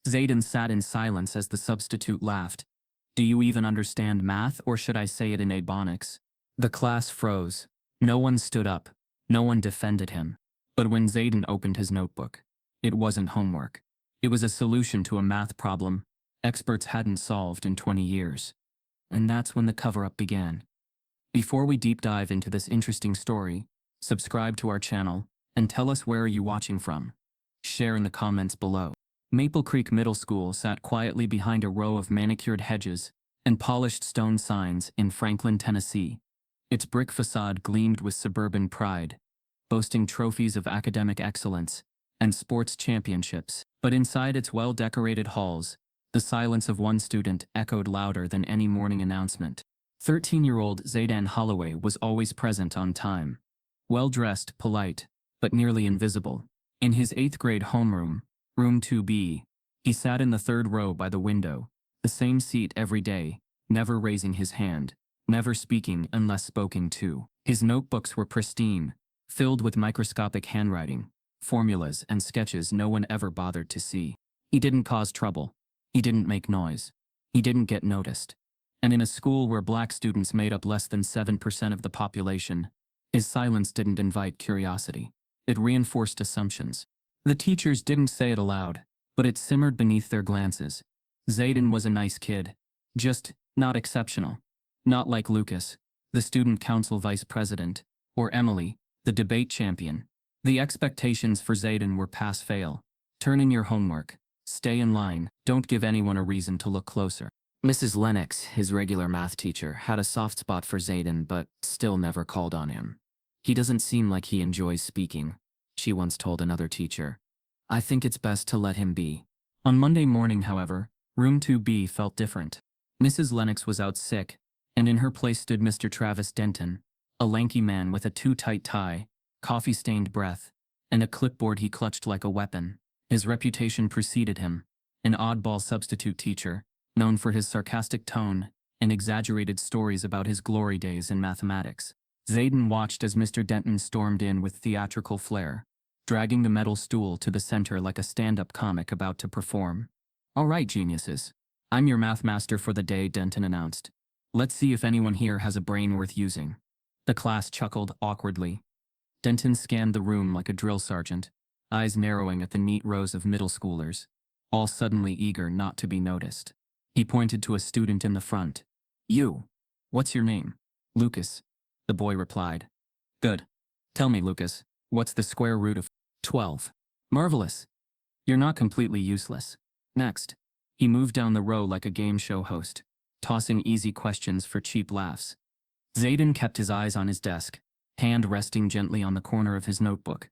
Zayden sat in silence as the substitute laughed. Do you even understand math, or should I say it in Ebonics? The class froze. No one stood up. No one defended him. But when Zayden opened his notebook, it wasn't homework. It was a solution to a math problem experts hadn't solved in 20 years. And that's when the cover-up began. Before we deep dive into this interesting story, subscribe to our channel and tell us where are you watching from. Share in the comments below. Maple Creek Middle School sat quietly behind a row of manicured hedges and polished stone signs in Franklin, Tennessee. Its brick facade gleamed with suburban pride, boasting trophies of academic excellence and sports championships. But inside its well-decorated halls, the silence of one student echoed louder than any morning announcement. 13-year-old Zayden Holloway was always present on time. Well-dressed, polite, but nearly invisible. In his 8th grade homeroom, room 2B, he sat in the 3rd row by the window, the same seat every day, never raising his hand, never speaking unless spoken to. His notebooks were pristine, filled with microscopic handwriting, formulas and sketches no one ever bothered to see. He didn't cause trouble. He didn't make noise. He didn't get noticed. And in a school where black students made up less than 7% of the population, his silence didn't invite curiosity. It reinforced assumptions. The teachers didn't say it aloud, but it simmered beneath their glances. Zayden was a nice kid, just not exceptional. Not like Lucas, the student council vice president, or Emily, the debate champion. The expectations for Zayden were pass-fail. Turn in your homework. Stay in line. Don't give anyone a reason to look closer. Mrs. Lennox, his regular math teacher, had a soft spot for Zayden but still never called on him. He doesn't seem like he enjoys speaking, she once told another teacher. I think it's best to let him be. On Monday morning, however, room 2B felt different. Mrs. Lennox was out sick, and in her place stood Mr. Travis Denton, a lanky man with a too-tight tie, coffee-stained breath, and a clipboard he clutched like a weapon. His reputation preceded him, an oddball substitute teacher, known for his sarcastic tone and exaggerated stories about his glory days in mathematics. Zayden watched as Mr. Denton stormed in with theatrical flair, dragging the metal stool to the center like a stand-up comic about to perform. All right, geniuses. I'm your math master for the day, Denton announced. Let's see if anyone here has a brain worth using. The class chuckled awkwardly. Denton scanned the room like a drill sergeant, eyes narrowing at the neat rows of middle schoolers, all suddenly eager not to be noticed. He pointed to a student in the front. You. What's your name? Lucas, the boy replied. Good. Tell me, Lucas, what's the square root of 12? Marvelous. You're not completely useless. Next. He moved down the row like a game show host, tossing easy questions for cheap laughs. Zayden kept his eyes on his desk, hand resting gently on the corner of his notebook.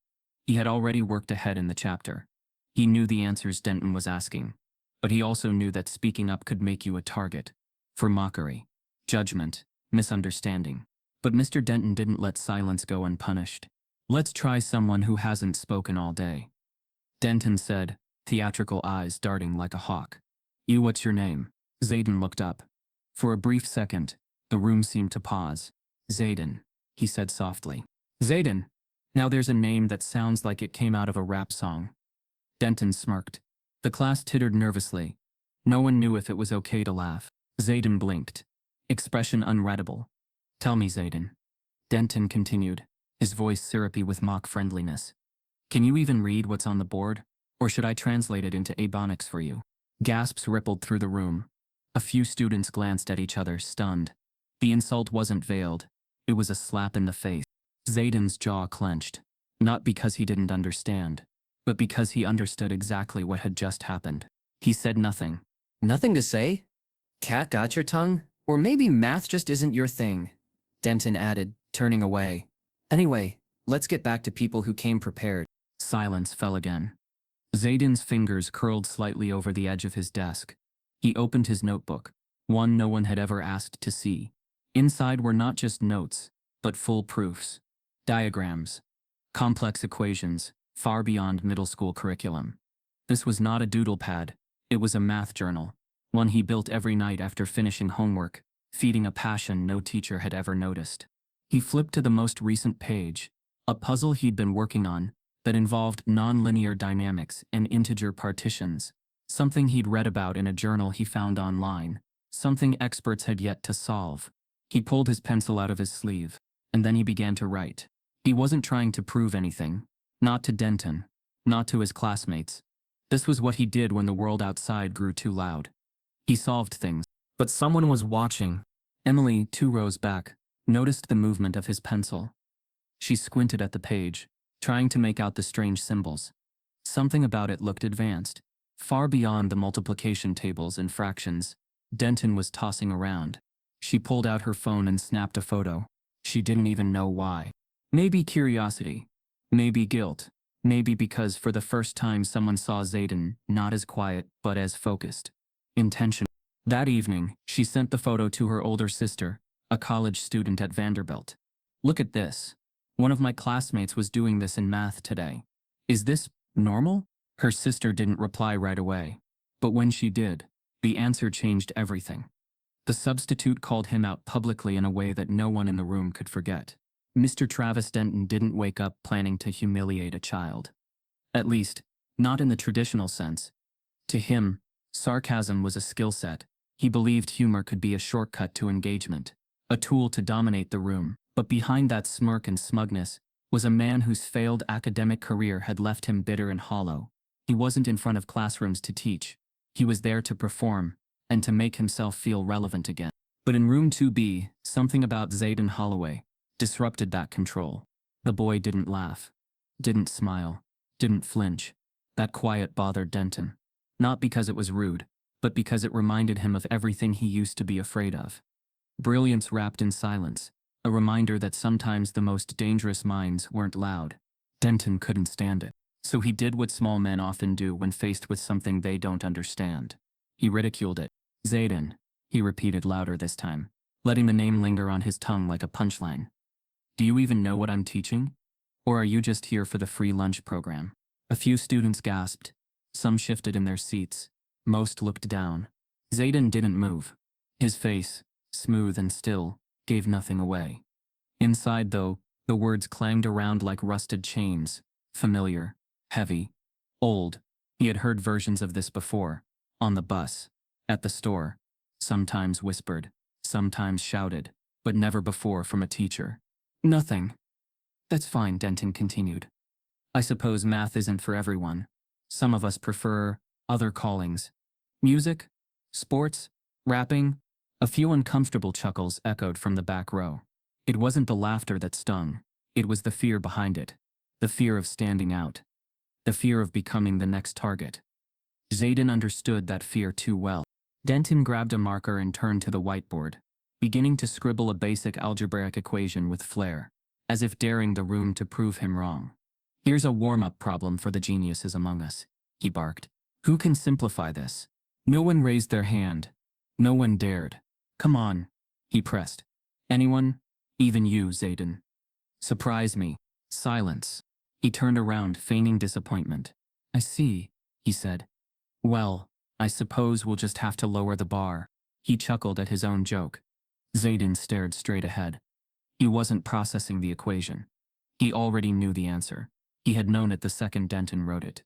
He had already worked ahead in the chapter. He knew the answers Denton was asking, but he also knew that speaking up could make you a target for mockery, judgment, misunderstanding. But Mr. Denton didn't let silence go unpunished. Let's try someone who hasn't spoken all day, Denton said, theatrical eyes darting like a hawk. You, what's your name? Zayden looked up. For a brief second, the room seemed to pause. Zayden, he said softly. Zayden. Now there's a name that sounds like it came out of a rap song. Denton smirked. The class tittered nervously. No one knew if it was okay to laugh. Zayden blinked, expression unreadable. Tell me, Zayden. Denton continued, his voice syrupy with mock friendliness. Can you even read what's on the board? Or should I translate it into Ebonics for you? Gasps rippled through the room. A few students glanced at each other, stunned. The insult wasn't veiled. It was a slap in the face. Zayden's jaw clenched, not because he didn't understand, but because he understood exactly what had just happened. He said nothing. Nothing to say? Cat got your tongue? Or maybe math just isn't your thing, Denton added, turning away. Anyway, let's get back to people who came prepared. Silence fell again. Zayden's fingers curled slightly over the edge of his desk. He opened his notebook, one no one had ever asked to see. Inside were not just notes, but full proofs. Diagrams, complex equations, far beyond middle school curriculum. This was not a doodle pad, it was a math journal, one he built every night after finishing homework, feeding a passion no teacher had ever noticed. He flipped to the most recent page, a puzzle he'd been working on that involved nonlinear dynamics and integer partitions. Something he'd read about in a journal he found online. Something experts had yet to solve. He pulled his pencil out of his sleeve, and then he began to write. He wasn't trying to prove anything. Not to Denton. Not to his classmates. This was what he did when the world outside grew too loud. He solved things. But someone was watching. Emily, 2 rows back, noticed the movement of his pencil. She squinted at the page, trying to make out the strange symbols. Something about it looked advanced, far beyond the multiplication tables and fractions Denton was tossing around. She pulled out her phone and snapped a photo. She didn't even know why. Maybe curiosity. Maybe guilt. Maybe because for the first time someone saw Zayden not as quiet but as focused. Intention. That evening, she sent the photo to her older sister, a college student at Vanderbilt. Look at this. One of my classmates was doing this in math today. Is this normal? Her sister didn't reply right away. But when she did, the answer changed everything. The substitute called him out publicly in a way that no one in the room could forget. Mr. Travis Denton didn't wake up planning to humiliate a child. At least, not in the traditional sense. To him, sarcasm was a skill set. He believed humor could be a shortcut to engagement, a tool to dominate the room. But behind that smirk and smugness was a man whose failed academic career had left him bitter and hollow. He wasn't in front of classrooms to teach. He was there to perform, and to make himself feel relevant again. But in room 2B, something about Zayden Holloway disrupted that control. The boy didn't laugh, didn't smile, didn't flinch. That quiet bothered Denton. Not because it was rude, but because it reminded him of everything he used to be afraid of. Brilliance wrapped in silence, a reminder that sometimes the most dangerous minds weren't loud. Denton couldn't stand it. So he did what small men often do when faced with something they don't understand. He ridiculed it. Zayden, he repeated louder this time, letting the name linger on his tongue like a punchline. Do you even know what I'm teaching? Or are you just here for the free lunch program? A few students gasped. Some shifted in their seats. Most looked down. Zayden didn't move. His face, smooth and still, gave nothing away. Inside, though, the words clanged around like rusted chains. Familiar, heavy, old. He had heard versions of this before. On the bus, at the store. Sometimes whispered, sometimes shouted, but never before from a teacher. Nothing. That's fine, Denton continued. I suppose math isn't for everyone. Some of us prefer other callings. Music, sports, rapping. A few uncomfortable chuckles echoed from the back row. It wasn't the laughter that stung. It was the fear behind it. The fear of standing out. The fear of becoming the next target. Zayden understood that fear too well. Denton grabbed a marker and turned to the whiteboard, beginning to scribble a basic algebraic equation with flair, as if daring the room to prove him wrong. Here's a warm-up problem for the geniuses among us, he barked. Who can simplify this? No one raised their hand. No one dared. Come on, he pressed. Anyone? Even you, Zayden. Surprise me. Silence. He turned around, feigning disappointment. I see, he said. Well, I suppose we'll just have to lower the bar. He chuckled at his own joke. Zayden stared straight ahead. He wasn't processing the equation. He already knew the answer. He had known it the second Denton wrote it.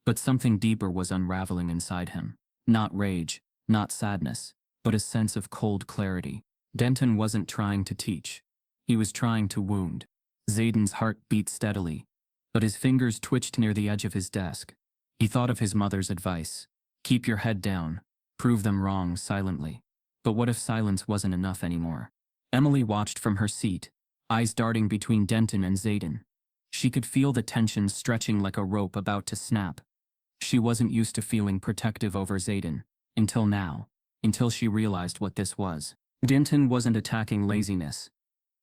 But something deeper was unraveling inside him. Not rage, not sadness, but a sense of cold clarity. Denton wasn't trying to teach. He was trying to wound. Zayden's heart beat steadily, but his fingers twitched near the edge of his desk. He thought of his mother's advice. Keep your head down. Prove them wrong silently. But what if silence wasn't enough anymore? Emily watched from her seat, eyes darting between Denton and Zayden. She could feel the tension stretching like a rope about to snap. She wasn't used to feeling protective over Zayden, until now, until she realized what this was. Denton wasn't attacking laziness.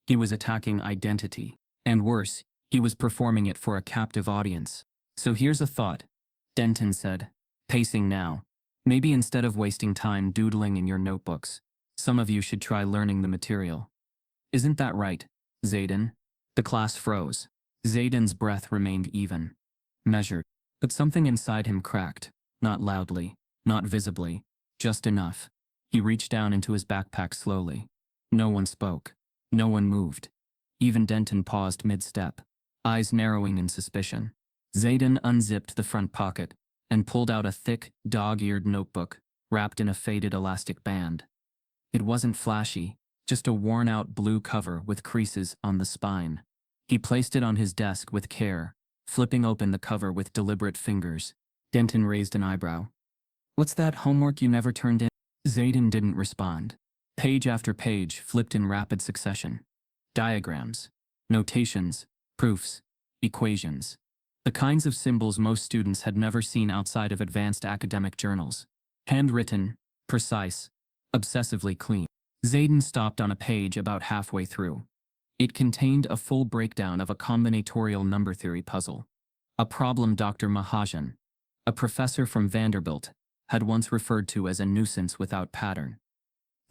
He was attacking identity. And worse, he was performing it for a captive audience. So here's a thought, Denton said, pacing now. Maybe instead of wasting time doodling in your notebooks, some of you should try learning the material. Isn't that right, Zayden? The class froze. Zayden's breath remained even, measured. But something inside him cracked, not loudly, not visibly, just enough. He reached down into his backpack slowly. No one spoke. No one moved. Even Denton paused mid-step, eyes narrowing in suspicion. Zayden unzipped the front pocket, and pulled out a thick, dog-eared notebook wrapped in a faded elastic band. It wasn't flashy, just a worn-out blue cover with creases on the spine. He placed it on his desk with care, flipping open the cover with deliberate fingers. Denton raised an eyebrow. "What's that homework you never turned in?" Zayden didn't respond. Page after page flipped in rapid succession. Diagrams, notations, proofs, equations. The kinds of symbols most students had never seen outside of advanced academic journals. Handwritten, precise, obsessively clean. Zayden stopped on a page about halfway through. It contained a full breakdown of a combinatorial number theory puzzle. A problem Dr. Mahajan, a professor from Vanderbilt, had once referred to as a nuisance without pattern.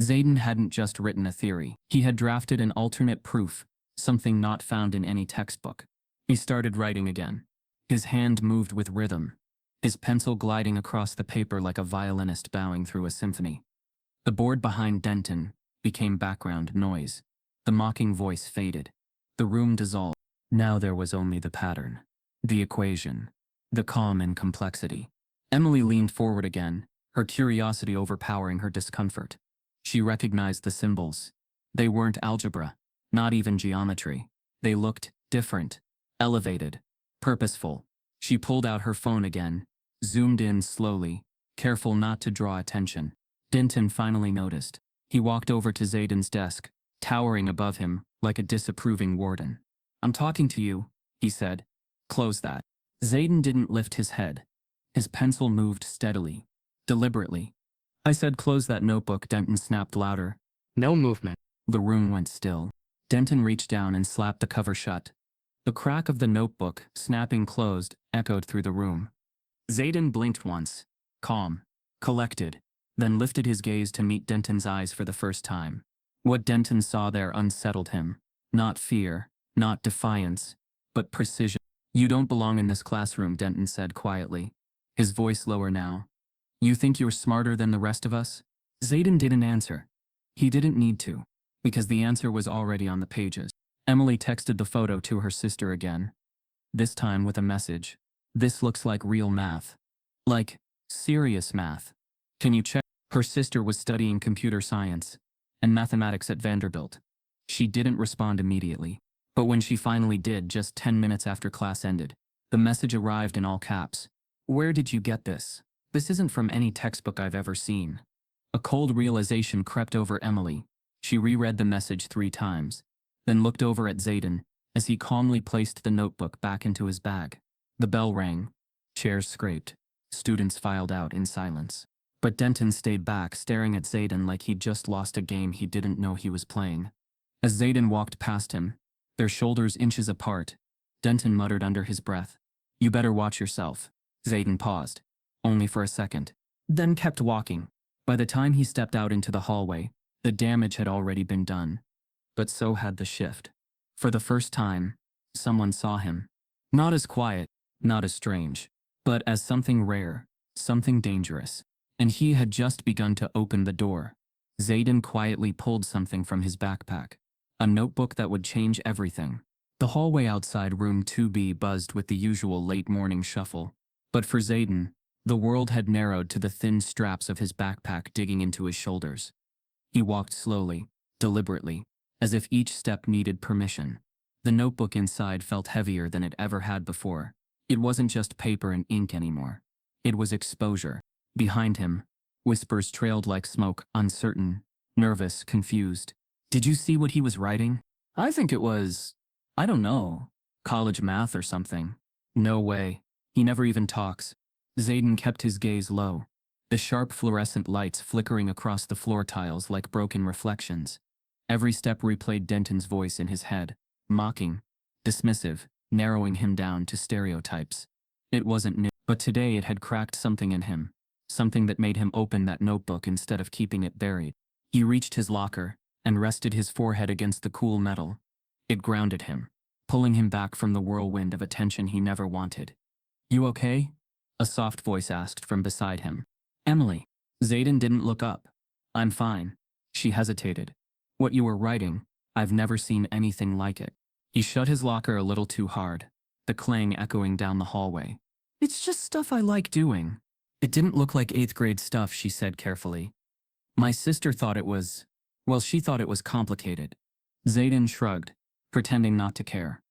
Zayden hadn't just written a theory. He had drafted an alternate proof, something not found in any textbook. He started writing again. His hand moved with rhythm, his pencil gliding across the paper like a violinist bowing through a symphony. The board behind Denton became background noise. The mocking voice faded. The room dissolved. Now there was only the pattern, the equation, the calm in complexity. Emily leaned forward again, her curiosity overpowering her discomfort. She recognized the symbols. They weren't algebra, not even geometry. They looked different, elevated, purposeful. She pulled out her phone again, zoomed in slowly, careful not to draw attention. Denton finally noticed. He walked over to Zayden's desk, towering above him like a disapproving warden. "I'm talking to you," he said. "Close that." Zayden didn't lift his head. His pencil moved steadily, deliberately. "I said close that notebook," Denton snapped louder. No movement. The room went still. Denton reached down and slapped the cover shut. The crack of the notebook, snapping closed, echoed through the room. Zayden blinked once, calm, collected, then lifted his gaze to meet Denton's eyes for the first time. What Denton saw there unsettled him. Not fear, not defiance, but precision. "You don't belong in this classroom," Denton said quietly, his voice lower now. "You think you're smarter than the rest of us?" Zayden didn't answer. He didn't need to, because the answer was already on the pages. Emily texted the photo to her sister again, this time with a message. "This looks like real math. Like, serious math. Can you check?" Her sister was studying computer science and mathematics at Vanderbilt. She didn't respond immediately, but when she finally did, just 10 minutes after class ended, the message arrived in all caps. "Where did you get this? This isn't from any textbook I've ever seen." A cold realization crept over Emily. She reread the message 3 times, then looked over at Zayden as he calmly placed the notebook back into his bag. The bell rang. Chairs scraped. Students filed out in silence. But Denton stayed back, staring at Zayden like he'd just lost a game he didn't know he was playing. As Zayden walked past him, their shoulders inches apart, Denton muttered under his breath, "You better watch yourself." Zayden paused, only for a second, then kept walking. By the time he stepped out into the hallway, the damage had already been done. But so had the shift. For the first time, someone saw him. Not as quiet, not as strange, but as something rare, something dangerous. And he had just begun to open the door. Zayden quietly pulled something from his backpack. A notebook that would change everything. The hallway outside room 2B buzzed with the usual late morning shuffle. But for Zayden, the world had narrowed to the thin straps of his backpack digging into his shoulders. He walked slowly, deliberately, as if each step needed permission. The notebook inside felt heavier than it ever had before. It wasn't just paper and ink anymore. It was exposure. Behind him, whispers trailed like smoke, uncertain, nervous, confused. "Did you see what he was writing?" "I think it was, I don't know, college math or something." "No way. He never even talks." Zayden kept his gaze low, the sharp fluorescent lights flickering across the floor tiles like broken reflections. Every step replayed Denton's voice in his head, mocking, dismissive, narrowing him down to stereotypes. It wasn't new, but today it had cracked something in him. Something that made him open that notebook instead of keeping it buried. He reached his locker and rested his forehead against the cool metal. It grounded him, pulling him back from the whirlwind of attention he never wanted. "You okay?" a soft voice asked from beside him. "Emily." Zayden didn't look up. "I'm fine." She hesitated. "What you were writing, I've never seen anything like it." He shut his locker a little too hard, the clang echoing down the hallway. It's just stuff I like doing. It didn't look like 8th grade stuff, she said carefully. My sister thought it was, well, she thought it was complicated. Zayden shrugged, pretending not to care.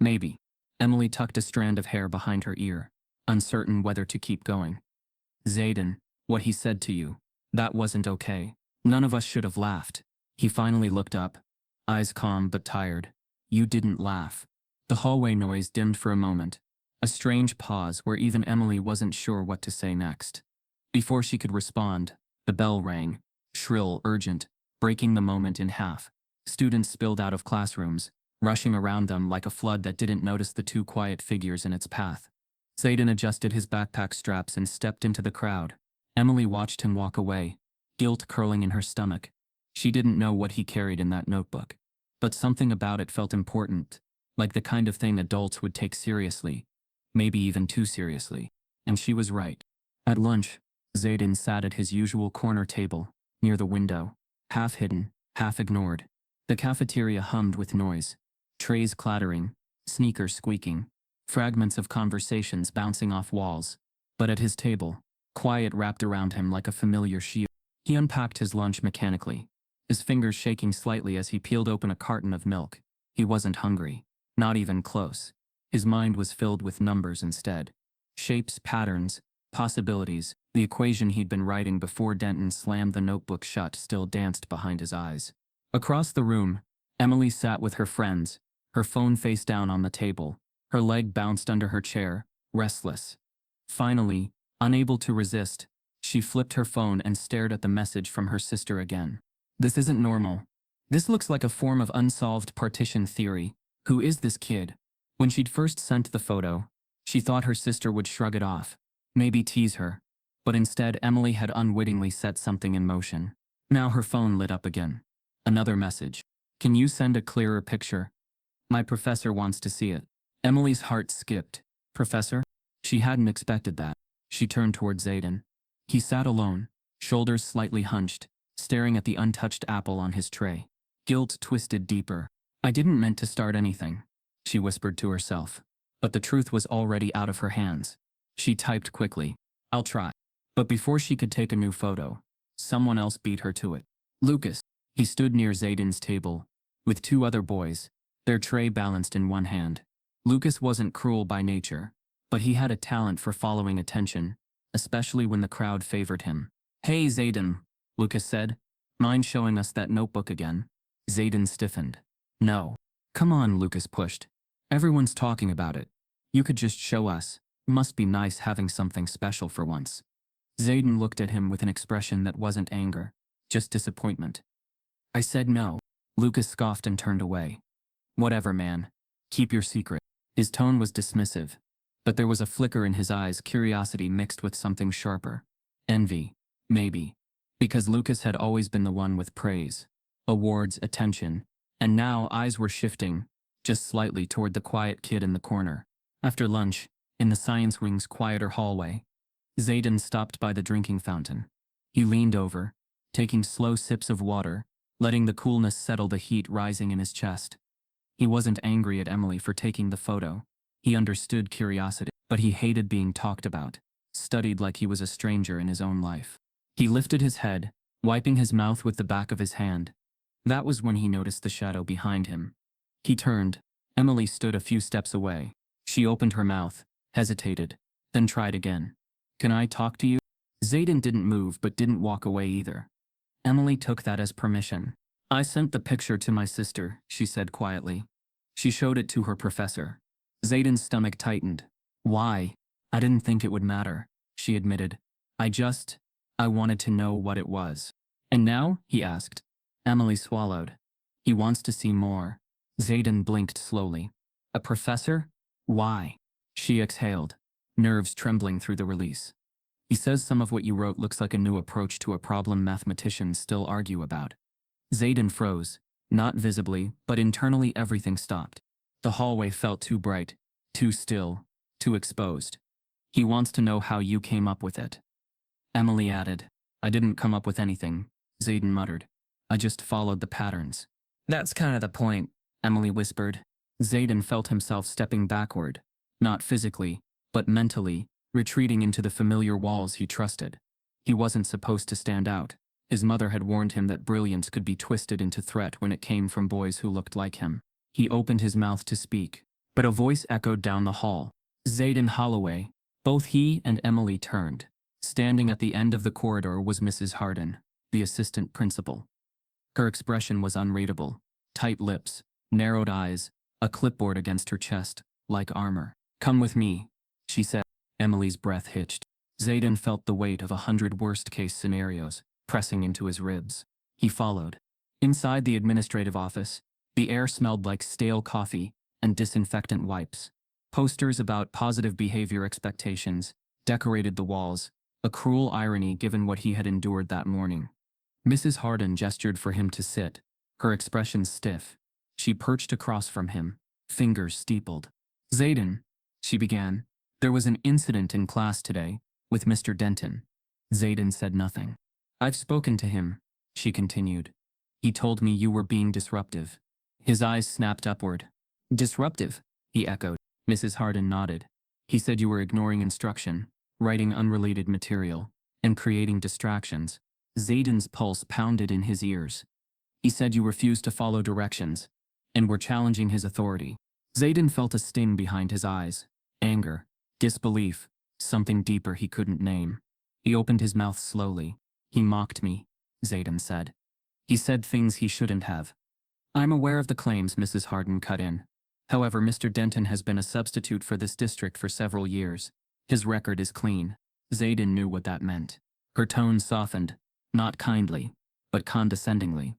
Maybe. Emily tucked a strand of hair behind her ear, uncertain whether to keep going. Zayden, what he said to you, that wasn't okay. None of us should have laughed. He finally looked up, eyes calm but tired. You didn't laugh. The hallway noise dimmed for a moment, a strange pause where even Emily wasn't sure what to say next. Before she could respond, the bell rang, shrill, urgent, breaking the moment in half. Students spilled out of classrooms, rushing around them like a flood that didn't notice the two quiet figures in its path. Zayden adjusted his backpack straps and stepped into the crowd. Emily watched him walk away, guilt curling in her stomach. She didn't know what he carried in that notebook, but something about it felt important, like the kind of thing adults would take seriously, maybe even too seriously. And she was right. At lunch, Zayden sat at his usual corner table, near the window, half hidden, half ignored. The cafeteria hummed with noise, trays clattering, sneakers squeaking, fragments of conversations bouncing off walls. But at his table, quiet wrapped around him like a familiar shield. He unpacked his lunch mechanically, his fingers shaking slightly as he peeled open a carton of milk. He wasn't hungry, not even close. His mind was filled with numbers instead. Shapes, patterns, possibilities. The equation he'd been writing before Denton slammed the notebook shut still danced behind his eyes. Across the room, Emily sat with her friends, her phone face down on the table. Her leg bounced under her chair, restless. Finally, unable to resist, she flipped her phone and stared at the message from her sister again. This isn't normal. This looks like a form of unsolved partition theory. Who is this kid? When she'd first sent the photo, she thought her sister would shrug it off, maybe tease her. But instead, Emily had unwittingly set something in motion. Now her phone lit up again. Another message. Can you send a clearer picture? My professor wants to see it. Emily's heart skipped. Professor? She hadn't expected that. She turned toward Zayden. He sat alone, shoulders slightly hunched, staring at the untouched apple on his tray. Guilt twisted deeper. I didn't meant to start anything, she whispered to herself. But the truth was already out of her hands. She typed quickly. I'll try. But before she could take a new photo, someone else beat her to it. Lucas. He stood near Zayden's table, with two other boys, their tray balanced in one hand. Lucas wasn't cruel by nature, but he had a talent for following attention, especially when the crowd favored him. Hey Zayden, Lucas said. Mind showing us that notebook again? Zayden stiffened. No. Come on, Lucas pushed. Everyone's talking about it. You could just show us. Must be nice having something special for once. Zayden looked at him with an expression that wasn't anger, just disappointment. I said no. Lucas scoffed and turned away. Whatever, man. Keep your secret. His tone was dismissive, but there was a flicker in his eyes, curiosity mixed with something sharper. Envy, maybe. Because Lucas had always been the one with praise, awards, attention, and now eyes were shifting, just slightly, toward the quiet kid in the corner. After lunch, in the science wing's quieter hallway, Zayden stopped by the drinking fountain. He leaned over, taking slow sips of water, letting the coolness settle the heat rising in his chest. He wasn't angry at Emily for taking the photo. He understood curiosity, but he hated being talked about, studied like he was a stranger in his own life. He lifted his head, wiping his mouth with the back of his hand. That was when he noticed the shadow behind him. He turned. Emily stood a few steps away. She opened her mouth, hesitated, then tried again. Can I talk to you? Zayden didn't move but didn't walk away either. Emily took that as permission. I sent the picture to my sister, she said quietly. She showed it to her professor. Zayden's stomach tightened. Why? I didn't think it would matter, she admitted. I wanted to know what it was. And now? He asked. Emily swallowed. He wants to see more. Zayden blinked slowly. A professor? Why? She exhaled, nerves trembling through the release. He says some of what you wrote looks like a new approach to a problem mathematicians still argue about. Zayden froze, not visibly, but internally everything stopped. The hallway felt too bright, too still, too exposed. He wants to know how you came up with it. Emily added. I didn't come up with anything, Zayden muttered. I just followed the patterns. That's kind of the point, Emily whispered. Zayden felt himself stepping backward, not physically, but mentally, retreating into the familiar walls he trusted. He wasn't supposed to stand out. His mother had warned him that brilliance could be twisted into threat when it came from boys who looked like him. He opened his mouth to speak, but a voice echoed down the hall. Zayden Holloway. Both he and Emily turned. Standing at the end of the corridor was Mrs. Harden, the assistant principal. Her expression was unreadable. Tight lips, narrowed eyes, a clipboard against her chest, like armor. "Come with me," she said. Emily's breath hitched. Zayden felt the weight of 100 worst-case scenarios pressing into his ribs. He followed. Inside the administrative office, the air smelled like stale coffee and disinfectant wipes. Posters about positive behavior expectations decorated the walls, a cruel irony given what he had endured that morning. Mrs. Harden gestured for him to sit, her expression stiff. She perched across from him, fingers steepled. "Zayden," she began, "there was an incident in class today, with Mr. Denton." Zayden said nothing. "I've spoken to him," she continued. "He told me you were being disruptive." His eyes snapped upward. "Disruptive?" he echoed. Mrs. Harden nodded. "He said you were ignoring instruction, writing unrelated material, and creating distractions." Zayden's pulse pounded in his ears. "He said you refused to follow directions, and were challenging his authority." Zayden felt a sting behind his eyes. Anger, disbelief, something deeper he couldn't name. He opened his mouth slowly. "He mocked me," Zayden said. "He said things he shouldn't have." "I'm aware of the claims," Mrs. Harden cut in. "However, Mr. Denton has been a substitute for this district for several years. His record is clean." Zayden knew what that meant. Her tone softened, not kindly, but condescendingly.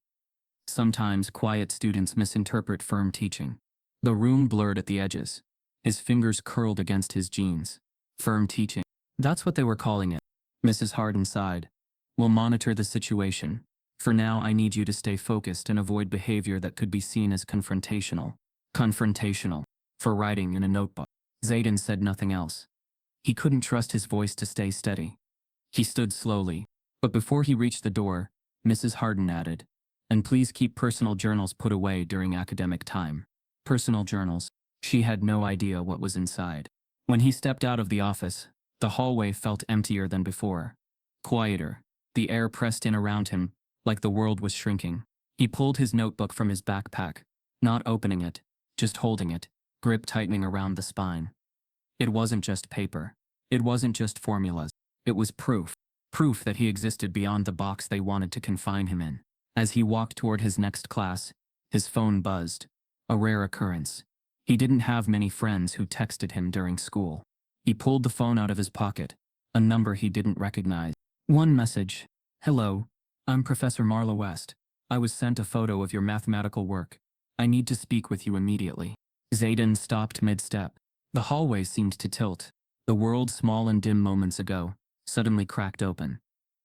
Sometimes quiet students misinterpret firm teaching. The room blurred at the edges. His fingers curled against his jeans. Firm teaching. That's what they were calling it. Mrs. Harden sighed. "We'll monitor the situation. For now, I need you to stay focused and avoid behavior that could be seen as confrontational." Confrontational. For writing in a notebook. Zayden said nothing else. He couldn't trust his voice to stay steady. He stood slowly, but before he reached the door, Mrs. Harden added, "And please keep personal journals put away during academic time." Personal journals. She had no idea what was inside. When he stepped out of the office, the hallway felt emptier than before. Quieter. The air pressed in around him, like the world was shrinking. He pulled his notebook from his backpack, not opening it, just holding it, grip tightening around the spine. It wasn't just paper. It wasn't just formulas. It was proof. Proof that he existed beyond the box they wanted to confine him in. As he walked toward his next class, his phone buzzed. A rare occurrence. He didn't have many friends who texted him during school. He pulled the phone out of his pocket, a number he didn't recognize. One message. "Hello, I'm Professor Marla West. I was sent a photo of your mathematical work. I need to speak with you immediately." Zayden stopped mid-step. The hallway seemed to tilt. The world small and dim moments ago suddenly cracked open.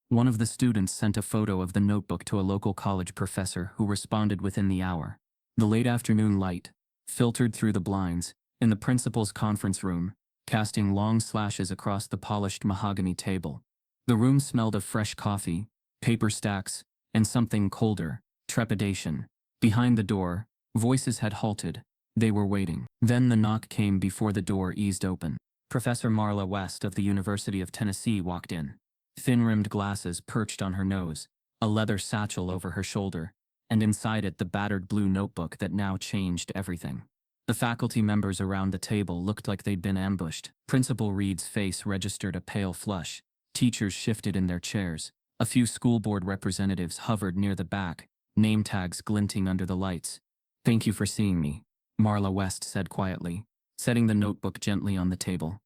One of the students sent a photo of the notebook to a local college professor who responded within the hour. The late afternoon light filtered through the blinds in the principal's conference room, casting long slashes across the polished mahogany table. The room smelled of fresh coffee, paper stacks, and something colder, trepidation. Behind the door, voices had halted. They were waiting. Then the knock came before the door eased open. Professor Marla West of the University of Tennessee walked in. Thin-rimmed glasses perched on her nose, a leather satchel over her shoulder, and inside it the battered blue notebook that now changed everything. The faculty members around the table looked like they'd been ambushed. Principal Reed's face registered a pale flush. Teachers shifted in their chairs. A few school board representatives hovered near the back, name tags glinting under the lights. "Thank you for seeing me," Marla West said quietly, setting the notebook gently on the table.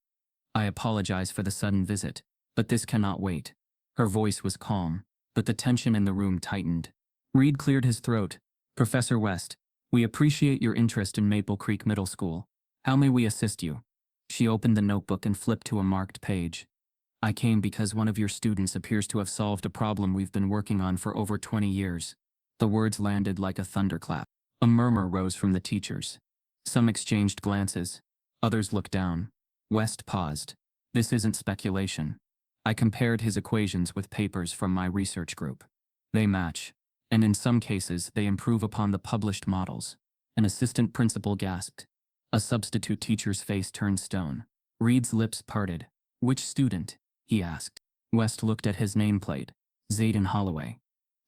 "I apologize for the sudden visit, but this cannot wait." Her voice was calm, but the tension in the room tightened. Reed cleared his throat. "Professor West, we appreciate your interest in Maple Creek Middle School. How may we assist you?" She opened the notebook and flipped to a marked page. "I came because one of your students appears to have solved a problem we've been working on for over 20 years. The words landed like a thunderclap. A murmur rose from the teachers. Some exchanged glances. Others looked down. West paused. "This isn't speculation. I compared his equations with papers from my research group. They match. And in some cases, they improve upon the published models." An assistant principal gasped. A substitute teacher's face turned stone. Reed's lips parted. Which student? He asked. West looked at his nameplate. Zayden Holloway.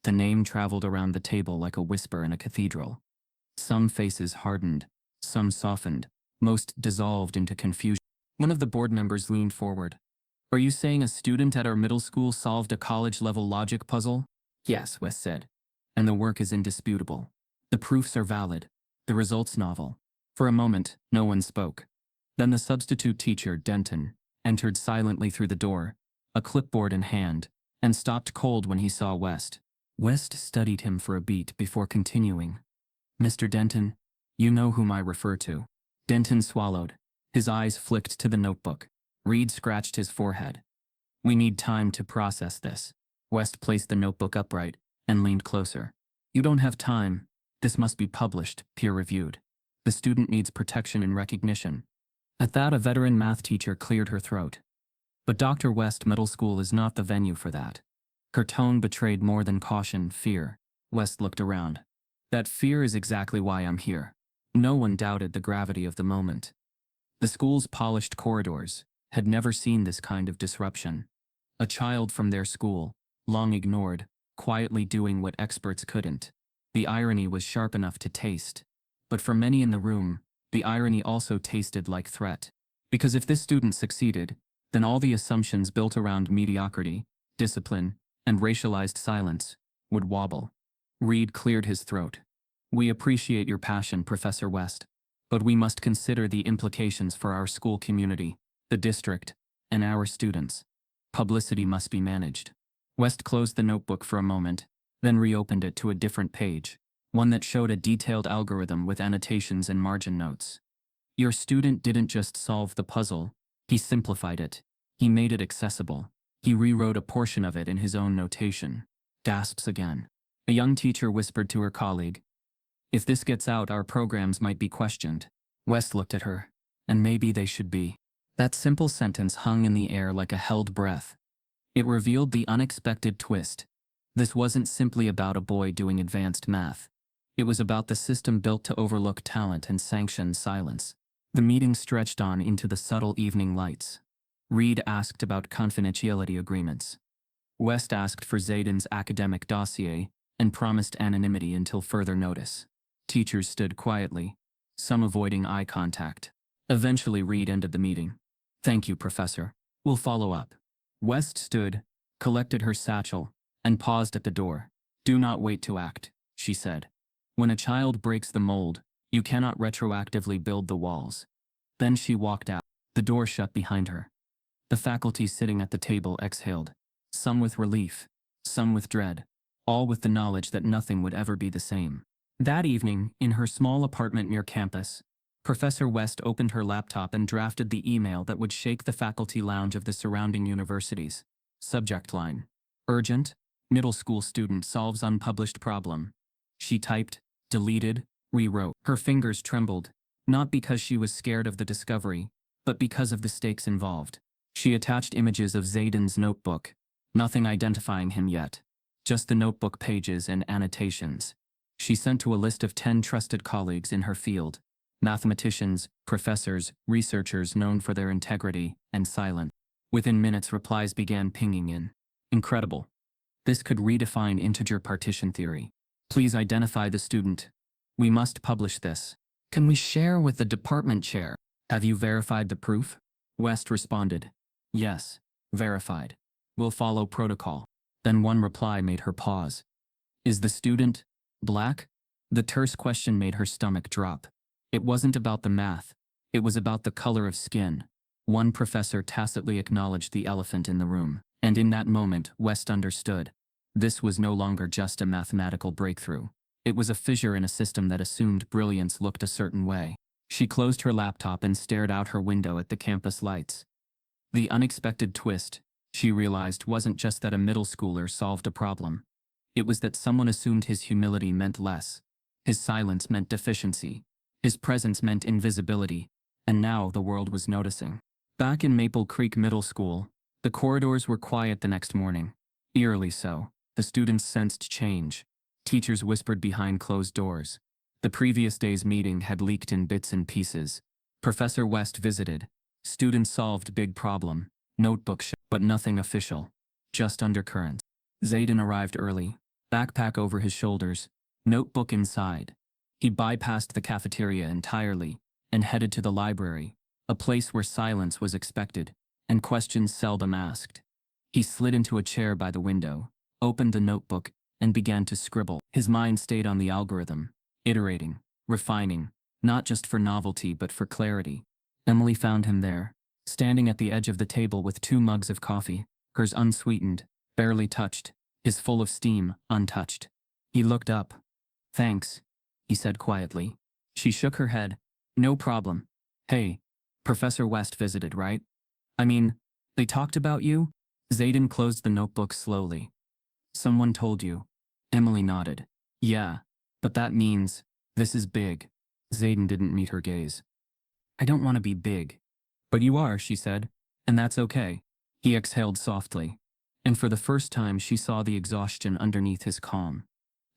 The name traveled around the table like a whisper in a cathedral. Some faces hardened, some softened, most dissolved into confusion. One of the board members leaned forward. Are you saying a student at our middle school solved a college-level logic puzzle? Yes, West said. And the work is indisputable. The proofs are valid. The results novel. For a moment, no one spoke. Then the substitute teacher, Denton, entered silently through the door, a clipboard in hand, and stopped cold when he saw West. West studied him for a beat before continuing. Mr. Denton, you know whom I refer to. Denton swallowed. His eyes flicked to the notebook. Reed scratched his forehead. We need time to process this. West placed the notebook upright and leaned closer. You don't have time. This must be published, peer-reviewed. The student needs protection and recognition. At that, a veteran math teacher cleared her throat. But Dr. West Middle School is not the venue for that. Her tone betrayed more than caution, fear. West looked around. That fear is exactly why I'm here. No one doubted the gravity of the moment. The school's polished corridors had never seen this kind of disruption. A child from their school, long ignored, quietly doing what experts couldn't. The irony was sharp enough to taste. But for many in the room, the irony also tasted like threat. Because if this student succeeded, then all the assumptions built around mediocrity, discipline, and racialized silence would wobble. Reed cleared his throat. We appreciate your passion, Professor West, but we must consider the implications for our school community, the district, and our students. Publicity must be managed. West closed the notebook for a moment, then reopened it to a different page, one that showed a detailed algorithm with annotations and margin notes. Your student didn't just solve the puzzle, he simplified it. He made it accessible. He rewrote a portion of it in his own notation. Gasps again. A young teacher whispered to her colleague, if this gets out, our programs might be questioned. West looked at her. And maybe they should be. That simple sentence hung in the air like a held breath. It revealed the unexpected twist. This wasn't simply about a boy doing advanced math. It was about the system built to overlook talent and sanction silence. The meeting stretched on into the subtle evening lights. Reed asked about confidentiality agreements. West asked for Zayden's academic dossier and promised anonymity until further notice. Teachers stood quietly, some avoiding eye contact. Eventually, Reed ended the meeting. Thank you, Professor. We'll follow up. West stood, collected her satchel, and paused at the door. Do not wait to act, she said. When a child breaks the mold, you cannot retroactively build the walls. Then she walked out. The door shut behind her. The faculty sitting at the table exhaled, some with relief, some with dread, all with the knowledge that nothing would ever be the same. That evening, in her small apartment near campus, Professor West opened her laptop and drafted the email that would shake the faculty lounge of the surrounding universities. Subject line: Urgent, middle school student solves unpublished problem. She typed, deleted, rewrote. Her fingers trembled, not because she was scared of the discovery, but because of the stakes involved. She attached images of Zayden's notebook, nothing identifying him yet, just the notebook pages and annotations. She sent to a list of 10 trusted colleagues in her field, mathematicians, professors, researchers known for their integrity and silence. Within minutes, replies began pinging in. Incredible. This could redefine integer partition theory. Please identify the student. We must publish this. Can we share with the department chair? Have you verified the proof? West responded. Yes, verified. We'll follow protocol. Then one reply made her pause. Is the student black? The terse question made her stomach drop. It wasn't about the math. It was about the color of skin. One professor tacitly acknowledged the elephant in the room. And in that moment, West understood. This was no longer just a mathematical breakthrough. It was a fissure in a system that assumed brilliance looked a certain way. She closed her laptop and stared out her window at the campus lights. The unexpected twist, she realized, wasn't just that a middle schooler solved a problem. It was that someone assumed his humility meant less. His silence meant deficiency. His presence meant invisibility. And now the world was noticing. Back in Maple Creek Middle School, the corridors were quiet the next morning. Eerily so. The students sensed change. Teachers whispered behind closed doors. The previous day's meeting had leaked in bits and pieces. Professor West visited. Students solved big problem. Notebook but nothing official. Just undercurrent. Zayden arrived early, backpack over his shoulders, notebook inside. He bypassed the cafeteria entirely and headed to the library, a place where silence was expected and questions seldom asked. He slid into a chair by the window, opened the notebook, and began to scribble. His mind stayed on the algorithm, iterating, refining, not just for novelty but for clarity. Emily found him there, standing at the edge of the table with 2 mugs of coffee, hers unsweetened, barely touched, his full of steam, untouched. He looked up. "Thanks," he said quietly. She shook her head. "No problem. Hey, Professor West visited, right? I mean, they talked about you?" Zayden closed the notebook slowly. "Someone told you." Emily nodded. "Yeah, but that means, this is big." Zayden didn't meet her gaze. "I don't want to be big." "But you are," she said, "and that's okay." He exhaled softly, and for the first time she saw the exhaustion underneath his calm.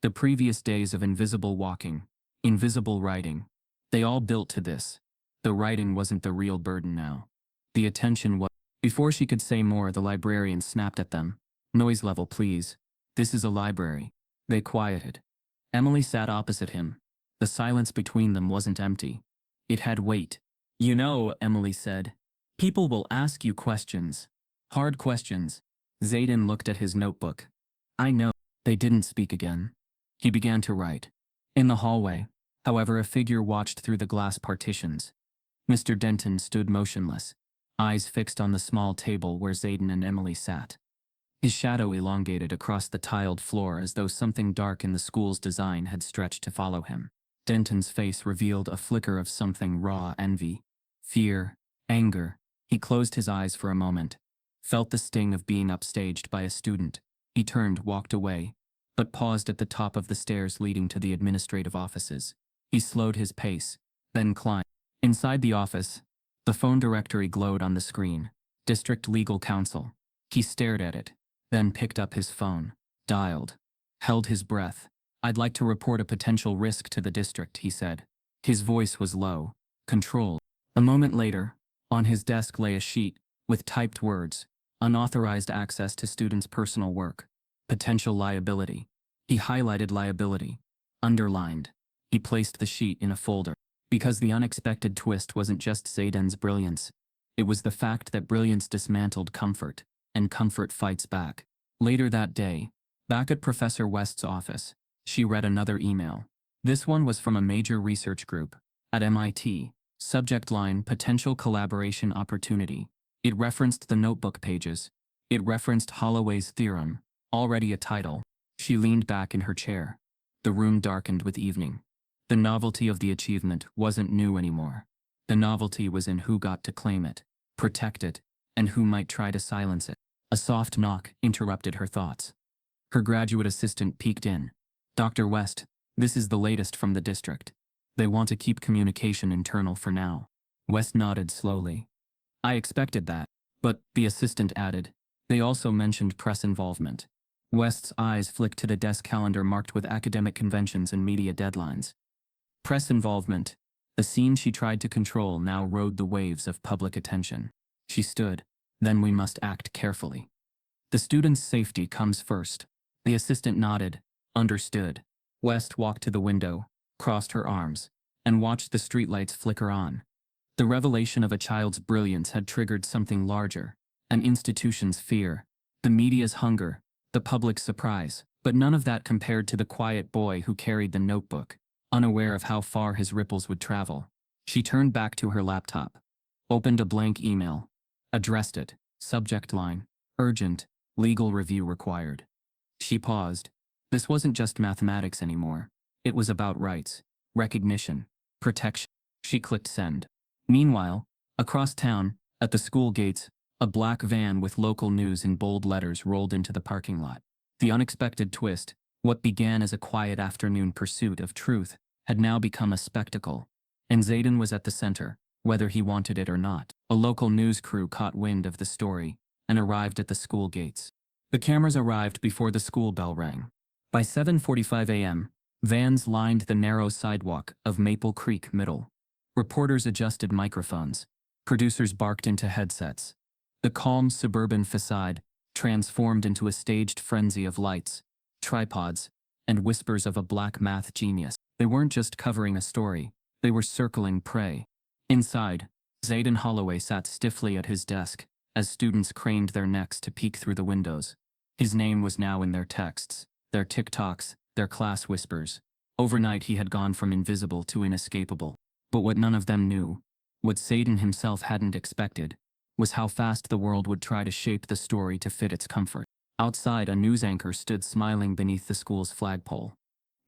The previous days of invisible walking, invisible writing, they all built to this. The writing wasn't the real burden now. The attention was. Before she could say more, the librarian snapped at them. "Noise level, please. This is a library." They quieted. Emily sat opposite him. The silence between them wasn't empty. It had weight. "You know," Emily said, "people will ask you questions. Hard questions." Zayden looked at his notebook. "I know." They didn't speak again. He began to write. In the hallway, however, a figure watched through the glass partitions. Mr. Denton stood motionless, eyes fixed on the small table where Zayden and Emily sat. His shadow elongated across the tiled floor as though something dark in the school's design had stretched to follow him. Denton's face revealed a flicker of something raw: envy, fear, anger. He closed his eyes for a moment, felt the sting of being upstaged by a student. He turned, walked away, but paused at the top of the stairs leading to the administrative offices. He slowed his pace, then climbed. Inside the office, the phone directory glowed on the screen. District Legal Counsel. He stared at it, then picked up his phone, dialed, held his breath. "I'd like to report a potential risk to the district," he said. His voice was low, controlled. A moment later, on his desk lay a sheet with typed words: "Unauthorized access to students' personal work. Potential liability." He highlighted liability, underlined. He placed the sheet in a folder. Because the unexpected twist wasn't just Zayden's brilliance. It was the fact that brilliance dismantled comfort, and comfort fights back. Later that day, back at Professor West's office, she read another email. This one was from a major research group at MIT. Subject line: "Potential collaboration opportunity." It referenced the notebook pages. It referenced Holloway's theorem, already a title. She leaned back in her chair. The room darkened with evening. The novelty of the achievement wasn't new anymore. The novelty was in who got to claim it, protect it, and who might try to silence it. A soft knock interrupted her thoughts. Her graduate assistant peeked in. "Dr. West, this is the latest from the district. They want to keep communication internal for now." West nodded slowly. "I expected that." But, the assistant added, "they also mentioned press involvement." West's eyes flicked to the desk calendar marked with academic conventions and media deadlines. Press involvement. The scene she tried to control now rode the waves of public attention. She stood. "Then we must act carefully. The student's safety comes first." The assistant nodded. "Understood." West walked to the window, crossed her arms, and watched the streetlights flicker on. The revelation of a child's brilliance had triggered something larger: an institution's fear, the media's hunger, the public's surprise. But none of that compared to the quiet boy who carried the notebook, unaware of how far his ripples would travel. She turned back to her laptop, opened a blank email, addressed it, subject line: "Urgent, legal review required." She paused. This wasn't just mathematics anymore. It was about rights, recognition, protection. She clicked send. Meanwhile, across town, at the school gates, a black van with local news in bold letters rolled into the parking lot. The unexpected twist: what began as a quiet afternoon pursuit of truth had now become a spectacle. And Zayden was at the center, whether he wanted it or not. A local news crew caught wind of the story and arrived at the school gates. The cameras arrived before the school bell rang. By 7:45 a.m., vans lined the narrow sidewalk of Maple Creek Middle. Reporters adjusted microphones. Producers barked into headsets. The calm suburban facade transformed into a staged frenzy of lights, tripods, and whispers of a black math genius. They weren't just covering a story, they were circling prey. Inside, Zayden Holloway sat stiffly at his desk as students craned their necks to peek through the windows. His name was now in their texts, their TikToks, their class whispers. Overnight he had gone from invisible to inescapable. But what none of them knew, what Zayden himself hadn't expected, was how fast the world would try to shape the story to fit its comfort. Outside, a news anchor stood smiling beneath the school's flagpole.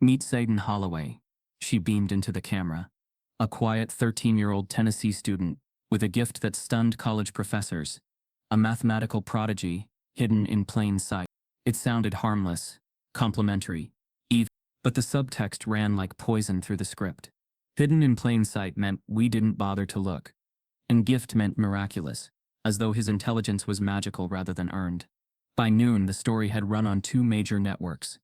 "Meet Zayden Holloway," she beamed into the camera. A quiet 13-year-old Tennessee student, with a gift that stunned college professors. A mathematical prodigy, hidden in plain sight. It sounded harmless, complimentary, even, but the subtext ran like poison through the script. Hidden in plain sight meant we didn't bother to look. And gift meant miraculous, as though his intelligence was magical rather than earned. By noon, the story had run on 2 major networks.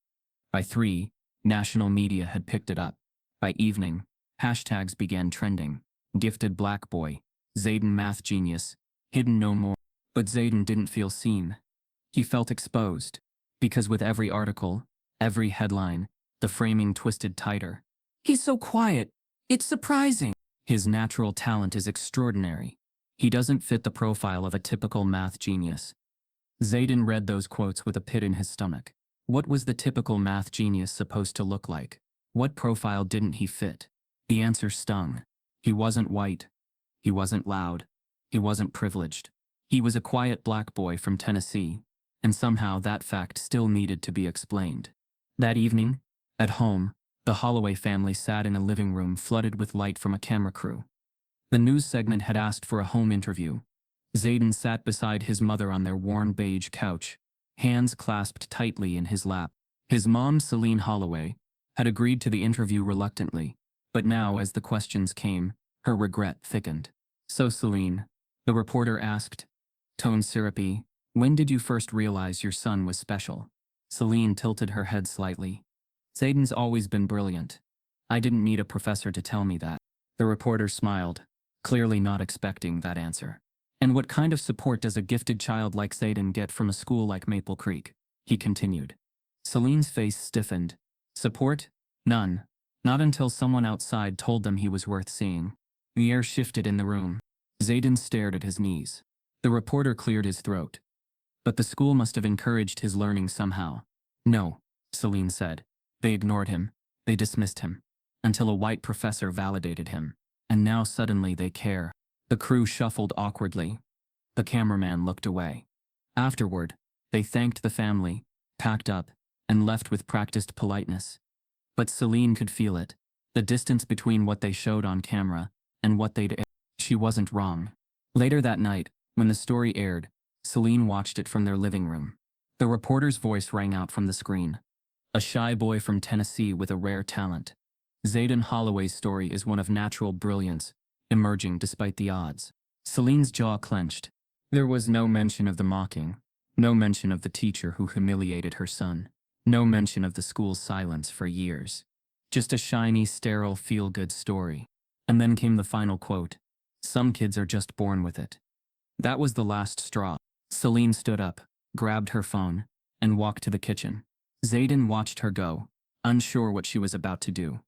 By 3, national media had picked it up. By evening, hashtags began trending. Gifted black boy, Zayden math genius, hidden no more. But Zayden didn't feel seen. He felt exposed. Because with every article, every headline, the framing twisted tighter. "He's so quiet. It's surprising. His natural talent is extraordinary. He doesn't fit the profile of a typical math genius." Zayden read those quotes with a pit in his stomach. What was the typical math genius supposed to look like? What profile didn't he fit? The answer stung. He wasn't white. He wasn't loud. He wasn't privileged. He was a quiet black boy from Tennessee, and somehow that fact still needed to be explained. That evening, at home, the Holloway family sat in a living room flooded with light from a camera crew. The news segment had asked for a home interview. Zayden sat beside his mother on their worn beige couch, hands clasped tightly in his lap. His mom, Celine Holloway, had agreed to the interview reluctantly, but now, as the questions came, her regret thickened. "So Celine," the reporter asked, tone syrupy, "when did you first realize your son was special?" Celine tilted her head slightly. "Zayden's always been brilliant. I didn't need a professor to tell me that." The reporter smiled, clearly not expecting that answer. "And what kind of support does a gifted child like Zayden get from a school like Maple Creek?" he continued. Celine's face stiffened. "Support? None. Not until someone outside told them he was worth seeing." The air shifted in the room. Zayden stared at his knees. The reporter cleared his throat. "But the school must have encouraged his learning somehow." "No," Celine said. "They ignored him. They dismissed him. Until a white professor validated him. And now suddenly they care." The crew shuffled awkwardly. The cameraman looked away. Afterward, they thanked the family, packed up, and left with practiced politeness. But Celine could feel it. The distance between what they showed on camera and what they'd aired. She wasn't wrong. Later that night, when the story aired, Celine watched it from their living room. The reporter's voice rang out from the screen. "A shy boy from Tennessee with a rare talent. Zayden Holloway's story is one of natural brilliance, emerging despite the odds." Celine's jaw clenched. There was no mention of the mocking, no mention of the teacher who humiliated her son, no mention of the school's silence for years. Just a shiny, sterile, feel-good story. And then came the final quote. "Some kids are just born with it." That was the last straw. Celine stood up, grabbed her phone, and walked to the kitchen. Zayden watched her go, unsure what she was about to do.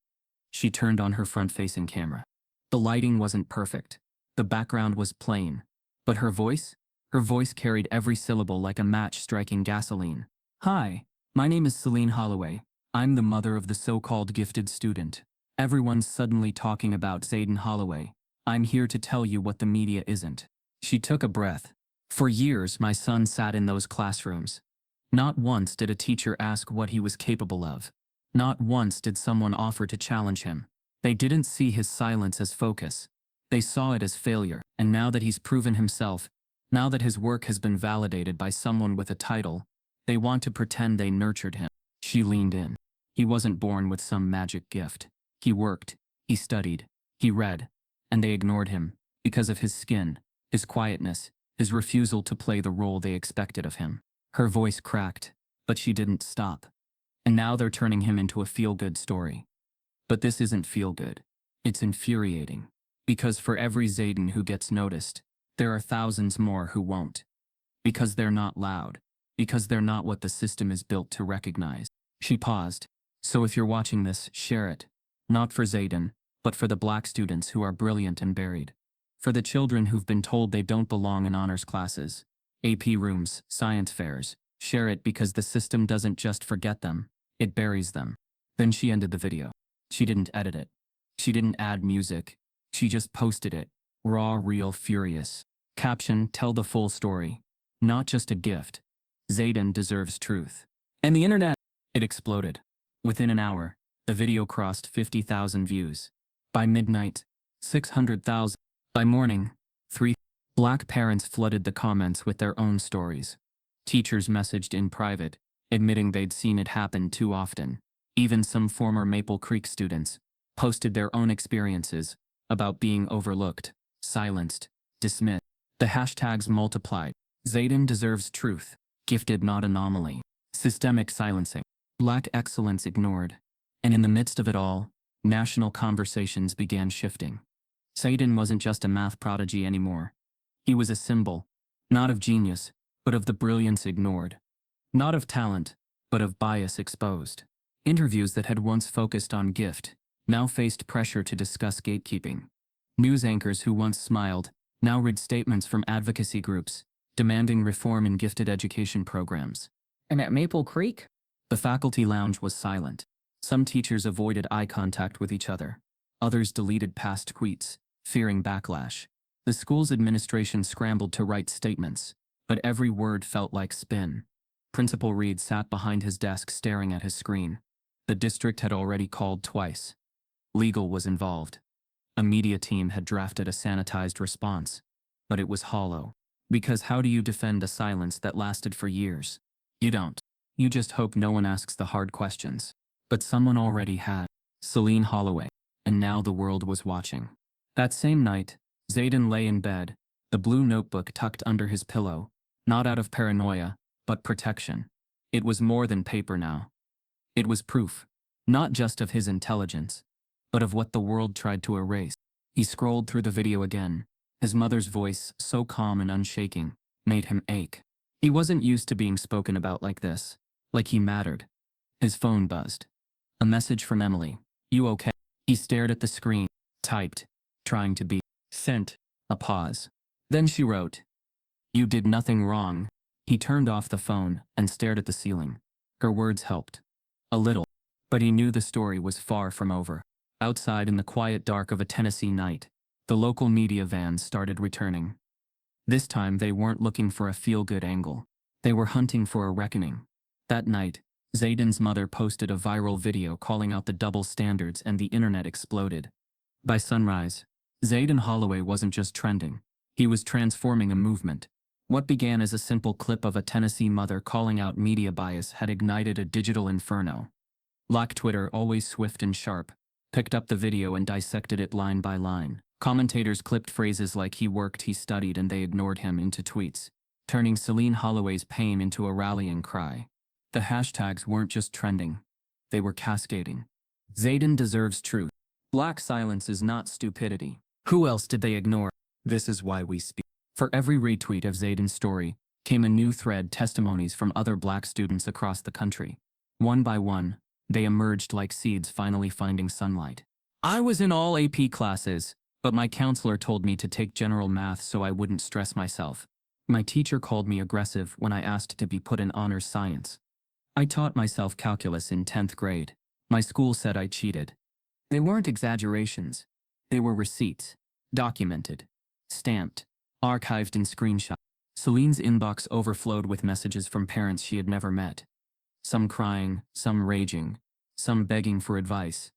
She turned on her front-facing camera. The lighting wasn't perfect. The background was plain. But her voice carried every syllable like a match striking gasoline. "Hi, my name is Celine Holloway. I'm the mother of the so-called gifted student. Everyone's suddenly talking about Zayden Holloway. I'm here to tell you what the media isn't." She took a breath. "For years, my son sat in those classrooms. Not once did a teacher ask what he was capable of. Not once did someone offer to challenge him. They didn't see his silence as focus. They saw it as failure. And now that he's proven himself, now that his work has been validated by someone with a title, they want to pretend they nurtured him." She leaned in. He wasn't born with some magic gift. He worked, he studied, he read, and they ignored him because of his skin, his quietness, his refusal to play the role they expected of him. Her voice cracked, but she didn't stop. "And now they're turning him into a feel-good story. But this isn't feel-good. It's infuriating. Because for every Zayden who gets noticed, there are thousands more who won't. Because they're not loud. Because they're not what the system is built to recognize. She paused. So if you're watching this, share it. Not for Zayden, but for the black students who are brilliant and buried. For the children who've been told they don't belong in honors classes, AP rooms, science fairs. Share it because the system doesn't just forget them, it buries them. Then she ended the video. She didn't edit it. She didn't add music. She just posted it. Raw, real, furious. Caption, tell the full story. Not just a gift. Zayden deserves truth. And the internet. It exploded. Within an hour, the video crossed 50,000 views. By midnight, 600,000. By morning, 3. Black parents flooded the comments with their own stories. Teachers messaged in private, admitting they'd seen it happen too often. Even some former Maple Creek students posted their own experiences about being overlooked, silenced, dismissed. The hashtags multiplied. Zayden deserves truth. Gifted, not anomaly. Systemic silencing. Black excellence ignored. And in the midst of it all, national conversations began shifting. Zayden wasn't just a math prodigy anymore. He was a symbol, not of genius, but of the brilliance ignored. Not of talent, but of bias exposed. Interviews that had once focused on gift now faced pressure to discuss gatekeeping. News anchors who once smiled now read statements from advocacy groups demanding reform in gifted education programs. And at Maple Creek? The faculty lounge was silent. Some teachers avoided eye contact with each other. Others deleted past tweets, fearing backlash. The school's administration scrambled to write statements, but every word felt like spin. Principal Reed sat behind his desk staring at his screen. The district had already called twice. Legal was involved. A media team had drafted a sanitized response, but it was hollow. Because how do you defend a silence that lasted for years? You don't. You just hope no one asks the hard questions. But someone already had. Celine Holloway. And now the world was watching. That same night, Zayden lay in bed, the blue notebook tucked under his pillow, not out of paranoia, but protection. It was more than paper now. It was proof, not just of his intelligence, but of what the world tried to erase. He scrolled through the video again. His mother's voice, so calm and unshaking, made him ache. He wasn't used to being spoken about like this, like he mattered. His phone buzzed. A message from Emily. You okay? He stared at the screen, typed, trying to be sent. A pause. Then she wrote, You did nothing wrong. He turned off the phone and stared at the ceiling. Her words helped. A little. But he knew the story was far from over. Outside in the quiet dark of a Tennessee night, the local media vans started returning. This time they weren't looking for a feel-good angle. They were hunting for a reckoning. That night, Zayden's mother posted a viral video calling out the double standards and the internet exploded. By sunrise, Zayden Holloway wasn't just trending. He was transforming a movement. What began as a simple clip of a Tennessee mother calling out media bias had ignited a digital inferno. Black Twitter, always swift and sharp, picked up the video and dissected it line by line. Commentators clipped phrases like he worked, he studied, and they ignored him into tweets, turning Celine Holloway's pain into a rallying cry. The hashtags weren't just trending. They were cascading. Zayden deserves truth. Black silence is not stupidity. Who else did they ignore? This is why we speak. For every retweet of Zayden's story came a new thread, testimonies from other black students across the country. One by one, they emerged like seeds finally finding sunlight. I was in all AP classes, but my counselor told me to take general math so I wouldn't stress myself. My teacher called me aggressive when I asked to be put in honors science. I taught myself calculus in 10th grade. My school said I cheated. They weren't exaggerations. They were receipts. Documented. Stamped. Archived in screenshots. Celine's inbox overflowed with messages from parents she had never met. Some crying, some raging, some begging for advice.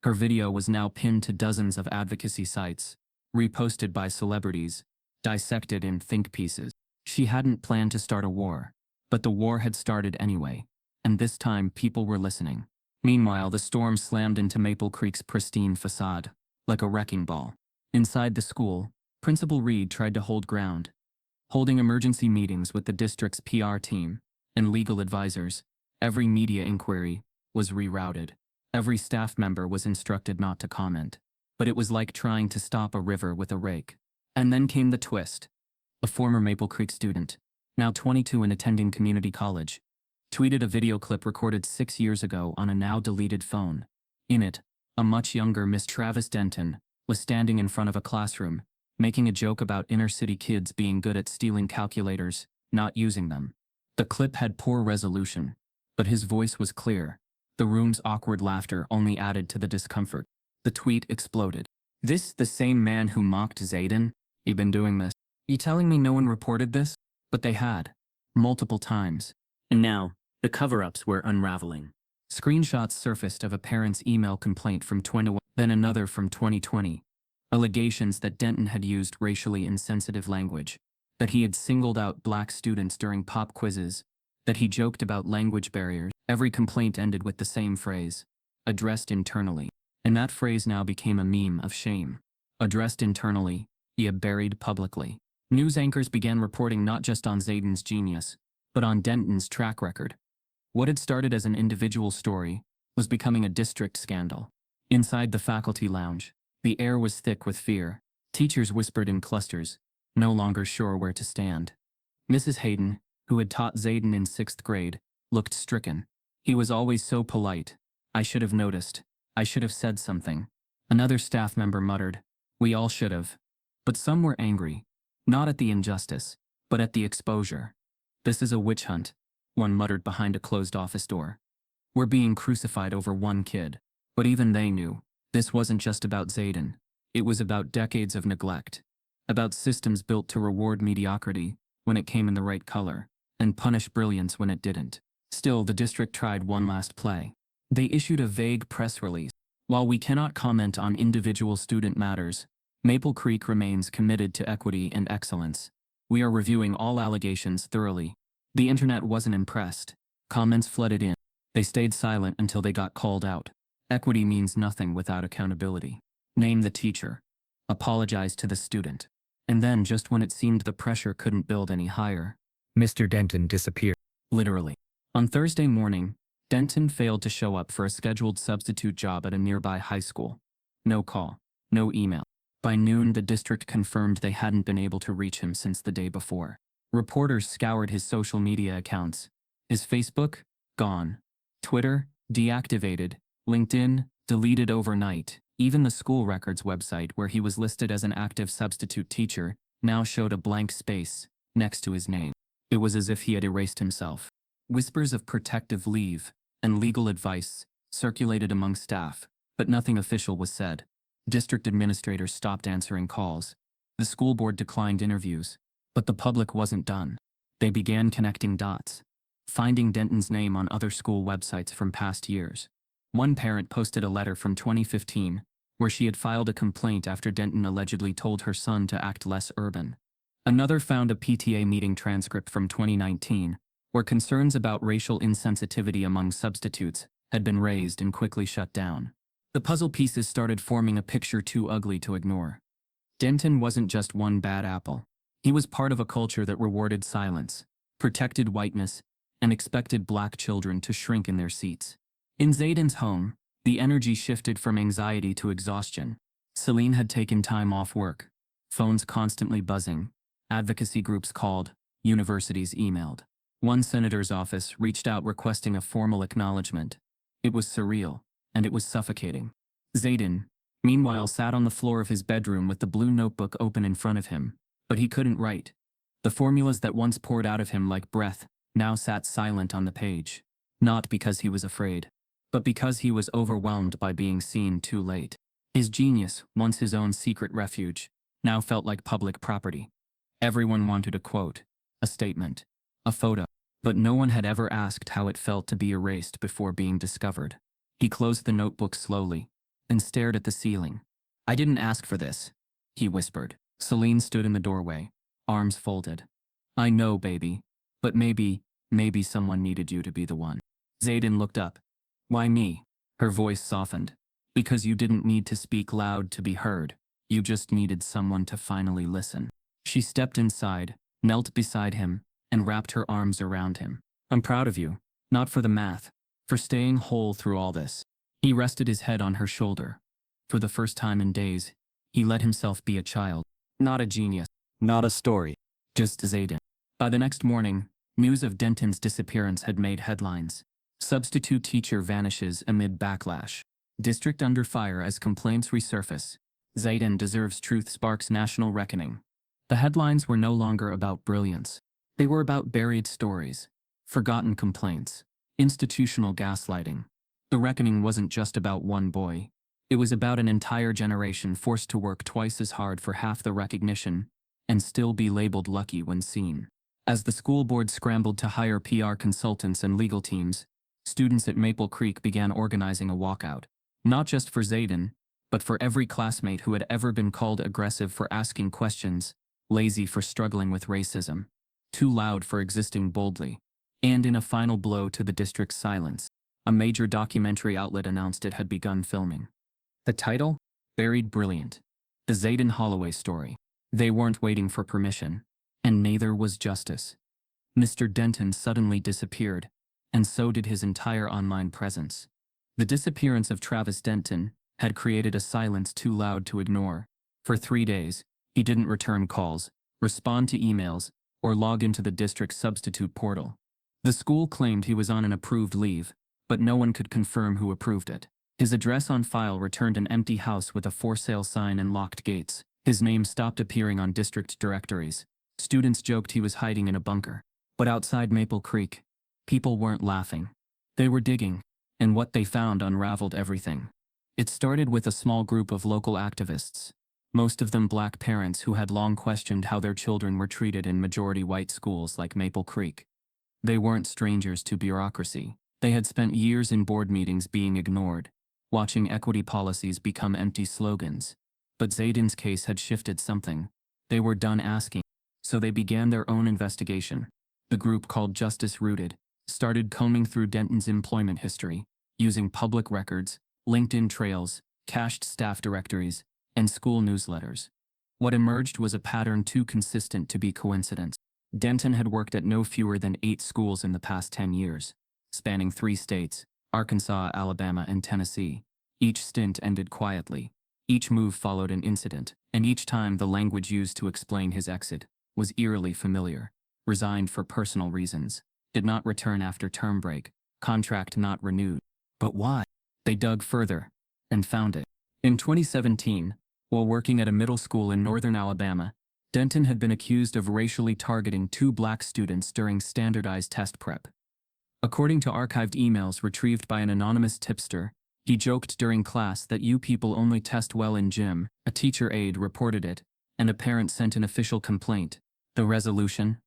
Her video was now pinned to dozens of advocacy sites, reposted by celebrities, dissected in think pieces. She hadn't planned to start a war, but the war had started anyway, and this time people were listening. Meanwhile, the storm slammed into Maple Creek's pristine facade, like a wrecking ball. Inside the school, Principal Reed tried to hold ground, holding emergency meetings with the district's PR team and legal advisors. Every media inquiry was rerouted. Every staff member was instructed not to comment. But it was like trying to stop a river with a rake. And then came the twist. A former Maple Creek student, now 22 and attending community college, tweeted a video clip recorded 6 years ago on a now deleted phone. In it, a much younger Miss Travis Denton was standing in front of a classroom, making a joke about inner-city kids being good at stealing calculators, not using them. The clip had poor resolution, but his voice was clear. The room's awkward laughter only added to the discomfort. The tweet exploded. "This the same man who mocked Zayden? You been doing this? You telling me no one reported this?" But they had. Multiple times. And now, the cover-ups were unraveling. Screenshots surfaced of a parent's email complaint from 2021, then another from 2020. Allegations that Denton had used racially insensitive language, that he had singled out black students during pop quizzes, that he joked about language barriers. Every complaint ended with the same phrase, addressed internally. And that phrase now became a meme of shame. Addressed internally, yet buried publicly. News anchors began reporting not just on Zayden's genius, but on Denton's track record. What had started as an individual story was becoming a district scandal. Inside the faculty lounge, the air was thick with fear. Teachers whispered in clusters, no longer sure where to stand. Mrs. Hayden, who had taught Zayden in 6th grade, looked stricken. "He was always so polite. I should have noticed. I should have said something." Another staff member muttered, "We all should have." But some were angry, not at the injustice, but at the exposure. "This is a witch hunt," one muttered behind a closed office door. "We're being crucified over one kid." But even they knew, this wasn't just about Zayden. It was about decades of neglect. About systems built to reward mediocrity when it came in the right color, and punish brilliance when it didn't. Still, the district tried one last play. They issued a vague press release. "While we cannot comment on individual student matters, Maple Creek remains committed to equity and excellence. We are reviewing all allegations thoroughly." The internet wasn't impressed. Comments flooded in. They stayed silent until they got called out. Equity means nothing without accountability. Name the teacher. Apologize to the student. And then, just when it seemed the pressure couldn't build any higher, Mr. Denton disappeared. literally. On Thursday morning, Denton failed to show up for a scheduled substitute job at a nearby high school. No call, no email. By noon, the district confirmed they hadn't been able to reach him since the day before. Reporters scoured his social media accounts. His Facebook? Gone. Twitter? Deactivated. LinkedIn? Deleted overnight. Even the school records website, where he was listed as an active substitute teacher, now showed a blank space next to his name. It was as if he had erased himself. Whispers of protective leave and legal advice circulated among staff, but nothing official was said. District administrators stopped answering calls. The school board declined interviews. But the public wasn't done. They began connecting dots, finding Denton's name on other school websites from past years. One parent posted a letter from 2015, where she had filed a complaint after Denton allegedly told her son to act less urban. Another found a PTA meeting transcript from 2019, where concerns about racial insensitivity among substitutes had been raised and quickly shut down. The puzzle pieces started forming a picture too ugly to ignore. Denton wasn't just one bad apple. He was part of a culture that rewarded silence, protected whiteness, and expected black children to shrink in their seats. In Zayden's home, the energy shifted from anxiety to exhaustion. Celine had taken time off work, phones constantly buzzing, advocacy groups called, universities emailed. One senator's office reached out requesting a formal acknowledgement. It was surreal, and it was suffocating. Zayden, meanwhile, sat on the floor of his bedroom with the blue notebook open in front of him. But he couldn't write. The formulas that once poured out of him like breath now sat silent on the page. Not because he was afraid, but because he was overwhelmed by being seen too late. His genius, once his own secret refuge, now felt like public property. Everyone wanted a quote, a statement, a photo, but no one had ever asked how it felt to be erased before being discovered. He closed the notebook slowly and stared at the ceiling. "I didn't ask for this," he whispered. Celine stood in the doorway, arms folded. "I know, baby, but maybe someone needed you to be the one." Zayden looked up. "Why me?" Her voice softened. "Because you didn't need to speak loud to be heard. You just needed someone to finally listen." She stepped inside, knelt beside him, and wrapped her arms around him. "I'm proud of you, not for the math, for staying whole through all this." He rested his head on her shoulder. For the first time in days, he let himself be a child. Not a genius, not a story, just Zayden. By the next morning, news of Denton's disappearance had made headlines. Substitute teacher vanishes amid backlash. District under fire as complaints resurface. Zayden deserves truth sparks national reckoning. The headlines were no longer about brilliance. They were about buried stories, forgotten complaints, institutional gaslighting. The reckoning wasn't just about one boy. It was about an entire generation forced to work twice as hard for half the recognition and still be labeled lucky when seen. As the school board scrambled to hire PR consultants and legal teams, students at Maple Creek began organizing a walkout. Not just for Zayden, but for every classmate who had ever been called aggressive for asking questions, lazy for struggling with racism, too loud for existing boldly. And in a final blow to the district's silence, a major documentary outlet announced it had begun filming. The title? Buried Brilliant. The Zayden Holloway story. They weren't waiting for permission, and neither was justice. Mr. Denton suddenly disappeared, and so did his entire online presence. The disappearance of Travis Denton had created a silence too loud to ignore. For 3 days, he didn't return calls, respond to emails, or log into the district's substitute portal. The school claimed he was on an approved leave, but no one could confirm who approved it. His address on file returned an empty house with a for sale sign and locked gates. His name stopped appearing on district directories. Students joked he was hiding in a bunker. But outside Maple Creek, people weren't laughing. They were digging, and what they found unraveled everything. It started with a small group of local activists, most of them black parents who had long questioned how their children were treated in majority white schools like Maple Creek. They weren't strangers to bureaucracy. They had spent years in board meetings being ignored, watching equity policies become empty slogans. But Zayden's case had shifted something. They were done asking, so they began their own investigation. The group, called Justice Rooted, started combing through Denton's employment history, using public records, LinkedIn trails, cached staff directories, and school newsletters. What emerged was a pattern too consistent to be coincidence. Denton had worked at no fewer than 8 schools in the past 10 years, spanning 3 states, Arkansas, Alabama, and Tennessee. Each stint ended quietly. Each move followed an incident, and each time the language used to explain his exit was eerily familiar. Resigned for personal reasons. Did not return after term break. Contract not renewed. But why? They dug further and found it. In 2017, while working at a middle school in northern Alabama, Denton had been accused of racially targeting 2 black students during standardized test prep. According to archived emails retrieved by an anonymous tipster, he joked during class that "you people only test well in gym." A teacher aide reported it, and a parent sent an official complaint. The resolution?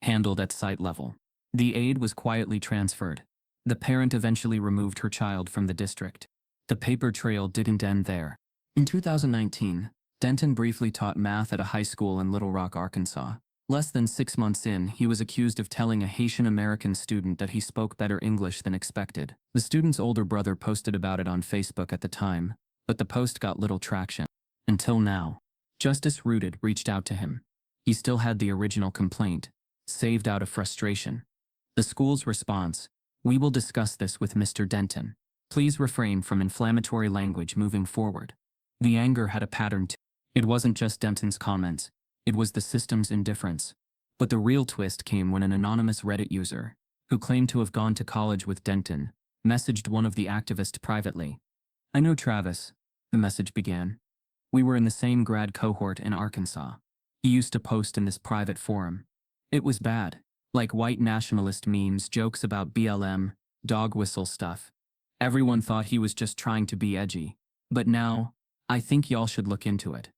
Handled at site level. The aide was quietly transferred. The parent eventually removed her child from the district. The paper trail didn't end there. In 2019, Denton briefly taught math at a high school in Little Rock, Arkansas. Less than 6 months in, he was accused of telling a Haitian American student that he spoke better English than expected. The student's older brother posted about it on Facebook at the time, but the post got little traction. Until now. Justice Rooted reached out to him. He still had the original complaint, saved out of frustration. The school's response: "We will discuss this with Mr. Denton. Please refrain from inflammatory language moving forward." The anger had a pattern too. It wasn't just Denton's comments. It was the system's indifference. But the real twist came when an anonymous Reddit user, who claimed to have gone to college with Denton, messaged one of the activists privately. "I know Travis," the message began. "We were in the same grad cohort in Arkansas. He used to post in this private forum. It was bad. Like white nationalist memes, jokes about BLM, dog whistle stuff. Everyone thought he was just trying to be edgy. But now, I think y'all should look into it."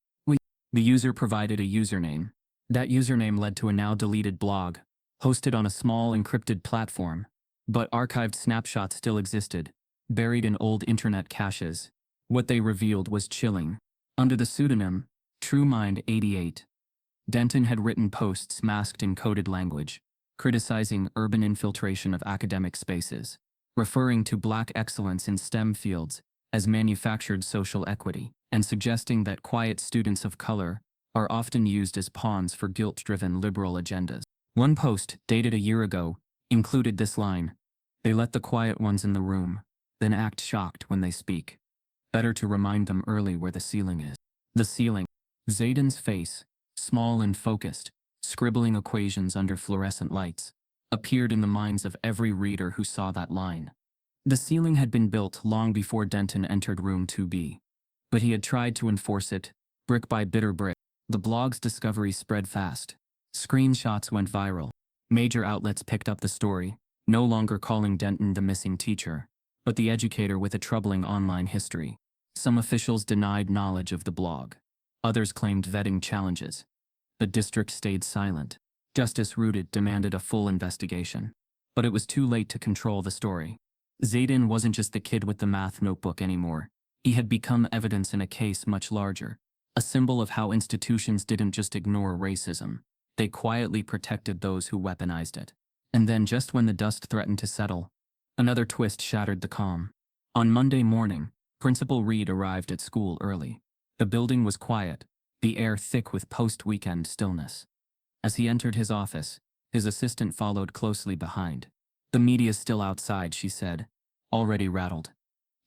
The user provided a username. That username led to a now deleted blog, hosted on a small encrypted platform. But archived snapshots still existed, buried in old internet caches. What they revealed was chilling. Under the pseudonym, TrueMind88, Denton had written posts masked in coded language, criticizing urban infiltration of academic spaces, referring to black excellence in STEM fields as manufactured social equity, and suggesting that quiet students of color are often used as pawns for guilt-driven liberal agendas. One post, dated a year ago, included this line: "They let the quiet ones in the room, then act shocked when they speak. Better to remind them early where the ceiling is." The ceiling. Zayden's face, small and focused, scribbling equations under fluorescent lights, appeared in the minds of every reader who saw that line. The ceiling had been built long before Denton entered room 2B. But he had tried to enforce it, brick by bitter brick. The blog's discovery spread fast. Screenshots went viral. Major outlets picked up the story, no longer calling Denton the missing teacher, but the educator with a troubling online history. Some officials denied knowledge of the blog. Others claimed vetting challenges. The district stayed silent. Justice Rooted demanded a full investigation. But it was too late to control the story. Zayden wasn't just the kid with the math notebook anymore. He had become evidence in a case much larger. A symbol of how institutions didn't just ignore racism. They quietly protected those who weaponized it. And then just when the dust threatened to settle, another twist shattered the calm. On Monday morning, Principal Reed arrived at school early. The building was quiet, the air thick with post-weekend stillness. As he entered his office, his assistant followed closely behind. "The media's still outside," she said, already rattled.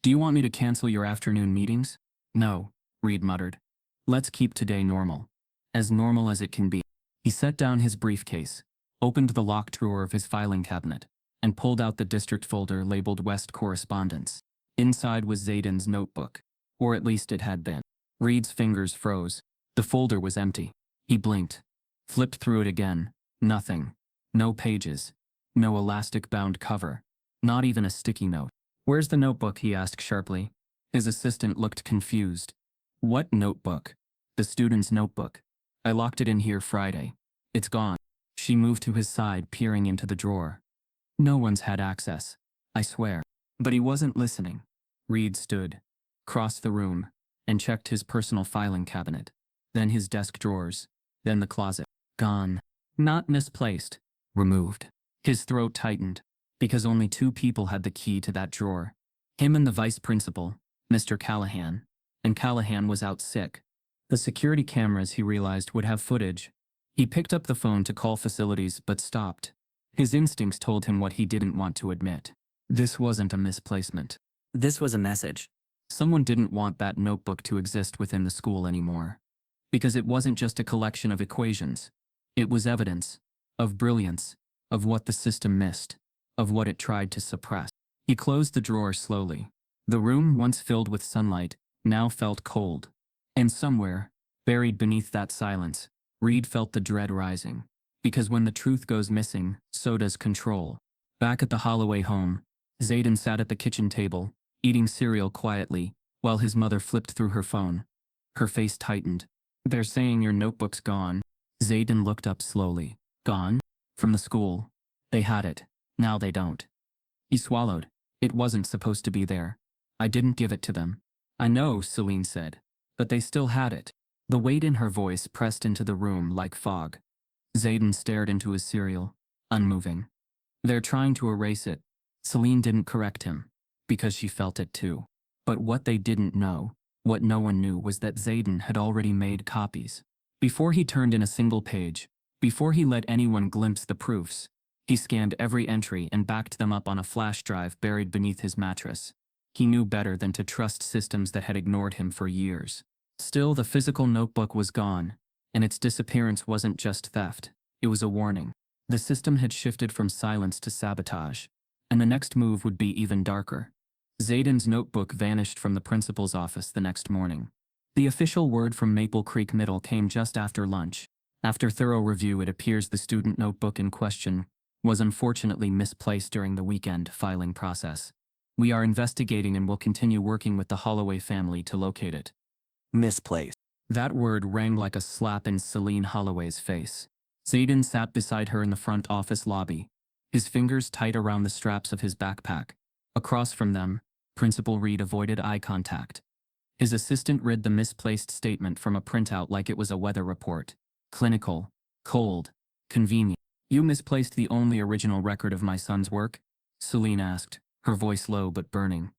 "Do you want me to cancel your afternoon meetings?" "No," Reed muttered. "Let's keep today normal. As normal as it can be." He set down his briefcase, opened the locked drawer of his filing cabinet, and pulled out the district folder labeled West Correspondence. Inside was Zayden's notebook, or at least it had been. Reed's fingers froze. The folder was empty. He blinked, flipped through it again. Nothing. No pages. No elastic-bound cover. Not even a sticky note. "Where's the notebook?" he asked sharply. His assistant looked confused. "What notebook?" "The student's notebook. I locked it in here Friday. It's gone." She moved to his side, peering into the drawer. "No one's had access. I swear." But he wasn't listening. Reed stood, crossed the room, and checked his personal filing cabinet. Then his desk drawers. Then the closet. Gone. Not misplaced. Removed. His throat tightened, because only two people had the key to that drawer. Him and the vice principal, Mr. Callahan. And Callahan was out sick. The security cameras, he realized, would have footage. He picked up the phone to call facilities but stopped. His instincts told him what he didn't want to admit. This wasn't a misplacement. This was a message. Someone didn't want that notebook to exist within the school anymore. Because it wasn't just a collection of equations. It was evidence of brilliance, of what the system missed, of what it tried to suppress. He closed the drawer slowly. The room, once filled with sunlight, now felt cold. And somewhere, buried beneath that silence, Reed felt the dread rising. Because when the truth goes missing, so does control. Back at the Holloway home, Zayden sat at the kitchen table, eating cereal quietly, while his mother flipped through her phone. Her face tightened. "They're saying your notebook's gone." Zayden looked up slowly. "Gone? From the school. They had it. Now they don't." He swallowed. "It wasn't supposed to be there. I didn't give it to them." "I know," Celine said. "But they still had it." The weight in her voice pressed into the room like fog. Zayden stared into his cereal, unmoving. "They're trying to erase it." Celine didn't correct him, because she felt it too. But what they didn't know, what no one knew, was that Zayden had already made copies. Before he turned in a single page, before he let anyone glimpse the proofs, he scanned every entry and backed them up on a flash drive buried beneath his mattress. He knew better than to trust systems that had ignored him for years. Still, the physical notebook was gone, and its disappearance wasn't just theft, it was a warning. The system had shifted from silence to sabotage, and the next move would be even darker. Zayden's notebook vanished from the principal's office the next morning. The official word from Maple Creek Middle came just after lunch. After thorough review, it appears the student notebook in question was unfortunately misplaced during the weekend filing process. We are investigating and will continue working with the Holloway family to locate it. Misplaced. That word rang like a slap in Celine Holloway's face. Zayden sat beside her in the front office lobby, his fingers tight around the straps of his backpack. Across from them, Principal Reed avoided eye contact. His assistant read the misplaced statement from a printout like it was a weather report. Clinical, cold, convenient. "You misplaced the only original record of my son's work?" Celine asked, her voice low but burning.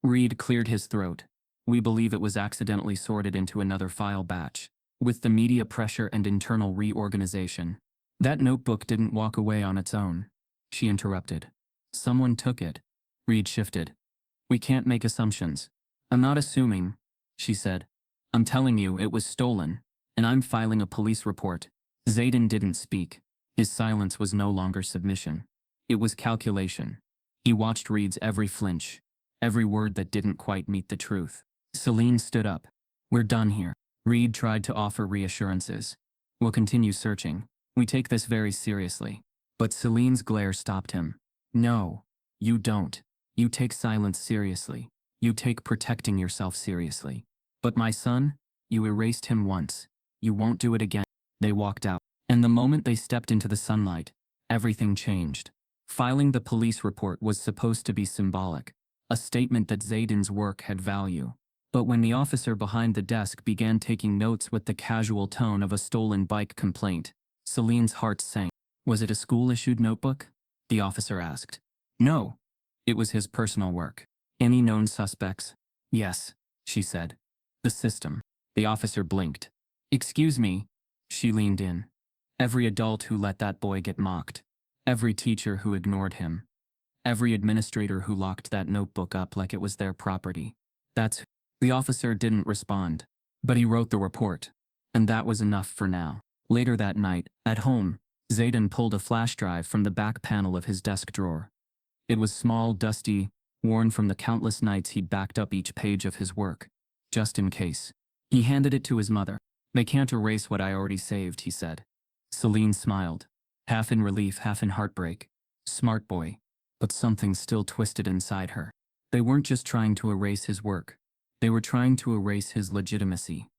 Reed cleared his throat. "We believe it was accidentally sorted into another file batch. With the media pressure and internal reorganization. That notebook didn't walk away on its own," she interrupted. "Someone took it." Reed shifted. "We can't make assumptions." "I'm not assuming," she said. "I'm telling you it was stolen, and I'm filing a police report." Zayden didn't speak. His silence was no longer submission. It was calculation. He watched Reed's every flinch, every word that didn't quite meet the truth. Celine stood up. "We're done here." Reed tried to offer reassurances. "We'll continue searching. We take this very seriously." But Celine's glare stopped him. "No, you don't. You take silence seriously. You take protecting yourself seriously. But my son, you erased him once. You won't do it again." They walked out. And the moment they stepped into the sunlight, everything changed. Filing the police report was supposed to be symbolic, a statement that Zayden's work had value. But when the officer behind the desk began taking notes with the casual tone of a stolen bike complaint, Celine's heart sank. "Was it a school-issued notebook?" the officer asked. "No. It was his personal work." "Any known suspects?" "Yes," she said. "The system." The officer blinked. "Excuse me." She leaned in. "Every adult who let that boy get mocked. Every teacher who ignored him. Every administrator who locked that notebook up like it was their property. That's who." The officer didn't respond, but he wrote the report. And that was enough for now. Later that night, at home, Zayden pulled a flash drive from the back panel of his desk drawer. It was small, dusty, worn from the countless nights he'd backed up each page of his work, just in case. He handed it to his mother. "They can't erase what I already saved," he said. Celine smiled, half in relief, half in heartbreak. Smart boy. But something still twisted inside her. They weren't just trying to erase his work. They were trying to erase his legitimacy.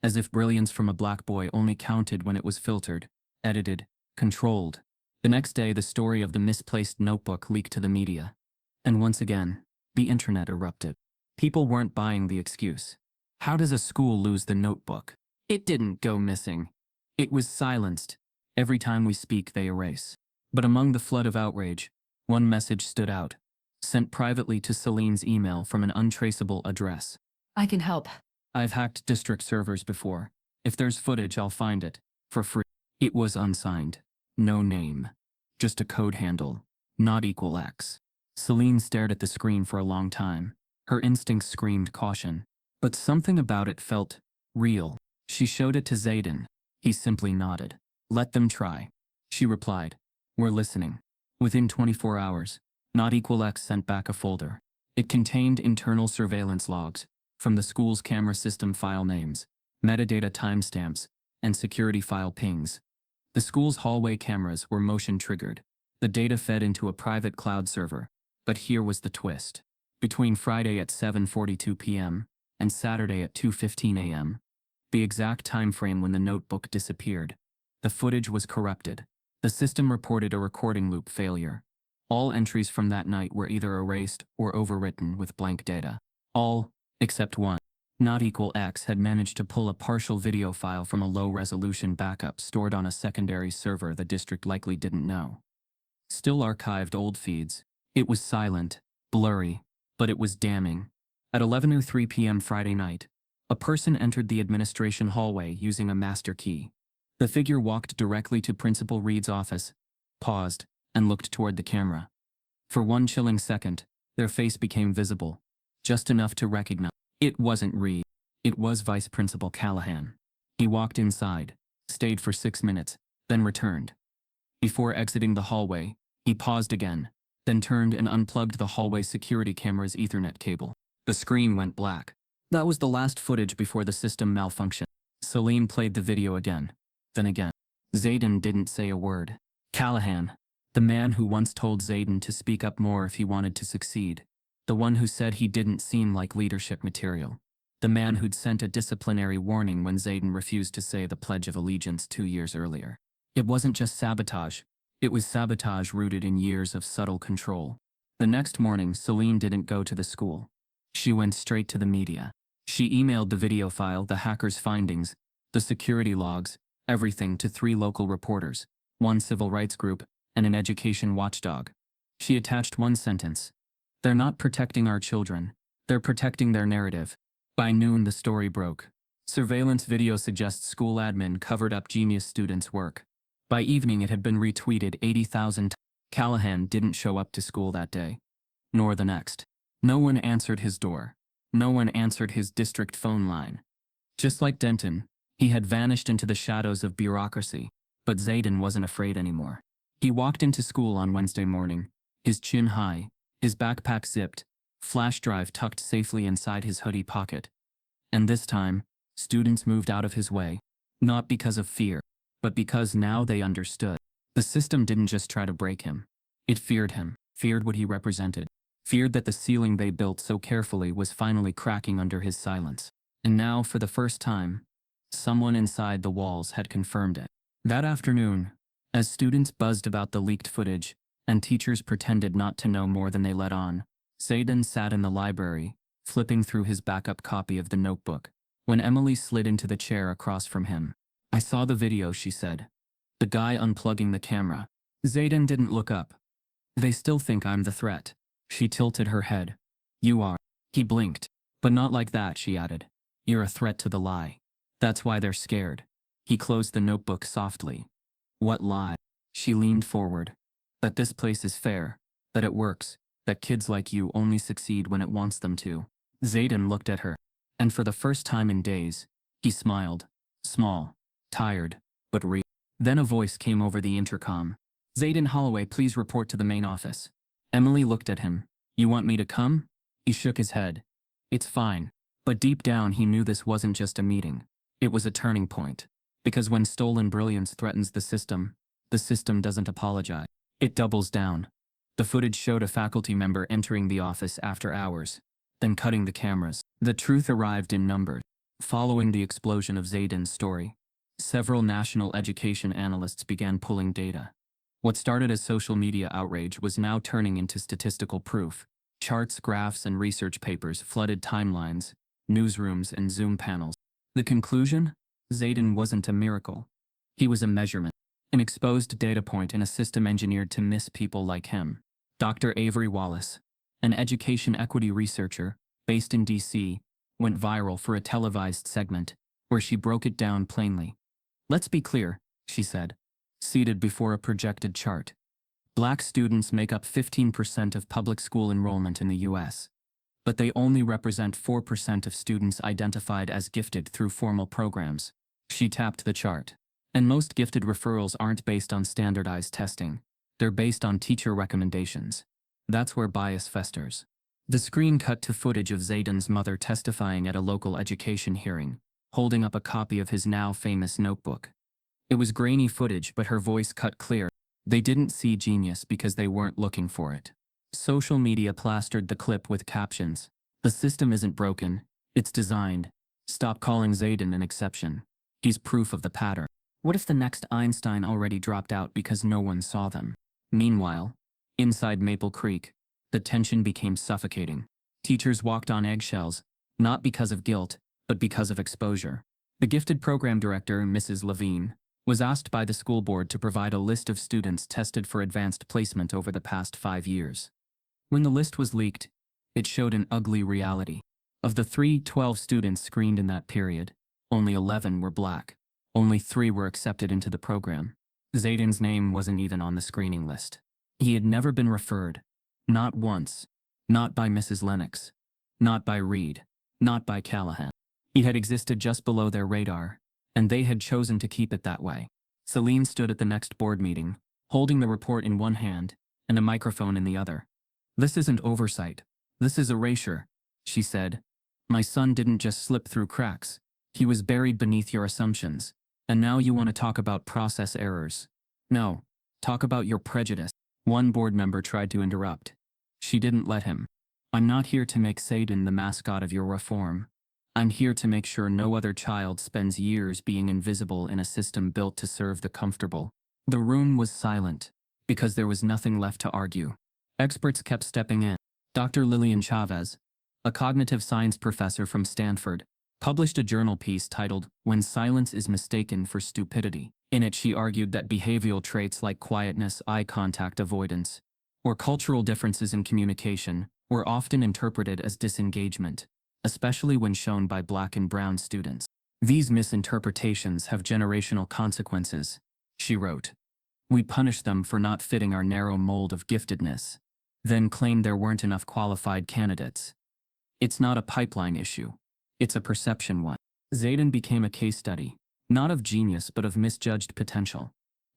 As if brilliance from a black boy only counted when it was filtered, edited, controlled. The next day, the story of the misplaced notebook leaked to the media. And once again, the internet erupted. People weren't buying the excuse. How does a school lose the notebook? It didn't go missing. It was silenced. Every time we speak, they erase. But among the flood of outrage, one message stood out, sent privately to Celine's email from an untraceable address. I can help. "I've hacked district servers before. If there's footage, I'll find it. For free." It was unsigned. No name. Just a code handle. Not equal X. Celine stared at the screen for a long time. Her instincts screamed caution. But something about it felt real. She showed it to Zayden. He simply nodded. "Let them try," she replied. "We're listening." Within 24 hours, Not Equal X sent back a folder. It contained internal surveillance logs from the school's camera system, file names, metadata timestamps, and security file pings. The school's hallway cameras were motion-triggered. The data fed into a private cloud server. But here was the twist. Between Friday at 7:42 p.m. and Saturday at 2:15 a.m., the exact time frame when the notebook disappeared, the footage was corrupted. The system reported a recording loop failure. All entries from that night were either erased or overwritten with blank data. All, except one. Not Equal X had managed to pull a partial video file from a low-resolution backup stored on a secondary server the district likely didn't know. Still archived old feeds. It was silent, blurry, but it was damning. At 11:03 p.m. Friday night, a person entered the administration hallway using a master key. The figure walked directly to Principal Reed's office, paused, and looked toward the camera. For one chilling second, their face became visible, just enough to recognize. It wasn't Reed. It was Vice Principal Callahan. He walked inside, stayed for 6 minutes, then returned. Before exiting the hallway, he paused again, then turned and unplugged the hallway security camera's Ethernet cable. The screen went black. That was the last footage before the system malfunctioned. Celine played the video again, then again. Zayden didn't say a word. Callahan, the man who once told Zayden to speak up more if he wanted to succeed. The one who said he didn't seem like leadership material. The man who'd sent a disciplinary warning when Zayden refused to say the Pledge of Allegiance 2 years earlier. It wasn't just sabotage. It was sabotage rooted in years of subtle control. The next morning, Celine didn't go to the school. She went straight to the media. She emailed the video file, the hacker's findings, the security logs, everything to 3 local reporters, 1 civil rights group, and an education watchdog. She attached one sentence. "They're not protecting our children. They're protecting their narrative." By noon, the story broke. Surveillance video suggests school admin covered up genius students' work. By evening, it had been retweeted 80,000 times. Callahan didn't show up to school that day, nor the next. No one answered his door. No one answered his district phone line. Just like Denton, he had vanished into the shadows of bureaucracy. But Zayden wasn't afraid anymore. He walked into school on Wednesday morning, his chin high, his backpack zipped, flash drive tucked safely inside his hoodie pocket. And this time, students moved out of his way, not because of fear, but because now they understood. The system didn't just try to break him. It feared him, feared what he represented, feared that the ceiling they built so carefully was finally cracking under his silence. And now, for the first time, someone inside the walls had confirmed it. That afternoon, as students buzzed about the leaked footage, and teachers pretended not to know more than they let on, Zayden sat in the library, flipping through his backup copy of the notebook, when Emily slid into the chair across from him. "I saw the video," she said. "The guy unplugging the camera." Zayden didn't look up. "They still think I'm the threat." She tilted her head. "You are." He blinked. "But not like that," she added. "You're a threat to the lie. That's why they're scared." He closed the notebook softly. "What lie?" She leaned forward. "That this place is fair, that it works, that kids like you only succeed when it wants them to." Zayden looked at her, and for the first time in days, he smiled. Small, tired, but real. Then a voice came over the intercom. "Zayden Holloway, please report to the main office." Emily looked at him. "You want me to come?" He shook his head. "It's fine." But deep down he knew this wasn't just a meeting. It was a turning point. Because when stolen brilliance threatens the system doesn't apologize. It doubles down. The footage showed a faculty member entering the office after hours, then cutting the cameras. The truth arrived in numbers. Following the explosion of Zayden's story, several national education analysts began pulling data. What started as social media outrage was now turning into statistical proof. Charts, graphs, and research papers flooded timelines, newsrooms, and Zoom panels. The conclusion? Zayden wasn't a miracle. He was a measurement, an exposed data point in a system engineered to miss people like him. Dr. Avery Wallace, an education equity researcher based in D.C., went viral for a televised segment where she broke it down plainly. "Let's be clear," she said, seated before a projected chart. "Black students make up 15% of public school enrollment in the U.S., but they only represent 4% of students identified as gifted through formal programs." She tapped the chart. "And most gifted referrals aren't based on standardized testing. They're based on teacher recommendations. That's where bias festers." The screen cut to footage of Zayden's mother testifying at a local education hearing, holding up a copy of his now famous notebook. It was grainy footage, but her voice cut clear. They didn't see genius because they weren't looking for it. Social media plastered the clip with captions. "The system isn't broken, it's designed. Stop calling Zayden an exception. He's proof of the pattern." What if the next Einstein already dropped out because no one saw them? Meanwhile, inside Maple Creek, the tension became suffocating. Teachers walked on eggshells, not because of guilt, but because of exposure. The gifted program director, Mrs. Levine, was asked by the school board to provide a list of students tested for advanced placement over the past 5 years. When the list was leaked, it showed an ugly reality. Of the 312 students screened in that period, only 11 were black. Only 3 were accepted into the program. Zayden's name wasn't even on the screening list. He had never been referred. Not once. Not by Mrs. Lennox. Not by Reed. Not by Callahan. He had existed just below their radar, and they had chosen to keep it that way. Celine stood at the next board meeting, holding the report in one hand and a microphone in the other. "This isn't oversight. This is erasure," she said. "My son didn't just slip through cracks. He was buried beneath your assumptions. And now you want to talk about process errors. No, talk about your prejudice." One board member tried to interrupt. She didn't let him. "I'm not here to make Zayden the mascot of your reform. I'm here to make sure no other child spends years being invisible in a system built to serve the comfortable." The room was silent, because there was nothing left to argue. Experts kept stepping in. Dr. Lillian Chavez, a cognitive science professor from Stanford, published a journal piece titled "When Silence is Mistaken for Stupidity." In it, she argued that behavioral traits like quietness, eye contact avoidance, or cultural differences in communication were often interpreted as disengagement, especially when shown by Black and brown students. "These misinterpretations have generational consequences," she wrote. "We punish them for not fitting our narrow mold of giftedness, then claim there weren't enough qualified candidates. It's not a pipeline issue. It's a perception one." Zayden became a case study, not of genius but of misjudged potential.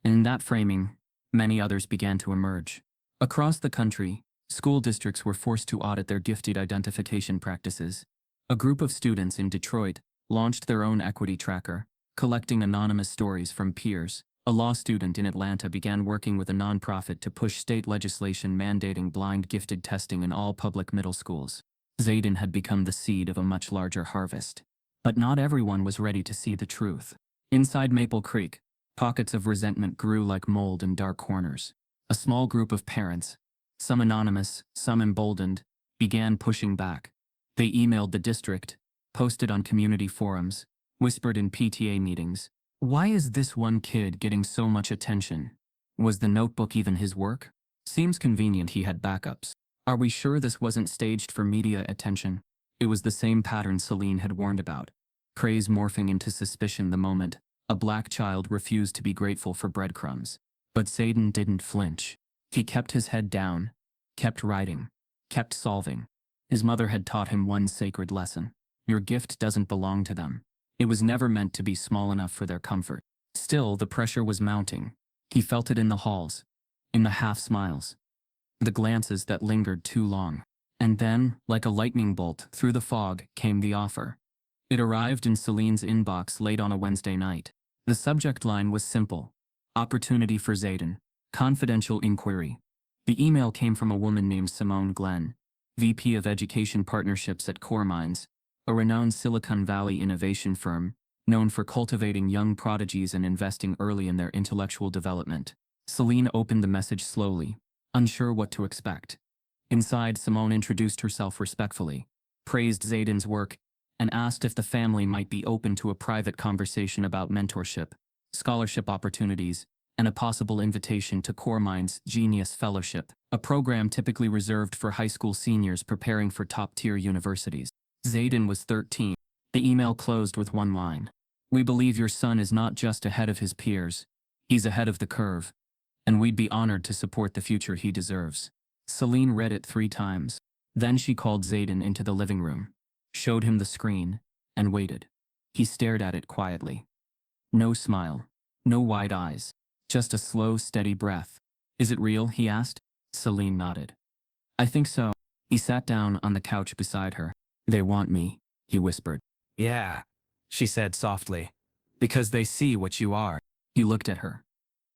In that framing, many others began to emerge. Across the country, school districts were forced to audit their gifted identification practices. A group of students in Detroit launched their own equity tracker, collecting anonymous stories from peers. A law student in Atlanta began working with a nonprofit to push state legislation mandating blind gifted testing in all public middle schools. Zayden had become the seed of a much larger harvest. But not everyone was ready to see the truth. Inside Maple Creek, pockets of resentment grew like mold in dark corners. A small group of parents, some anonymous, some emboldened, began pushing back. They emailed the district, posted on community forums, whispered in PTA meetings. Why is this one kid getting so much attention? Was the notebook even his work? Seems convenient he had backups. Are we sure this wasn't staged for media attention? It was the same pattern Celine had warned about. Praise morphing into suspicion the moment a black child refused to be grateful for breadcrumbs. But Zayden didn't flinch. He kept his head down, kept writing, kept solving. His mother had taught him one sacred lesson. Your gift doesn't belong to them. It was never meant to be small enough for their comfort. Still, the pressure was mounting. He felt it in the halls, in the half-smiles, the glances that lingered too long. And then, like a lightning bolt through the fog, came the offer. It arrived in Celine's inbox late on a Wednesday night. The subject line was simple: opportunity for Zayden, confidential inquiry. The email came from a woman named Simone Glenn, VP of Education Partnerships at CoreMinds, a renowned Silicon Valley innovation firm, known for cultivating young prodigies and investing early in their intellectual development. Celine opened the message slowly, unsure what to expect. Inside, Simone introduced herself respectfully, praised Zayden's work, and asked if the family might be open to a private conversation about mentorship, scholarship opportunities, and a possible invitation to CoreMinds' Genius Fellowship, a program typically reserved for high school seniors preparing for top-tier universities. Zayden was 13. The email closed with one line. We believe your son is not just ahead of his peers, he's ahead of the curve, and we'd be honored to support the future he deserves. Celine read it 3 times. Then she called Zayden into the living room, showed him the screen, and waited. He stared at it quietly. No smile, no wide eyes, just a slow, steady breath. Is it real? He asked. Celine nodded. I think so. He sat down on the couch beside her. They want me, he whispered. Yeah, she said softly. Because they see what you are. He looked at her.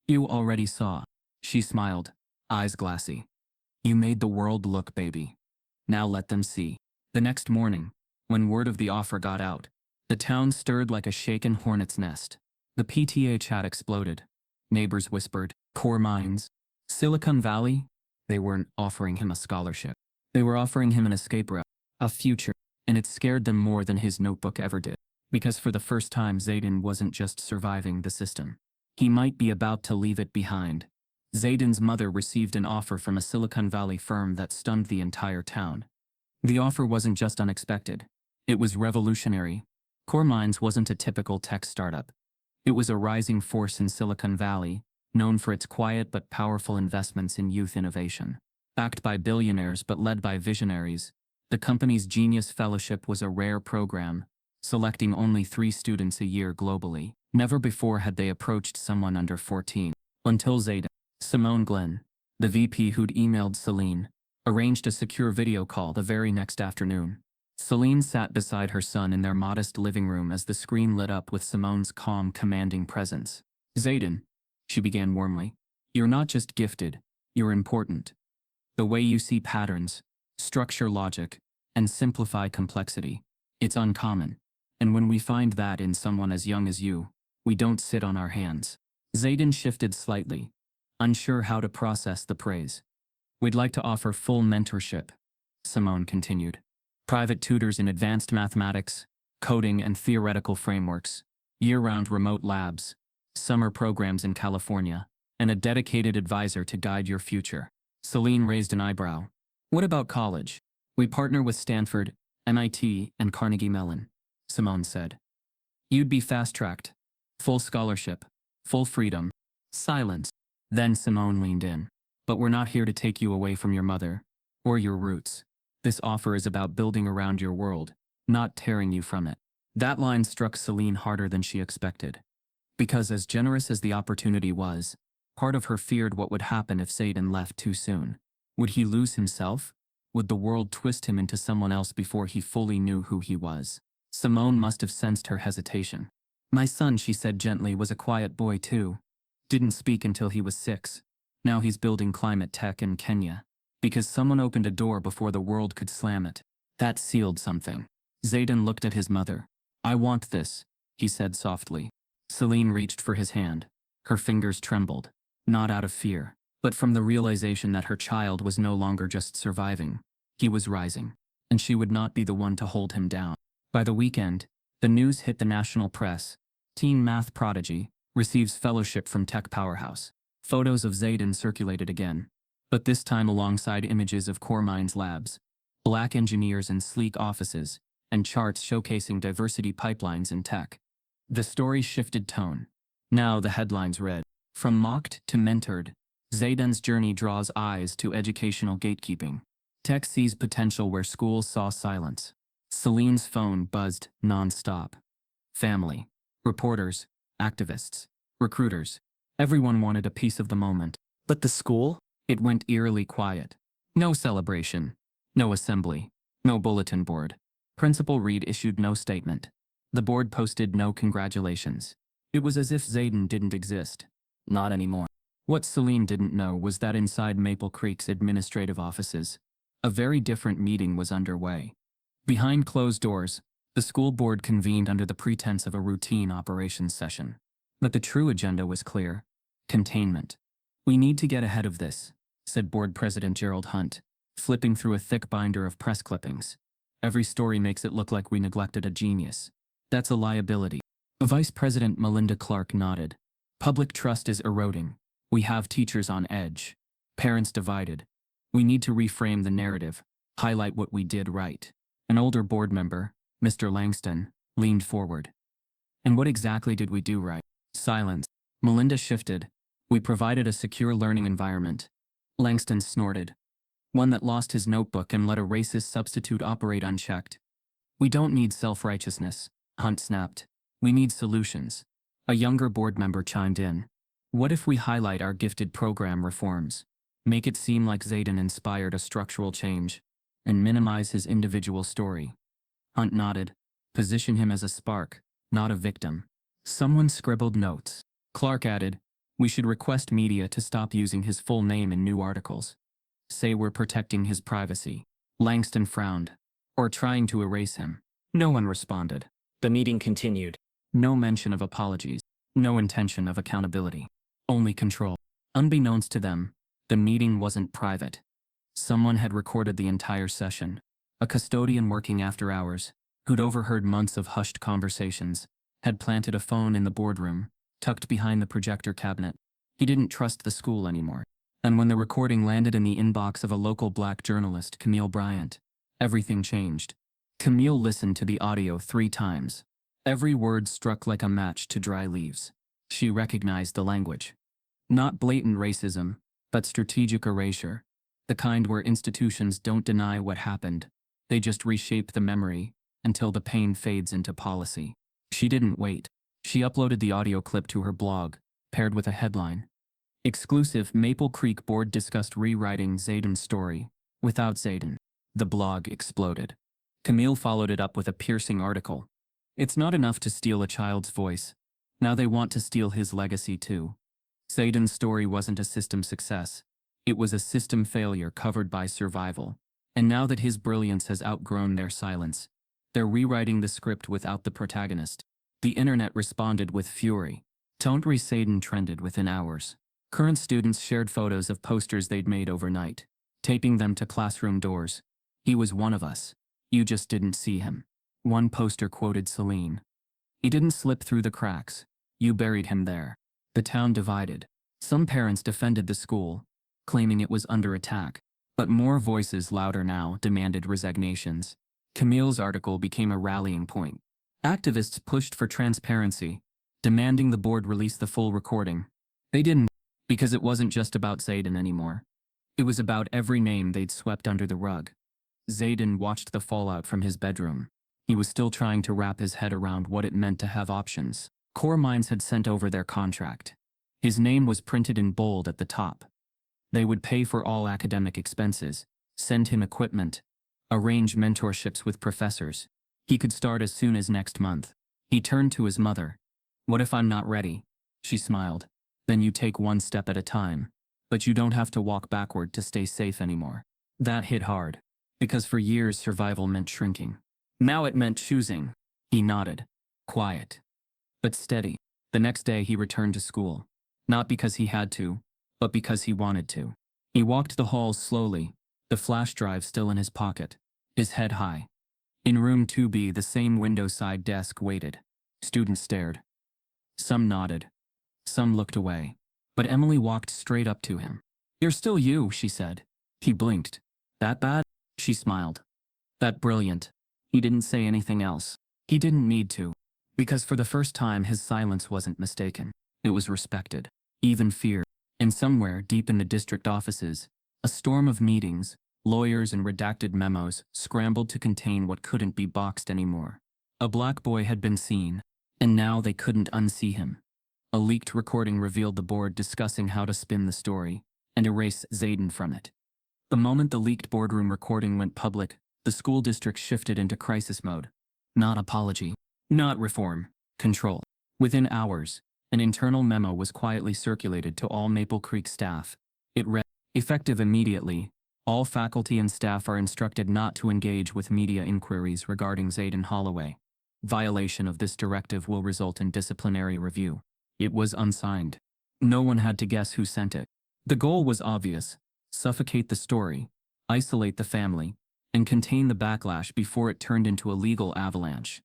You already saw. She smiled, eyes glassy. You made the world look, baby. Now let them see. The next morning, when word of the offer got out, the town stirred like a shaken hornet's nest. The PTA chat exploded. Neighbors whispered, CoreMinds, Silicon Valley? They weren't offering him a scholarship. They were offering him an escape route, a future, and it scared them more than his notebook ever did. Because for the first time, Zayden wasn't just surviving the system. He might be about to leave it behind. Zayden's mother received an offer from a Silicon Valley firm that stunned the entire town. The offer wasn't just unexpected. It was revolutionary. CoreMinds wasn't a typical tech startup. It was a rising force in Silicon Valley, known for its quiet but powerful investments in youth innovation. Backed by billionaires but led by visionaries, the company's Genius Fellowship was a rare program, selecting only 3 students a year globally. Never before had they approached someone under 14. Until Zayden. Simone Glenn, the VP who'd emailed Celine, arranged a secure video call the very next afternoon. Celine sat beside her son in their modest living room as the screen lit up with Simone's calm, commanding presence. Zayden, she began warmly, you're not just gifted, you're important. The way you see patterns, structure logic, and simplify complexity, it's uncommon. And when we find that in someone as young as you, we don't sit on our hands. Zayden shifted slightly, unsure how to process the praise. We'd like to offer full mentorship, Simone continued. Private tutors in advanced mathematics, coding and theoretical frameworks, year-round remote labs, summer programs in California, and a dedicated advisor to guide your future. Celine raised an eyebrow. What about college? We partner with Stanford, MIT, and Carnegie Mellon, Simone said. You'd be fast-tracked. Full scholarship, full freedom. Silence. Then Simone leaned in. But we're not here to take you away from your mother, or your roots. This offer is about building around your world, not tearing you from it. That line struck Celine harder than she expected. Because as generous as the opportunity was, part of her feared what would happen if Zayden left too soon. Would he lose himself? Would the world twist him into someone else before he fully knew who he was? Simone must have sensed her hesitation. My son, she said gently, was a quiet boy too. Didn't speak until he was 6. Now he's building climate tech in Kenya. Because someone opened a door before the world could slam it. That sealed something. Zayden looked at his mother. I want this, he said softly. Celine reached for his hand. Her fingers trembled. Not out of fear, but from the realization that her child was no longer just surviving. He was rising, and she would not be the one to hold him down. By the weekend, the news hit the national press. Teen math prodigy receives fellowship from tech powerhouse. Photos of Zayden circulated again, but this time alongside images of CoreMind's labs, black engineers in sleek offices, and charts showcasing diversity pipelines in tech. The story shifted tone. Now the headlines read, From mocked to mentored, Zayden's journey draws eyes to educational gatekeeping. Tech sees potential where schools saw silence. Celine's phone buzzed non-stop. Family, reporters, activists, recruiters. Everyone wanted a piece of the moment. But the school? It went eerily quiet. No celebration. No assembly. No bulletin board. Principal Reed issued no statement. The board posted no congratulations. It was as if Zayden didn't exist. Not anymore. What Celine didn't know was that inside Maple Creek's administrative offices, a very different meeting was underway. Behind closed doors, the school board convened under the pretense of a routine operations session. But the true agenda was clear. Containment. We need to get ahead of this, said Board President Gerald Hunt, flipping through a thick binder of press clippings. Every story makes it look like we neglected a genius. That's a liability. Vice President Melinda Clark nodded. Public trust is eroding. We have teachers on edge. Parents divided. We need to reframe the narrative, highlight what we did right. An older board member, Mr. Langston, leaned forward. And what exactly did we do right? Silence. Melinda shifted. We provided a secure learning environment. Langston snorted. One that lost his notebook and let a racist substitute operate unchecked. We don't need self-righteousness, Hunt snapped. We need solutions. A younger board member chimed in. What if we highlight our gifted program reforms? Make it seem like Zayden inspired a structural change, and minimize his individual story. Hunt nodded. Position him as a spark, not a victim. Someone scribbled notes. Clark added, we should request media to stop using his full name in new articles. Say we're protecting his privacy. Langston frowned. Or trying to erase him. No one responded. The meeting continued. No mention of apologies. No intention of accountability. Only control. Unbeknownst to them, the meeting wasn't private. Someone had recorded the entire session. A custodian working after hours, who'd overheard months of hushed conversations, had planted a phone in the boardroom, tucked behind the projector cabinet. He didn't trust the school anymore. And when the recording landed in the inbox of a local black journalist, Camille Bryant, everything changed. Camille listened to the audio 3 times. Every word struck like a match to dry leaves. She recognized the language. Not blatant racism, but strategic erasure. The kind where institutions don't deny what happened. They just reshape the memory until the pain fades into policy. She didn't wait. She uploaded the audio clip to her blog, paired with a headline. Exclusive Maple Creek Board discussed rewriting Zayden's story. Without Zayden. The blog exploded. Camille followed it up with a piercing article. It's not enough to steal a child's voice. Now they want to steal his legacy too. Zayden's story wasn't a system success. It was a system failure covered by survival. And now that his brilliance has outgrown their silence, they're rewriting the script without the protagonist. The internet responded with fury. Don't re Zayden trended within hours. Current students shared photos of posters they'd made overnight, taping them to classroom doors. He was one of us. You just didn't see him. One poster quoted Celine. He didn't slip through the cracks. You buried him there. The town divided. Some parents defended the school, claiming it was under attack. But more voices, louder now, demanded resignations. Camille's article became a rallying point. Activists pushed for transparency, demanding the board release the full recording. They didn't, because it wasn't just about Zayden anymore. It was about every name they'd swept under the rug. Zayden watched the fallout from his bedroom. He was still trying to wrap his head around what it meant to have options. Core Minds had sent over their contract. His name was printed in bold at the top. They would pay for all academic expenses, send him equipment, arrange mentorships with professors. He could start as soon as next month. He turned to his mother. "What if I'm not ready?" She smiled. "Then you take one step at a time. But you don't have to walk backward to stay safe anymore." That hit hard. Because for years survival meant shrinking. Now it meant choosing. He nodded. Quiet. But steady. The next day he returned to school. Not because he had to, but because he wanted to. He walked the halls slowly, the flash drive still in his pocket, his head high. In room 2B, the same window-side desk waited. Students stared. Some nodded. Some looked away. But Emily walked straight up to him. "You're still you," she said. He blinked. "That bad?" She smiled. "That brilliant." He didn't say anything else. He didn't need to. Because for the first time his silence wasn't mistaken. It was respected. Even feared. And somewhere deep in the district offices, a storm of meetings, lawyers and redacted memos scrambled to contain what couldn't be boxed anymore. A black boy had been seen, and now they couldn't unsee him. A leaked recording revealed the board discussing how to spin the story and erase Zayden from it. The moment the leaked boardroom recording went public, the school district shifted into crisis mode. Not apology. Not reform. Control. Within hours, an internal memo was quietly circulated to all Maple Creek staff. It read, "Effective immediately, all faculty and staff are instructed not to engage with media inquiries regarding Zayden Holloway. Violation of this directive will result in disciplinary review." It was unsigned. No one had to guess who sent it. The goal was obvious: suffocate the story, isolate the family, and contain the backlash before it turned into a legal avalanche.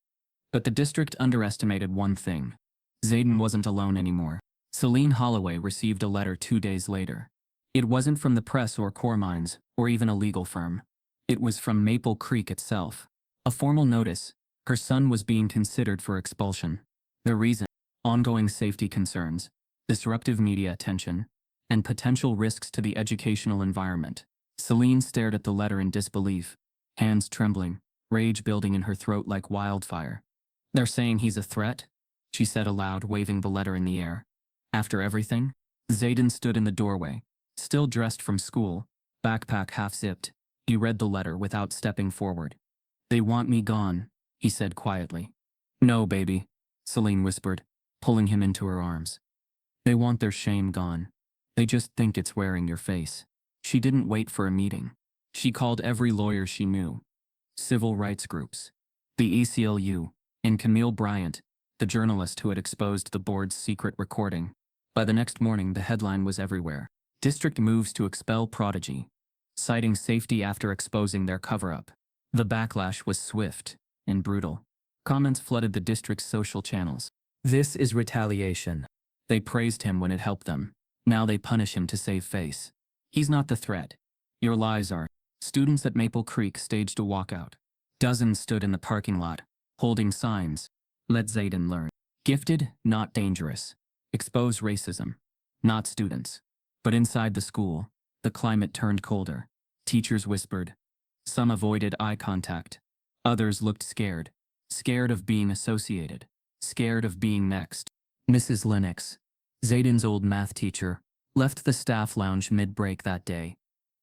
But the district underestimated one thing. Zayden wasn't alone anymore. Celine Holloway received a letter 2 days later. It wasn't from the press or Core Minds, or even a legal firm. It was from Maple Creek itself. A formal notice. Her son was being considered for expulsion. The reason: ongoing safety concerns, disruptive media attention, and potential risks to the educational environment. Celine stared at the letter in disbelief, hands trembling, rage building in her throat like wildfire. "They're saying he's a threat?" she said aloud, waving the letter in the air. "After everything?" Zayden stood in the doorway, still dressed from school, backpack half-zipped. He read the letter without stepping forward. "They want me gone," he said quietly. "No, baby," Celine whispered, pulling him into her arms. "They want their shame gone. They just think it's wearing your face." She didn't wait for a meeting. She called every lawyer she knew, civil rights groups, the ACLU, and Camille Bryant, the journalist who had exposed the board's secret recording. By the next morning, the headline was everywhere. "District moves to expel prodigy," citing safety after exposing their cover-up. The backlash was swift and brutal. Comments flooded the district's social channels. "This is retaliation." They praised him when it helped them. Now they punish him to save face. "He's not the threat. Your lies are." Students at Maple Creek staged a walkout. Dozens stood in the parking lot, holding signs. "Let Zayden learn." Gifted, not dangerous. Expose racism. Not students. But inside the school, the climate turned colder. Teachers whispered. Some avoided eye contact. Others looked scared. Scared of being associated. Scared of being next. Mrs. Lennox, Zayden's old math teacher, left the staff lounge mid-break that day.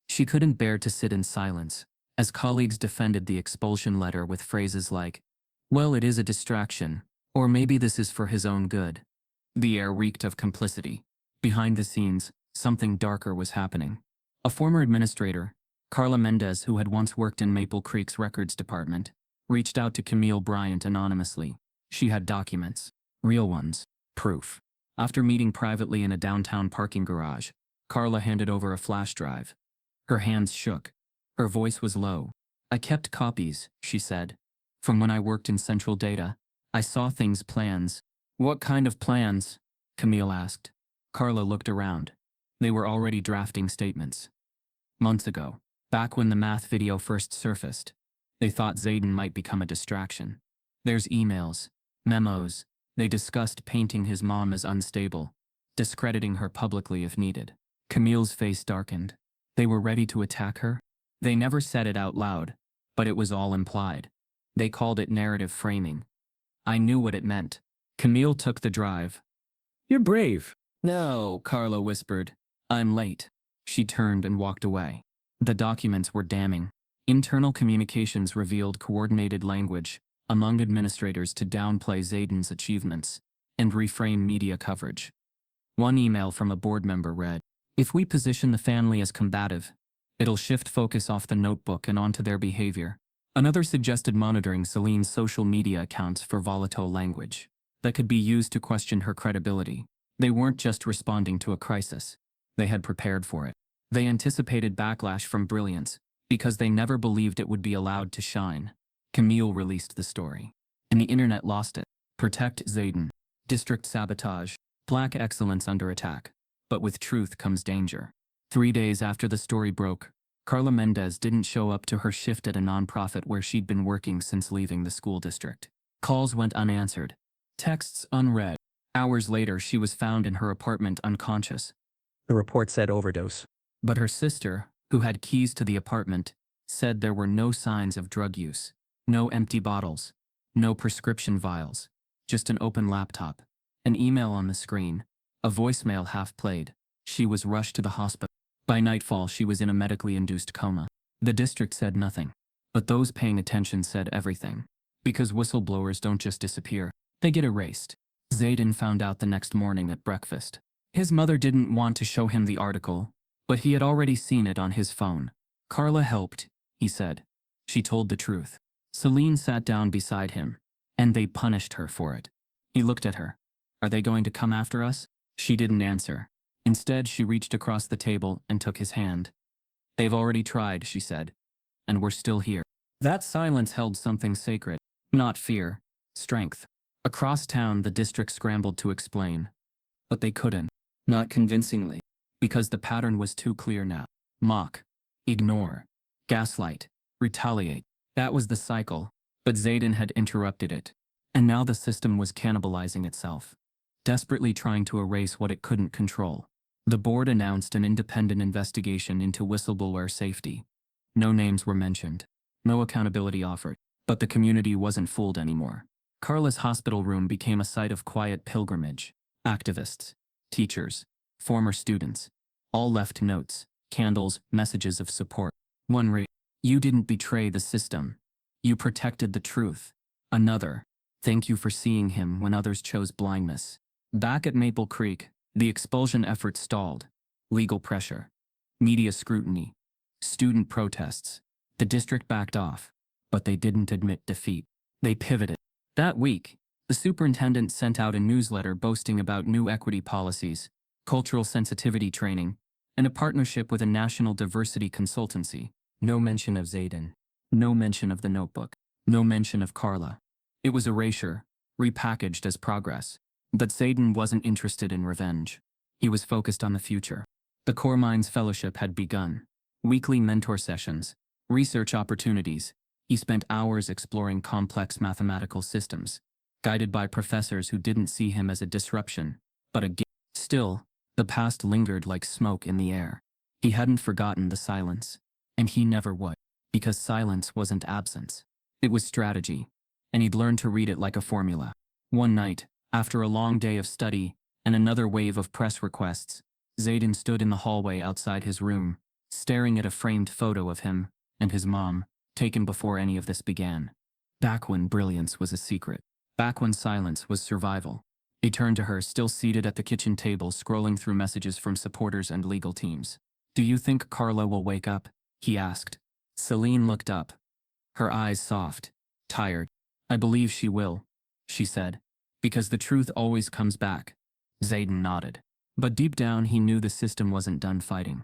She couldn't bear to sit in silence, as colleagues defended the expulsion letter with phrases like, "Well, it is a distraction," or "maybe this is for his own good." The air reeked of complicity. Behind the scenes, something darker was happening. A former administrator, Carla Mendez, who had once worked in Maple Creek's records department, reached out to Camille Bryant anonymously. She had documents. Real ones. Proof. After meeting privately in a downtown parking garage, Carla handed over a flash drive. Her hands shook. Her voice was low. "I kept copies," she said. "From when I worked in Central Data. I saw things, plans." "What kind of plans?" Camille asked. Carla looked around. They were already drafting statements. Months ago, back when the math video first surfaced, they thought Zayden might become a distraction. There's emails, memos. They discussed painting his mom as unstable, discrediting her publicly if needed. Camille's face darkened. They were ready to attack her? They never said it out loud, but it was all implied. They called it narrative framing. I knew what it meant. Camille took the drive. You're brave. No, Carla whispered. I'm late. She turned and walked away. The documents were damning. Internal communications revealed coordinated language among administrators to downplay Zayden's achievements and reframe media coverage. One email from a board member read, "If we position the family as combative, it'll shift focus off the notebook and onto their behavior." Another suggested monitoring Celine's social media accounts for volatile language that could be used to question her credibility. They weren't just responding to a crisis. They had prepared for it. They anticipated backlash from Brilliance because they never believed it would be allowed to shine. Camille released the story, and the internet lost it. Protect Zayden. District sabotage. Black excellence under attack. But with truth comes danger. 3 days after the story broke, Carla Mendez didn't show up to her shift at a nonprofit where she'd been working since leaving the school district. Calls went unanswered. Texts unread. Hours later, she was found in her apartment unconscious. The report said overdose. But her sister, who had keys to the apartment, said there were no signs of drug use. No empty bottles. No prescription vials. Just an open laptop. An email on the screen. A voicemail half played. She was rushed to the hospital. By nightfall, she was in a medically induced coma. The district said nothing. But those paying attention said everything. Because whistleblowers don't just disappear. They get erased. Zayden found out the next morning at breakfast. His mother didn't want to show him the article, but he had already seen it on his phone. Carla helped, he said. She told the truth. Celine sat down beside him, and they punished her for it. He looked at her. Are they going to come after us? She didn't answer. Instead, she reached across the table and took his hand. They've already tried, she said. And we're still here. That silence held something sacred. Not fear. Strength. Across town, the district scrambled to explain. But they couldn't. Not convincingly. Because the pattern was too clear now. Mock. Ignore. Gaslight. Retaliate. That was the cycle. But Zayden had interrupted it. And now the system was cannibalizing itself. Desperately trying to erase what it couldn't control. The board announced an independent investigation into whistleblower safety. No names were mentioned. No accountability offered. But the community wasn't fooled anymore. Carla's hospital room became a site of quiet pilgrimage. Activists, teachers, former students, all left notes, candles, messages of support. One read, "You didn't betray the system. You protected the truth." Another, "Thank you for seeing him when others chose blindness." Back at Maple Creek, the expulsion effort stalled. Legal pressure, media scrutiny, student protests. The district backed off, but they didn't admit defeat. They pivoted. That week, the superintendent sent out a newsletter boasting about new equity policies, cultural sensitivity training, and a partnership with a national diversity consultancy. No mention of Zayden. No mention of the notebook. No mention of Carla. It was erasure, repackaged as progress. But Zayden wasn't interested in revenge. He was focused on the future. The Core Minds Fellowship had begun. Weekly mentor sessions, research opportunities. He spent hours exploring complex mathematical systems, guided by professors who didn't see him as a disruption, but a gift. Still, the past lingered like smoke in the air. He hadn't forgotten the silence, and he never would, because silence wasn't absence. It was strategy, and he'd learned to read it like a formula. One night, after a long day of study and another wave of press requests, Zayden stood in the hallway outside his room, staring at a framed photo of him and his mom, taken before any of this began. Back when brilliance was a secret. Back when silence was survival. He turned to her, still seated at the kitchen table, scrolling through messages from supporters and legal teams. "Do you think Carla will wake up?" he asked. Celine looked up, her eyes soft, tired. "I believe she will," she said, "because the truth always comes back." Zayden nodded. But deep down, he knew the system wasn't done fighting.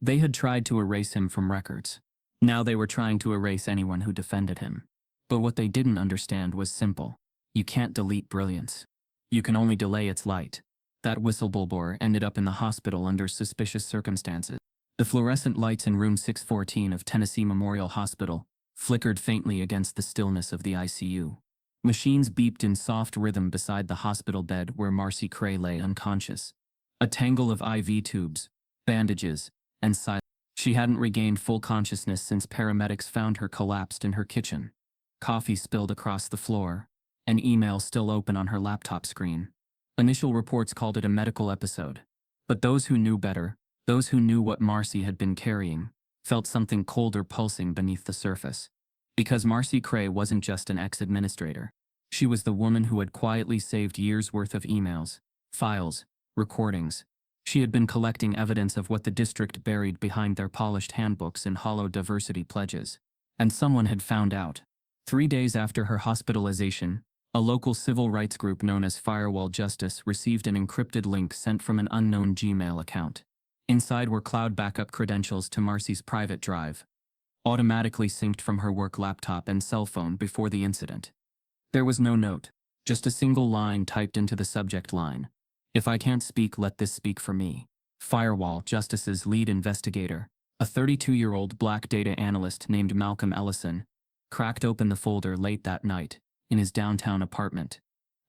They had tried to erase him from records. Now they were trying to erase anyone who defended him. But what they didn't understand was simple. You can't delete brilliance. You can only delay its light. That whistleblower ended up in the hospital under suspicious circumstances. The fluorescent lights in room 614 of Tennessee Memorial Hospital flickered faintly against the stillness of the ICU. Machines beeped in soft rhythm beside the hospital bed where Marcy Cray lay unconscious. A tangle of IV tubes, bandages, and silence. She hadn't regained full consciousness since paramedics found her collapsed in her kitchen. Coffee spilled across the floor, an email still open on her laptop screen. Initial reports called it a medical episode. But those who knew better, those who knew what Marcy had been carrying, felt something colder pulsing beneath the surface. Because Marcy Cray wasn't just an ex-administrator. She was the woman who had quietly saved years' worth of emails, files, recordings. She had been collecting evidence of what the district buried behind their polished handbooks and hollow diversity pledges. And someone had found out. 3 days after her hospitalization, a local civil rights group known as Firewall Justice received an encrypted link sent from an unknown Gmail account. Inside were cloud backup credentials to Marcy's private drive, automatically synced from her work laptop and cell phone before the incident. There was no note, just a single line typed into the subject line. "If I can't speak, let this speak for me." Firewall Justice's lead investigator, a 32-year-old black data analyst named Malcolm Ellison, cracked open the folder late that night, in his downtown apartment.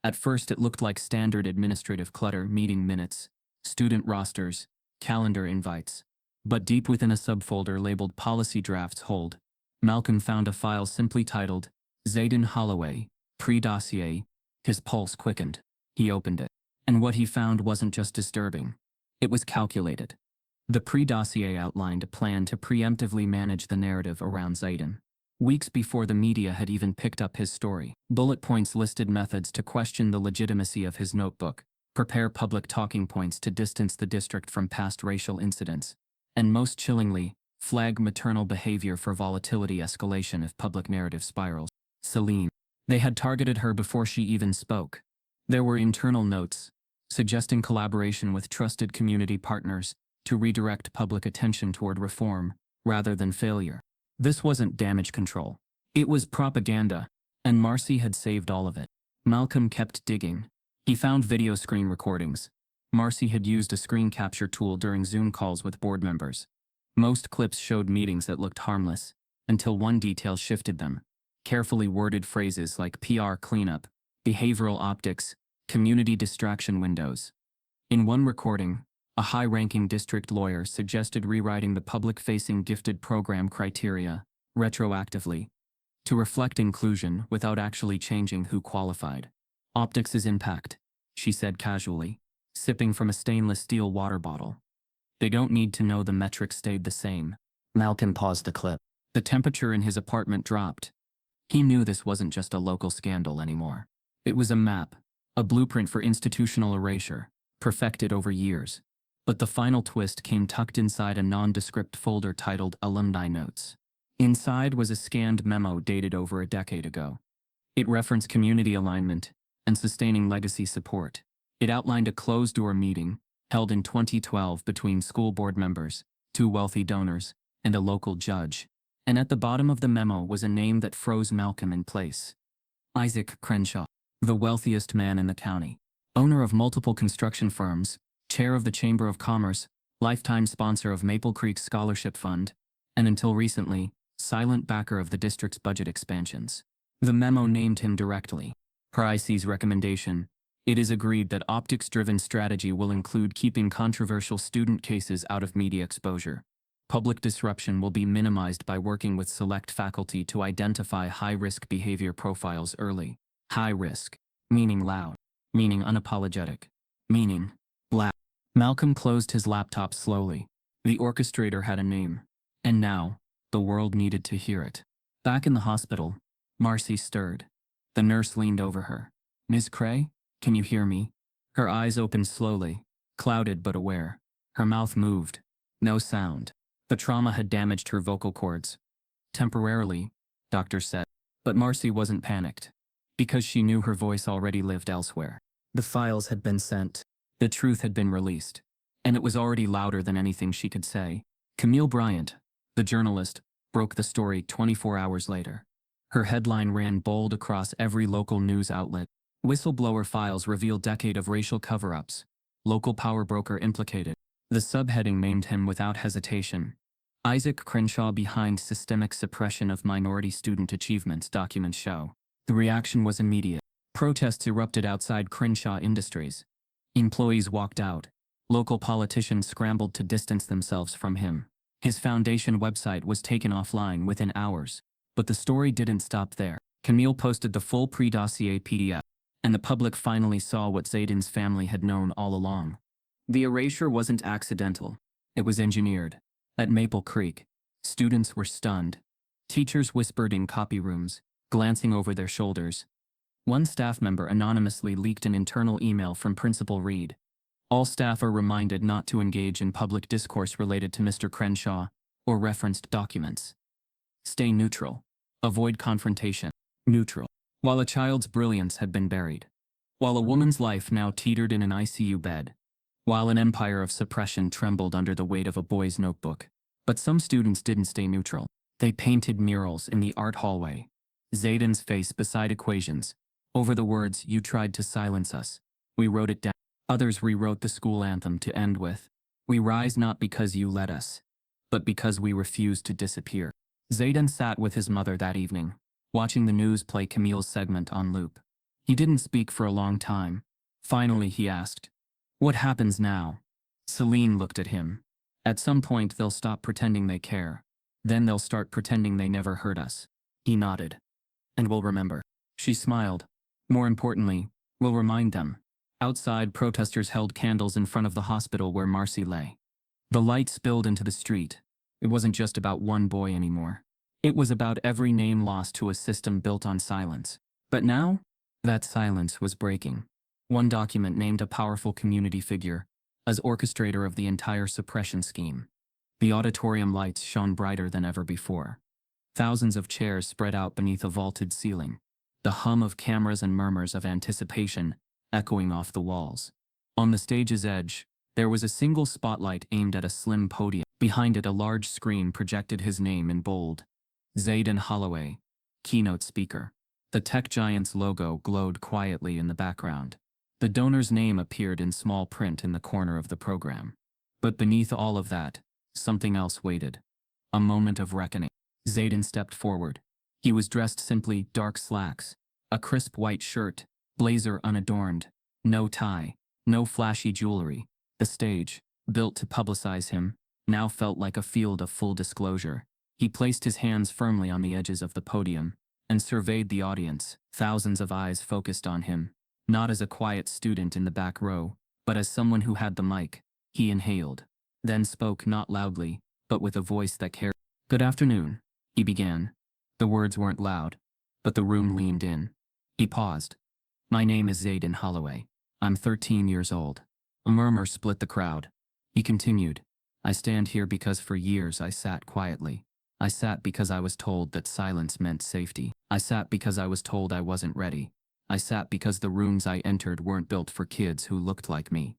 At first it looked like standard administrative clutter: meeting minutes, student rosters, calendar invites. But deep within a subfolder labeled Policy Drafts Hold, Malcolm found a file simply titled Zayden Holloway, Pre-Dossier. His pulse quickened. He opened it. And what he found wasn't just disturbing. It was calculated. The pre-dossier outlined a plan to preemptively manage the narrative around Zayden. Weeks before the media had even picked up his story, bullet points listed methods to question the legitimacy of his notebook, prepare public talking points to distance the district from past racial incidents, and most chillingly, flag maternal behavior for volatility escalation if public narrative spirals. Celine. They had targeted her before she even spoke. There were internal notes, suggesting collaboration with trusted community partners to redirect public attention toward reform, rather than failure. This wasn't damage control. It was propaganda, and Marcy had saved all of it. Malcolm kept digging. He found video screen recordings. Marcy had used a screen capture tool during Zoom calls with board members. Most clips showed meetings that looked harmless, until one detail shifted them. Carefully worded phrases like PR cleanup, behavioral optics, community distraction windows. In one recording, a high-ranking district lawyer suggested rewriting the public-facing gifted program criteria, retroactively, to reflect inclusion without actually changing who qualified. "Optics is impact," she said casually, sipping from a stainless steel water bottle. "They don't need to know the metrics stayed the same." Malcolm paused the clip. The temperature in his apartment dropped. He knew this wasn't just a local scandal anymore. It was a map, a blueprint for institutional erasure, perfected over years. But the final twist came tucked inside a nondescript folder titled Alumni Notes. Inside was a scanned memo dated over a decade ago. It referenced community alignment and sustaining legacy support. It outlined a closed-door meeting held in 2012 between school board members, 2 wealthy donors, and a local judge. And at the bottom of the memo was a name that froze Malcolm in place. Isaac Crenshaw, the wealthiest man in the county, owner of multiple construction firms, chair of the Chamber of Commerce, lifetime sponsor of Maple Creek Scholarship Fund, and until recently, silent backer of the district's budget expansions. The memo named him directly. Per IC's recommendation, it is agreed that optics-driven strategy will include keeping controversial student cases out of media exposure. Public disruption will be minimized by working with select faculty to identify high-risk behavior profiles early. High risk, meaning loud, meaning unapologetic, meaning loud. Malcolm closed his laptop slowly. The orchestrator had a name, and now, the world needed to hear it. Back in the hospital, Marcy stirred. The nurse leaned over her. "Ms. Cray, can you hear me?" Her eyes opened slowly, clouded but aware. Her mouth moved. No sound. The trauma had damaged her vocal cords. "Temporarily," doctor said. But Marcy wasn't panicked, because she knew her voice already lived elsewhere. The files had been sent. The truth had been released. And it was already louder than anything she could say. Camille Bryant, the journalist, broke the story 24 hours later. Her headline ran bold across every local news outlet. Whistleblower files reveal decade of racial cover-ups. Local power broker implicated. The subheading named him without hesitation. Isaac Crenshaw behind systemic suppression of minority student achievements, documents show. The reaction was immediate. Protests erupted outside Crenshaw Industries. Employees walked out. Local politicians scrambled to distance themselves from him. His foundation website was taken offline within hours. But the story didn't stop there. Camille posted the full pre-dossier PDF, and the public finally saw what Zayden's family had known all along. The erasure wasn't accidental. It was engineered. At Maple Creek, students were stunned. Teachers whispered in copy rooms, glancing over their shoulders. One staff member anonymously leaked an internal email from Principal Reed. All staff are reminded not to engage in public discourse related to Mr. Crenshaw or referenced documents. Stay neutral. Avoid confrontation. Neutral. While a child's brilliance had been buried. While a woman's life now teetered in an ICU bed. While an empire of suppression trembled under the weight of a boy's notebook. But some students didn't stay neutral. They painted murals in the art hallway. Zayden's face beside equations. Over the words, "You tried to silence us. We wrote it down." Others rewrote the school anthem to end with, "We rise not because you let us, but because we refuse to disappear." Zayden sat with his mother that evening, watching the news play Camille's segment on loop. He didn't speak for a long time. Finally he asked, "What happens now?" Celine looked at him. "At some point they'll stop pretending they care. Then they'll start pretending they never heard us." He nodded. "And we'll remember." She smiled. "More importantly, we'll remind them." Outside, protesters held candles in front of the hospital where Marcy lay. The light spilled into the street. It wasn't just about one boy anymore. It was about every name lost to a system built on silence. But now, that silence was breaking. One document named a powerful community figure as orchestrator of the entire suppression scheme. The auditorium lights shone brighter than ever before. Thousands of chairs spread out beneath a vaulted ceiling. The hum of cameras and murmurs of anticipation echoing off the walls. On the stage's edge, there was a single spotlight aimed at a slim podium. Behind it, a large screen projected his name in bold. Zayden Holloway, keynote speaker. The tech giant's logo glowed quietly in the background. The donor's name appeared in small print in the corner of the program. But beneath all of that, something else waited. A moment of reckoning. Zayden stepped forward. He was dressed simply, dark slacks, a crisp white shirt, blazer unadorned, no tie, no flashy jewelry. The stage, built to publicize him, now felt like a field of full disclosure. He placed his hands firmly on the edges of the podium and surveyed the audience. Thousands of eyes focused on him, not as a quiet student in the back row, but as someone who had the mic. He inhaled, then spoke not loudly, but with a voice that carried. "Good afternoon," he began. The words weren't loud, but the room leaned in. He paused. "My name is Zayden Holloway. I'm 13 years old." A murmur split the crowd. He continued, "I stand here because for years I sat quietly. I sat because I was told that silence meant safety. I sat because I was told I wasn't ready. I sat because the rooms I entered weren't built for kids who looked like me."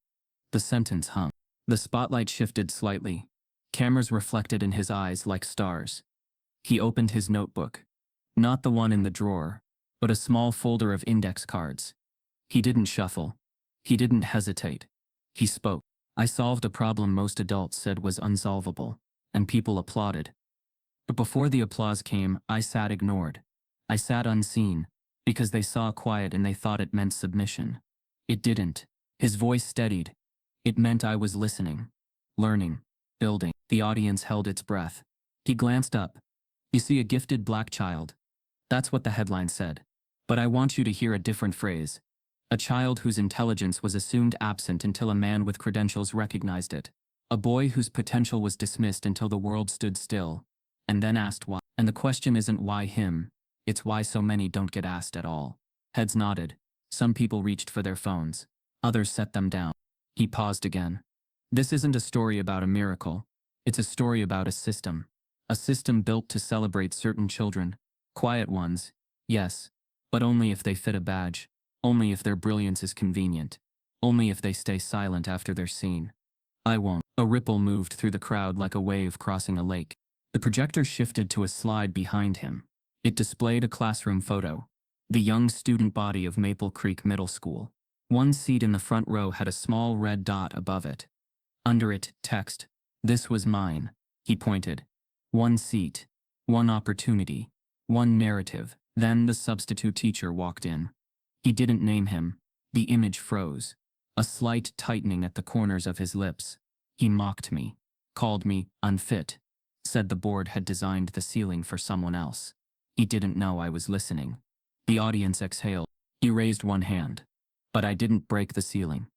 The sentence hung. The spotlight shifted slightly. Cameras reflected in his eyes like stars. He opened his notebook. Not the one in the drawer, but a small folder of index cards. He didn't shuffle. He didn't hesitate. He spoke. "I solved a problem most adults said was unsolvable, and people applauded. But before the applause came, I sat ignored. I sat unseen, because they saw quiet and they thought it meant submission. It didn't." His voice steadied. "It meant I was listening, learning, building." The audience held its breath. He glanced up. "You see a gifted black child." That's what the headline said. But I want you to hear a different phrase. A child whose intelligence was assumed absent until a man with credentials recognized it. A boy whose potential was dismissed until the world stood still, and then asked why. And the question isn't why him, it's why so many don't get asked at all. Heads nodded. Some people reached for their phones. Others set them down. He paused again. "This isn't a story about a miracle. It's a story about a system. A system built to celebrate certain children. Quiet ones, yes, but only if they fit a badge. Only if their brilliance is convenient. Only if they stay silent after they're seen. I won't." A ripple moved through the crowd like a wave crossing a lake. The projector shifted to a slide behind him. It displayed a classroom photo. The young student body of Maple Creek Middle School. One seat in the front row had a small red dot above it. Under it, text. "This was mine," he pointed. One seat. One opportunity. One narrative. Then the substitute teacher walked in. He didn't name him. The image froze. A slight tightening at the corners of his lips. He mocked me. Called me unfit. Said the board had designed the ceiling for someone else. He didn't know I was listening. The audience exhaled. He raised one hand. But I didn't break the ceiling.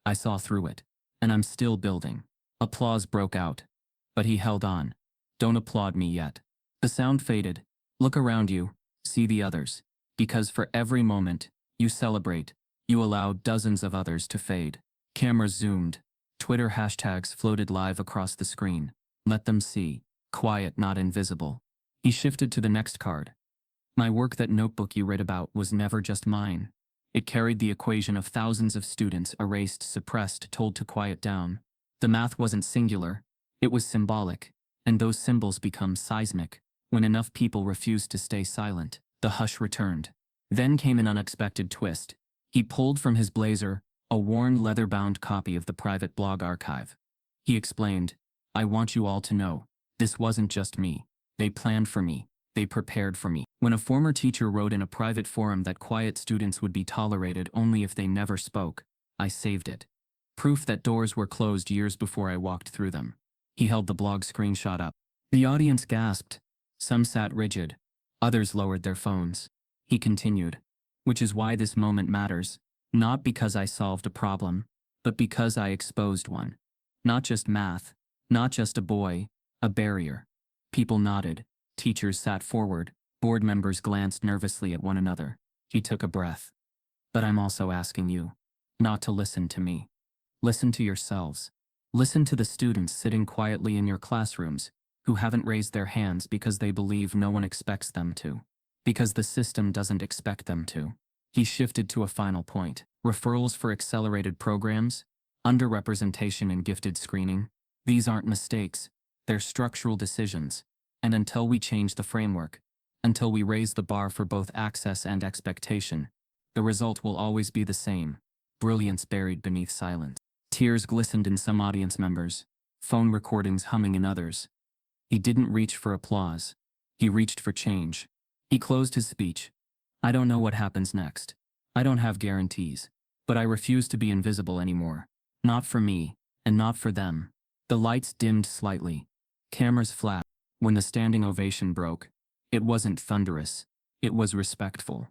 I saw through it. And I'm still building. Applause broke out. But he held on. Don't applaud me yet. The sound faded. Look around you. See the others. Because for every moment you celebrate, you allow dozens of others to fade. Cameras zoomed. Twitter hashtags floated live across the screen. Let them see. Quiet, not invisible. He shifted to the next card. My work, that notebook you read about, was never just mine. It carried the equation of thousands of students, erased, suppressed, told to quiet down. The math wasn't singular. It was symbolic. And those symbols become seismic. When enough people refused to stay silent, the hush returned. Then came an unexpected twist. He pulled from his blazer a worn, leather-bound copy of the private blog archive. He explained, I want you all to know, this wasn't just me. They planned for me. They prepared for me. When a former teacher wrote in a private forum that quiet students would be tolerated only if they never spoke, I saved it. Proof that doors were closed years before I walked through them. He held the blog screenshot up. The audience gasped. Some sat rigid. Others lowered their phones. He continued, which is why this moment matters. Not because I solved a problem, but because I exposed one. Not just math, not just a boy, a barrier. People nodded. Teachers sat forward. Board members glanced nervously at one another. He took a breath. But I'm also asking you not to listen to me. Listen to yourselves. Listen to the students sitting quietly in your classrooms who haven't raised their hands because they believe no one expects them to. Because the system doesn't expect them to. He shifted to a final point. Referrals for accelerated programs, underrepresentation in gifted screening. These aren't mistakes. They're structural decisions. And until we change the framework, until we raise the bar for both access and expectation, the result will always be the same. Brilliance buried beneath silence. Tears glistened in some audience members, phone recordings humming in others. He didn't reach for applause. He reached for change. He closed his speech. I don't know what happens next. I don't have guarantees. But I refuse to be invisible anymore. Not for me, and not for them. The lights dimmed slightly. Cameras flashed. When the standing ovation broke, it wasn't thunderous. It was respectful.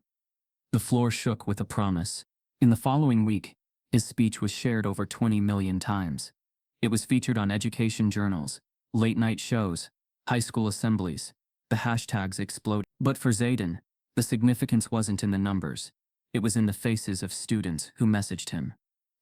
The floor shook with a promise. In the following week, his speech was shared over 20 million times. It was featured on education journals, late-night shows, high school assemblies. The hashtags exploded. But for Zayden, the significance wasn't in the numbers. It was in the faces of students who messaged him.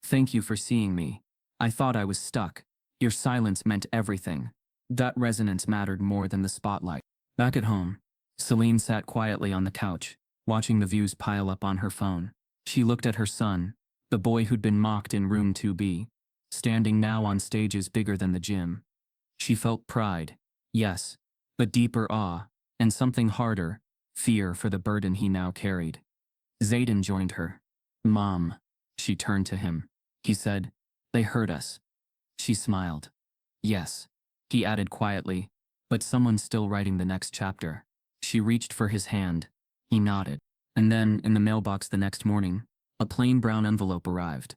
Thank you for seeing me. I thought I was stuck. Your silence meant everything. That resonance mattered more than the spotlight. Back at home, Celine sat quietly on the couch, watching the views pile up on her phone. She looked at her son, the boy who'd been mocked in room 2B, standing now on stages bigger than the gym. She felt pride, yes, but deeper awe, and something harder, fear for the burden he now carried. Zayden joined her. Mom. She turned to him. He said, they hurt us. She smiled. Yes. He added quietly, but someone's still writing the next chapter. She reached for his hand. He nodded. And then, in the mailbox the next morning, a plain brown envelope arrived.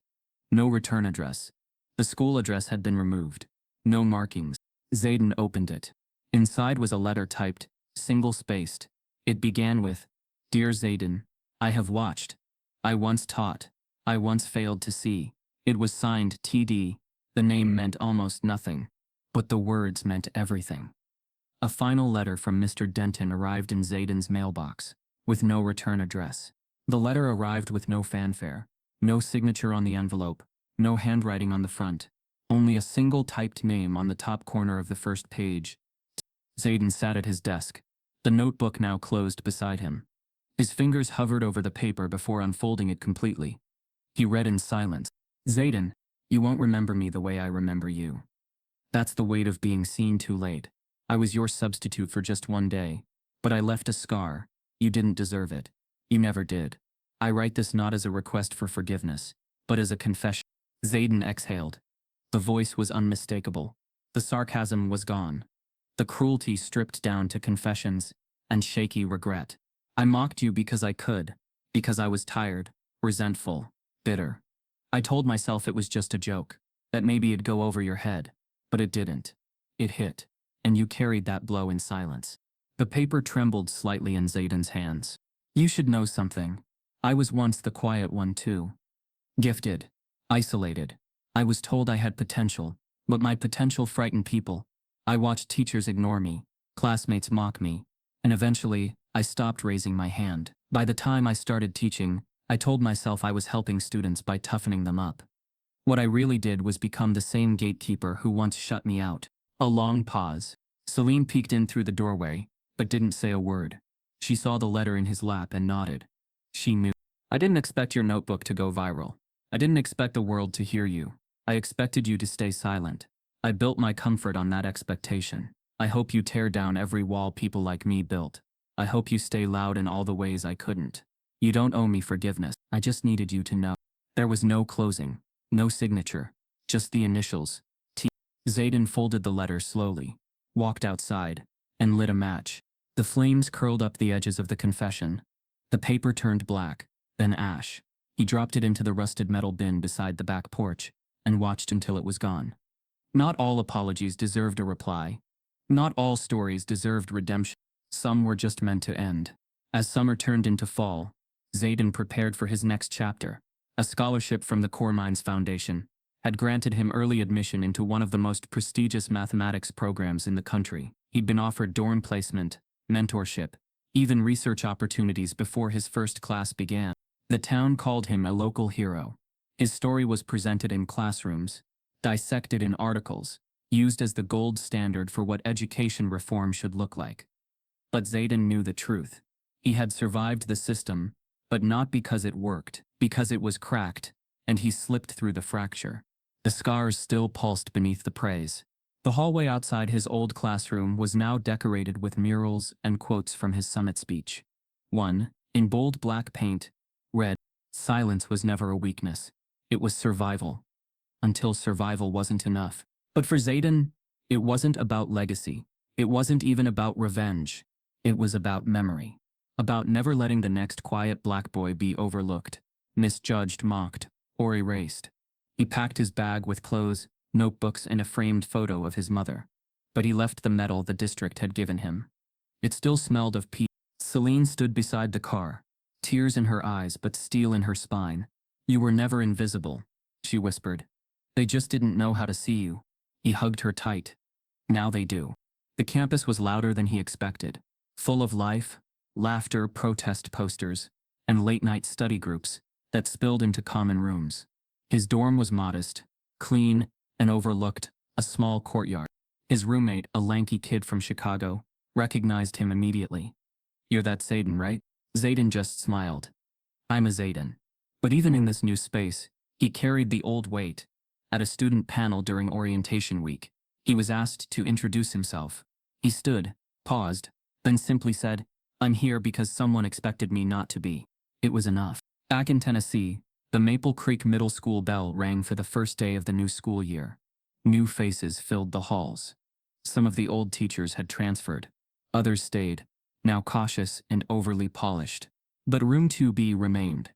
No return address. The school address had been removed. No markings. Zayden opened it. Inside was a letter typed, single-spaced. It began with, Dear Zayden, I have watched. I once taught. I once failed to see. It was signed TD. The name meant almost nothing. But the words meant everything. A final letter from Mr. Denton arrived in Zayden's mailbox, with no return address. The letter arrived with no fanfare, no signature on the envelope, no handwriting on the front, only a single typed name on the top corner of the first page. Zayden sat at his desk, the notebook now closed beside him. His fingers hovered over the paper before unfolding it completely. He read in silence. Zayden, you won't remember me the way I remember you. That's the weight of being seen too late. I was your substitute for just one day, but I left a scar. You didn't deserve it. You never did. I write this not as a request for forgiveness, but as a confession. Zayden exhaled. The voice was unmistakable. The sarcasm was gone. The cruelty stripped down to confessions and shaky regret. I mocked you because I could, because I was tired, resentful, bitter. I told myself it was just a joke, that maybe it'd go over your head, but it didn't. It hit, and you carried that blow in silence. The paper trembled slightly in Zayden's hands. You should know something. I was once the quiet one too. Gifted. Isolated. I was told I had potential, but my potential frightened people. I watched teachers ignore me, classmates mock me, and eventually, I stopped raising my hand. By the time I started teaching, I told myself I was helping students by toughening them up. What I really did was become the same gatekeeper who once shut me out. A long pause. Celine peeked in through the doorway, but didn't say a word. She saw the letter in his lap and nodded. She knew. I didn't expect your notebook to go viral. I didn't expect the world to hear you. I expected you to stay silent. I built my comfort on that expectation. I hope you tear down every wall people like me built. I hope you stay loud in all the ways I couldn't. You don't owe me forgiveness. I just needed you to know. There was no closing, no signature, just the initials. T. Zayden folded the letter slowly, walked outside, and lit a match. The flames curled up the edges of the confession. The paper turned black, then ash. He dropped it into the rusted metal bin beside the back porch, and watched until it was gone. Not all apologies deserved a reply. Not all stories deserved redemption. Some were just meant to end. As summer turned into fall, Zayden prepared for his next chapter. A scholarship from the Core Minds Foundation had granted him early admission into one of the most prestigious mathematics programs in the country. He'd been offered dorm placement, mentorship, even research opportunities before his first class began. The town called him a local hero. His story was presented in classrooms, dissected in articles, used as the gold standard for what education reform should look like. But Zayden knew the truth. He had survived the system, but not because it worked, because it was cracked, and he slipped through the fracture. The scars still pulsed beneath the praise. The hallway outside his old classroom was now decorated with murals and quotes from his summit speech. One, in bold black paint, read, "Silence was never a weakness. It was survival." Until survival wasn't enough. But for Zayden, it wasn't about legacy. It wasn't even about revenge. It was about memory. About never letting the next quiet black boy be overlooked, misjudged, mocked, or erased. He packed his bag with clothes, notebooks, and a framed photo of his mother. But he left the medal the district had given him. It still smelled of pee. Celine stood beside the car, tears in her eyes but steel in her spine. "You were never invisible," she whispered. "They just didn't know how to see you." He hugged her tight. "Now they do." The campus was louder than he expected, full of life, laughter, protest posters, and late-night study groups that spilled into common rooms. His dorm was modest, clean, and overlooked a small courtyard. His roommate, a lanky kid from Chicago, recognized him immediately. "You're that Zayden, right?" Zayden just smiled. "I'm a Zayden." But even in this new space, he carried the old weight. At a student panel during orientation week, he was asked to introduce himself. He stood, paused, then simply said, "I'm here because someone expected me not to be." It was enough. Back in Tennessee, the Maple Creek Middle School bell rang for the first day of the new school year. New faces filled the halls. Some of the old teachers had transferred. Others stayed, now cautious and overly polished. But room 2B remained.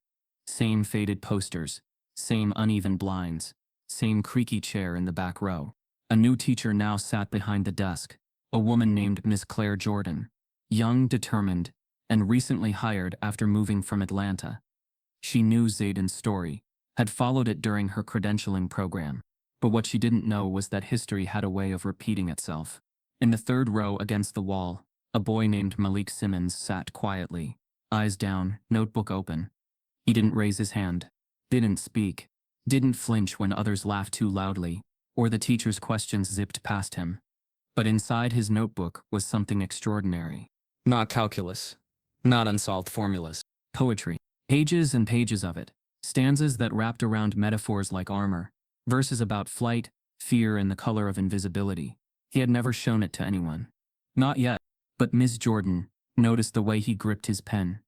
Same faded posters, same uneven blinds, same creaky chair in the back row. A new teacher now sat behind the desk, a woman named Miss Claire Jordan, young, determined, and recently hired after moving from Atlanta. She knew Zayden's story, had followed it during her credentialing program, but what she didn't know was that history had a way of repeating itself. In the third row against the wall, a boy named Malik Simmons sat quietly, eyes down, notebook open. He didn't raise his hand, didn't speak, didn't flinch when others laughed too loudly, or the teacher's questions zipped past him. But inside his notebook was something extraordinary. Not calculus. Not unsolved formulas. Poetry. Pages and pages of it. Stanzas that wrapped around metaphors like armor. Verses about flight, fear, and the color of invisibility. He had never shown it to anyone. Not yet. But Miss Jordan noticed the way he gripped his pen.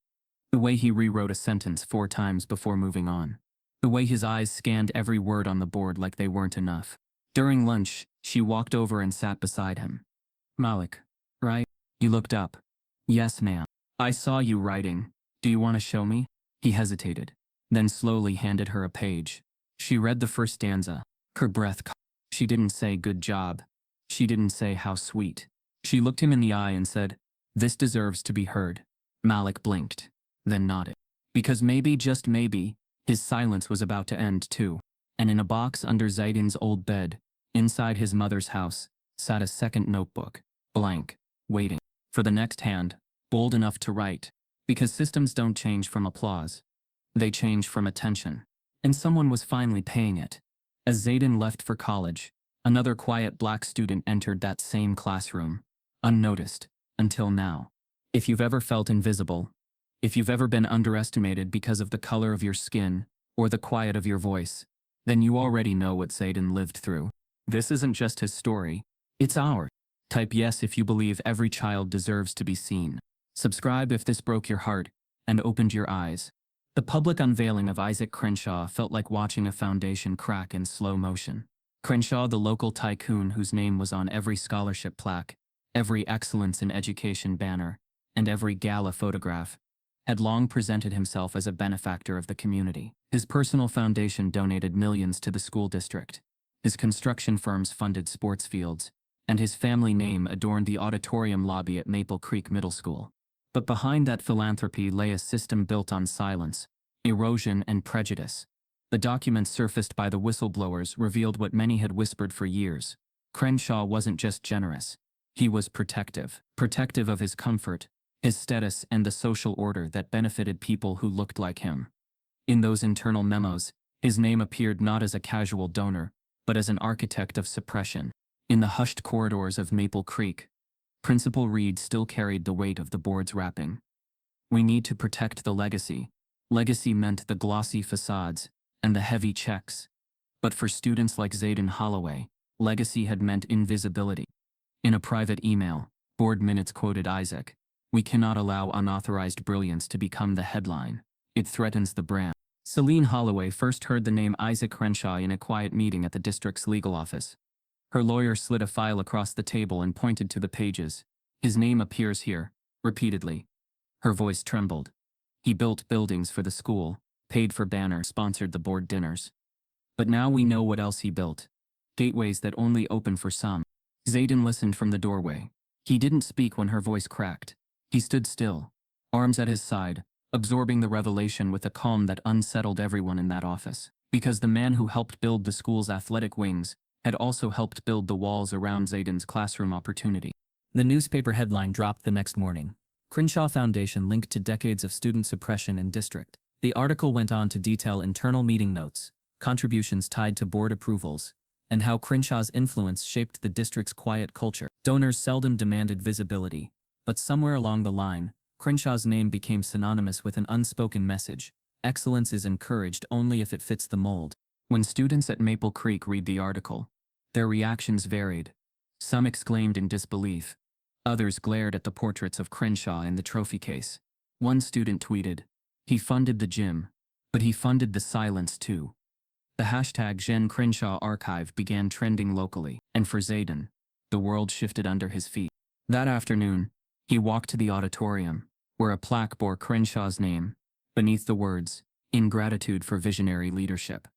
The way he rewrote a sentence 4 times before moving on. The way his eyes scanned every word on the board like they weren't enough. During lunch, she walked over and sat beside him. "Malik, right?" He looked up. "Yes, ma'am. I saw you writing. Do you want to show me?" He hesitated, then slowly handed her a page. She read the first stanza. Her breath caught. She didn't say "good job." She didn't say "how sweet." She looked him in the eye and said, "This deserves to be heard." Malik blinked. then nodded. Because maybe, just maybe, his silence was about to end too. And in a box under Zayden's old bed, inside his mother's house, sat a second notebook, blank, waiting for the next hand, bold enough to write. Because systems don't change from applause. They change from attention. And someone was finally paying it. As Zayden left for college, another quiet black student entered that same classroom, unnoticed, until now. If you've ever felt invisible, if you've ever been underestimated because of the color of your skin or the quiet of your voice, then you already know what Zayden lived through. This isn't just his story, it's ours. Type yes if you believe every child deserves to be seen. Subscribe if this broke your heart and opened your eyes. The public unveiling of Isaac Crenshaw felt like watching a foundation crack in slow motion. Crenshaw, the local tycoon whose name was on every scholarship plaque, every excellence in education banner, and every gala photograph, had long presented himself as a benefactor of the community. His personal foundation donated millions to the school district. His construction firms funded sports fields, and his family name adorned the auditorium lobby at Maple Creek Middle School. But behind that philanthropy lay a system built on silence, erosion, and prejudice. The documents surfaced by the whistleblowers revealed what many had whispered for years. Crenshaw wasn't just generous. He was protective. Protective of his comfort, his status, and the social order that benefited people who looked like him. In those internal memos, his name appeared not as a casual donor, but as an architect of suppression. In the hushed corridors of Maple Creek, Principal Reed still carried the weight of the board's wrapping. We need to protect the legacy. Legacy meant the glossy facades and the heavy checks. But for students like Zayden Holloway, legacy had meant invisibility. In a private email, board minutes quoted Isaac, "We cannot allow unauthorized brilliance to become the headline. It threatens the brand." Celine Holloway first heard the name Isaac Crenshaw in a quiet meeting at the district's legal office. Her lawyer slid a file across the table and pointed to the pages. "His name appears here," repeatedly. Her voice trembled. "He built buildings for the school, paid for banners, sponsored the board dinners. But now we know what else he built. Gateways that only open for some." Zayden listened from the doorway. He didn't speak when her voice cracked. He stood still, arms at his side, absorbing the revelation with a calm that unsettled everyone in that office. Because the man who helped build the school's athletic wings had also helped build the walls around Zayden's classroom opportunity. The newspaper headline dropped the next morning. Crenshaw Foundation linked to decades of student suppression in district. The article went on to detail internal meeting notes, contributions tied to board approvals, and how Crenshaw's influence shaped the district's quiet culture. Donors seldom demanded visibility, but somewhere along the line, Crenshaw's name became synonymous with an unspoken message: excellence is encouraged only if it fits the mold. When students at Maple Creek read the article, their reactions varied. Some exclaimed in disbelief. Others glared at the portraits of Crenshaw in the trophy case. One student tweeted, "He funded the gym, but he funded the silence too." The hashtag Jen Crenshaw Archive began trending locally, and for Zayden, the world shifted under his feet. That afternoon, he walked to the auditorium, where a plaque bore Crenshaw's name, beneath the words, "In gratitude for visionary leadership."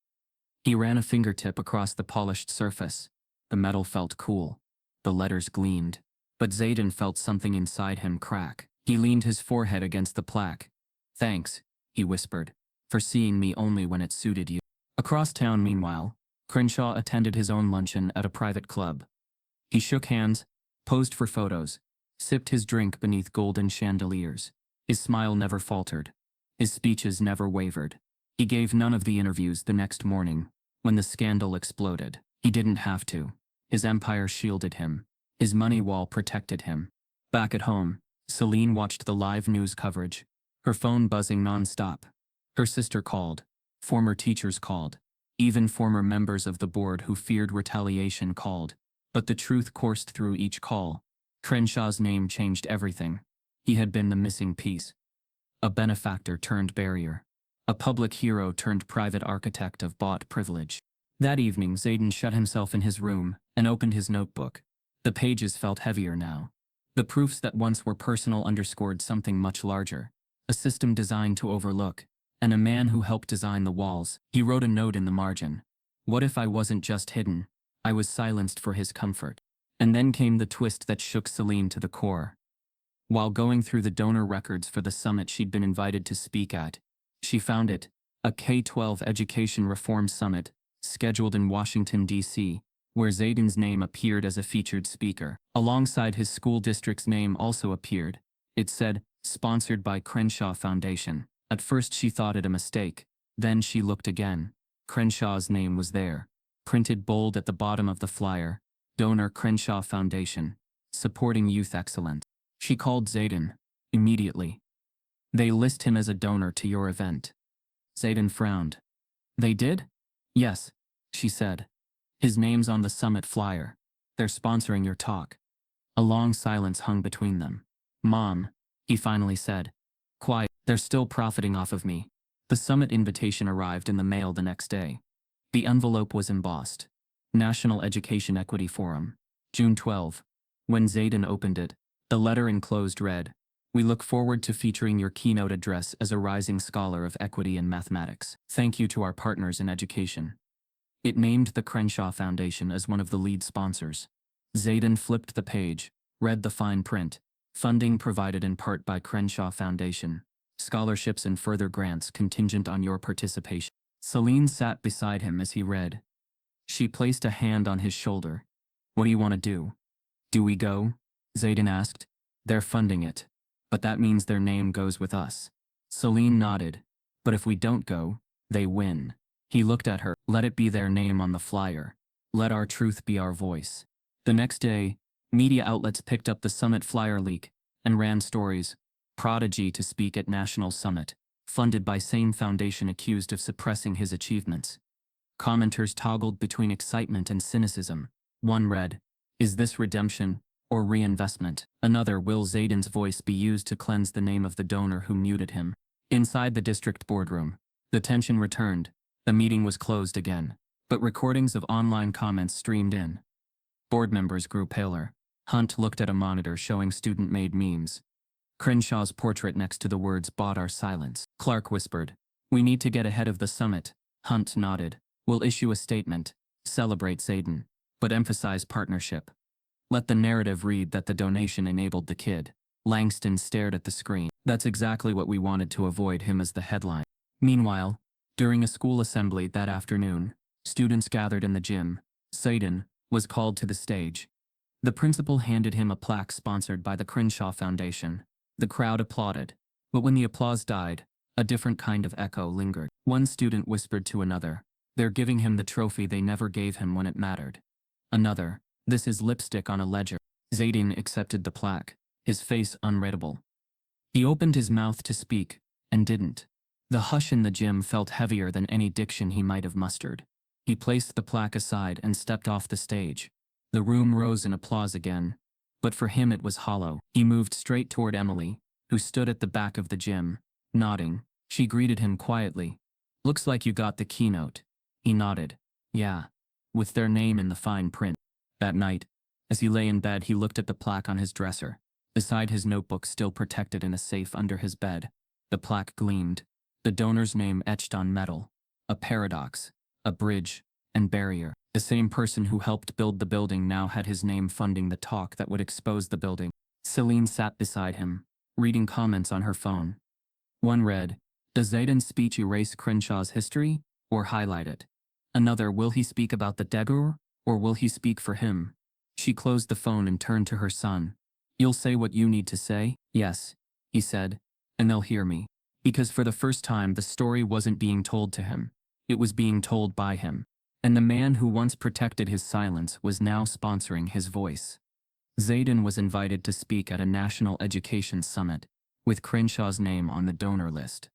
He ran a fingertip across the polished surface. The metal felt cool. The letters gleamed. But Zayden felt something inside him crack. He leaned his forehead against the plaque. "Thanks," he whispered, "for seeing me only when it suited you." Across town, meanwhile, Crenshaw attended his own luncheon at a private club. He shook hands, posed for photos, sipped his drink beneath golden chandeliers. His smile never faltered. His speeches never wavered. He gave none of the interviews the next morning, when the scandal exploded. He didn't have to. His empire shielded him. His money wall protected him. Back at home, Celine watched the live news coverage, her phone buzzing nonstop. Her sister called. Former teachers called. Even former members of the board who feared retaliation called. But the truth coursed through each call. Crenshaw's name changed everything. He had been the missing piece. A benefactor turned barrier. A public hero turned private architect of bought privilege. That evening, Zayden shut himself in his room and opened his notebook. The pages felt heavier now. The proofs that once were personal underscored something much larger. A system designed to overlook. And a man who helped design the walls. He wrote a note in the margin. "What if I wasn't just hidden? I was silenced for his comfort." And then came the twist that shook Celine to the core. While going through the donor records for the summit she'd been invited to speak at, she found it, a K-12 Education Reform Summit, scheduled in Washington, D.C., where Zayden's name appeared as a featured speaker. Alongside his school district's name also appeared. It said, sponsored by Crenshaw Foundation. At first she thought it a mistake, then she looked again. Crenshaw's name was there, printed bold at the bottom of the flyer, donor Crenshaw Foundation, supporting youth excellence. She called Zayden, immediately. They list him as a donor to your event. Zayden frowned. They did? Yes, she said. His name's on the summit flyer. They're sponsoring your talk. A long silence hung between them. Mom, he finally said. Quiet, they're still profiting off of me. The summit invitation arrived in the mail the next day. The envelope was embossed. National Education Equity Forum, June 12. When Zayden opened it, the letter enclosed read, "We look forward to featuring your keynote address as a rising scholar of equity and mathematics. Thank you to our partners in education." It named the Crenshaw Foundation as one of the lead sponsors. Zayden flipped the page, read the fine print. Funding provided in part by Crenshaw Foundation. Scholarships and further grants contingent on your participation. Celine sat beside him as he read. She placed a hand on his shoulder. What do you want to do? Do we go? Zayden asked. They're funding it. But that means their name goes with us. Celine nodded. But if we don't go, they win. He looked at her. Let it be their name on the flyer. Let our truth be our voice. The next day, media outlets picked up the summit flyer leak and ran stories. Prodigy to speak at National Summit, funded by same foundation accused of suppressing his achievements. Commenters toggled between excitement and cynicism. One read, "Is this redemption or reinvestment?" Another, "Will Zayden's voice be used to cleanse the name of the donor who muted him?" Inside the district boardroom, the tension returned. The meeting was closed again, but recordings of online comments streamed in. Board members grew paler. Hunt looked at a monitor showing student-made memes. Crenshaw's portrait next to the words "bought our silence." Clark whispered, "We need to get ahead of the summit." Hunt nodded. "We'll issue a statement, celebrate Zayden, but emphasize partnership. Let the narrative read that the donation enabled the kid." Langston stared at the screen. "That's exactly what we wanted to avoid him as the headline." Meanwhile, during a school assembly that afternoon, students gathered in the gym. Zayden was called to the stage. The principal handed him a plaque sponsored by the Crenshaw Foundation. The crowd applauded, but when the applause died, a different kind of echo lingered. One student whispered to another, "They're giving him the trophy they never gave him when it mattered." Another, "This is lipstick on a ledger." Zayden accepted the plaque, his face unreadable. He opened his mouth to speak, and didn't. The hush in the gym felt heavier than any diction he might have mustered. He placed the plaque aside and stepped off the stage. The room rose in applause again, but for him it was hollow. He moved straight toward Emily, who stood at the back of the gym, nodding. She greeted him quietly. "Looks like you got the keynote." He nodded. "Yeah, with their name in the fine print." That night, as he lay in bed, he looked at the plaque on his dresser, beside his notebook still protected in a safe under his bed. The plaque gleamed, the donor's name etched on metal. A paradox, a bridge, and barrier. The same person who helped build the building now had his name funding the talk that would expose the building. Celine sat beside him, reading comments on her phone. One read, "Does Zayden's speech erase Crenshaw's history, or highlight it?" Another, "Will he speak about the Degur, or will he speak for him?" She closed the phone and turned to her son. "You'll say what you need to say?" "Yes," he said, "and they'll hear me." Because for the first time the story wasn't being told to him. It was being told by him. And the man who once protected his silence was now sponsoring his voice. Zayden was invited to speak at a national education summit, with Crenshaw's name on the donor list.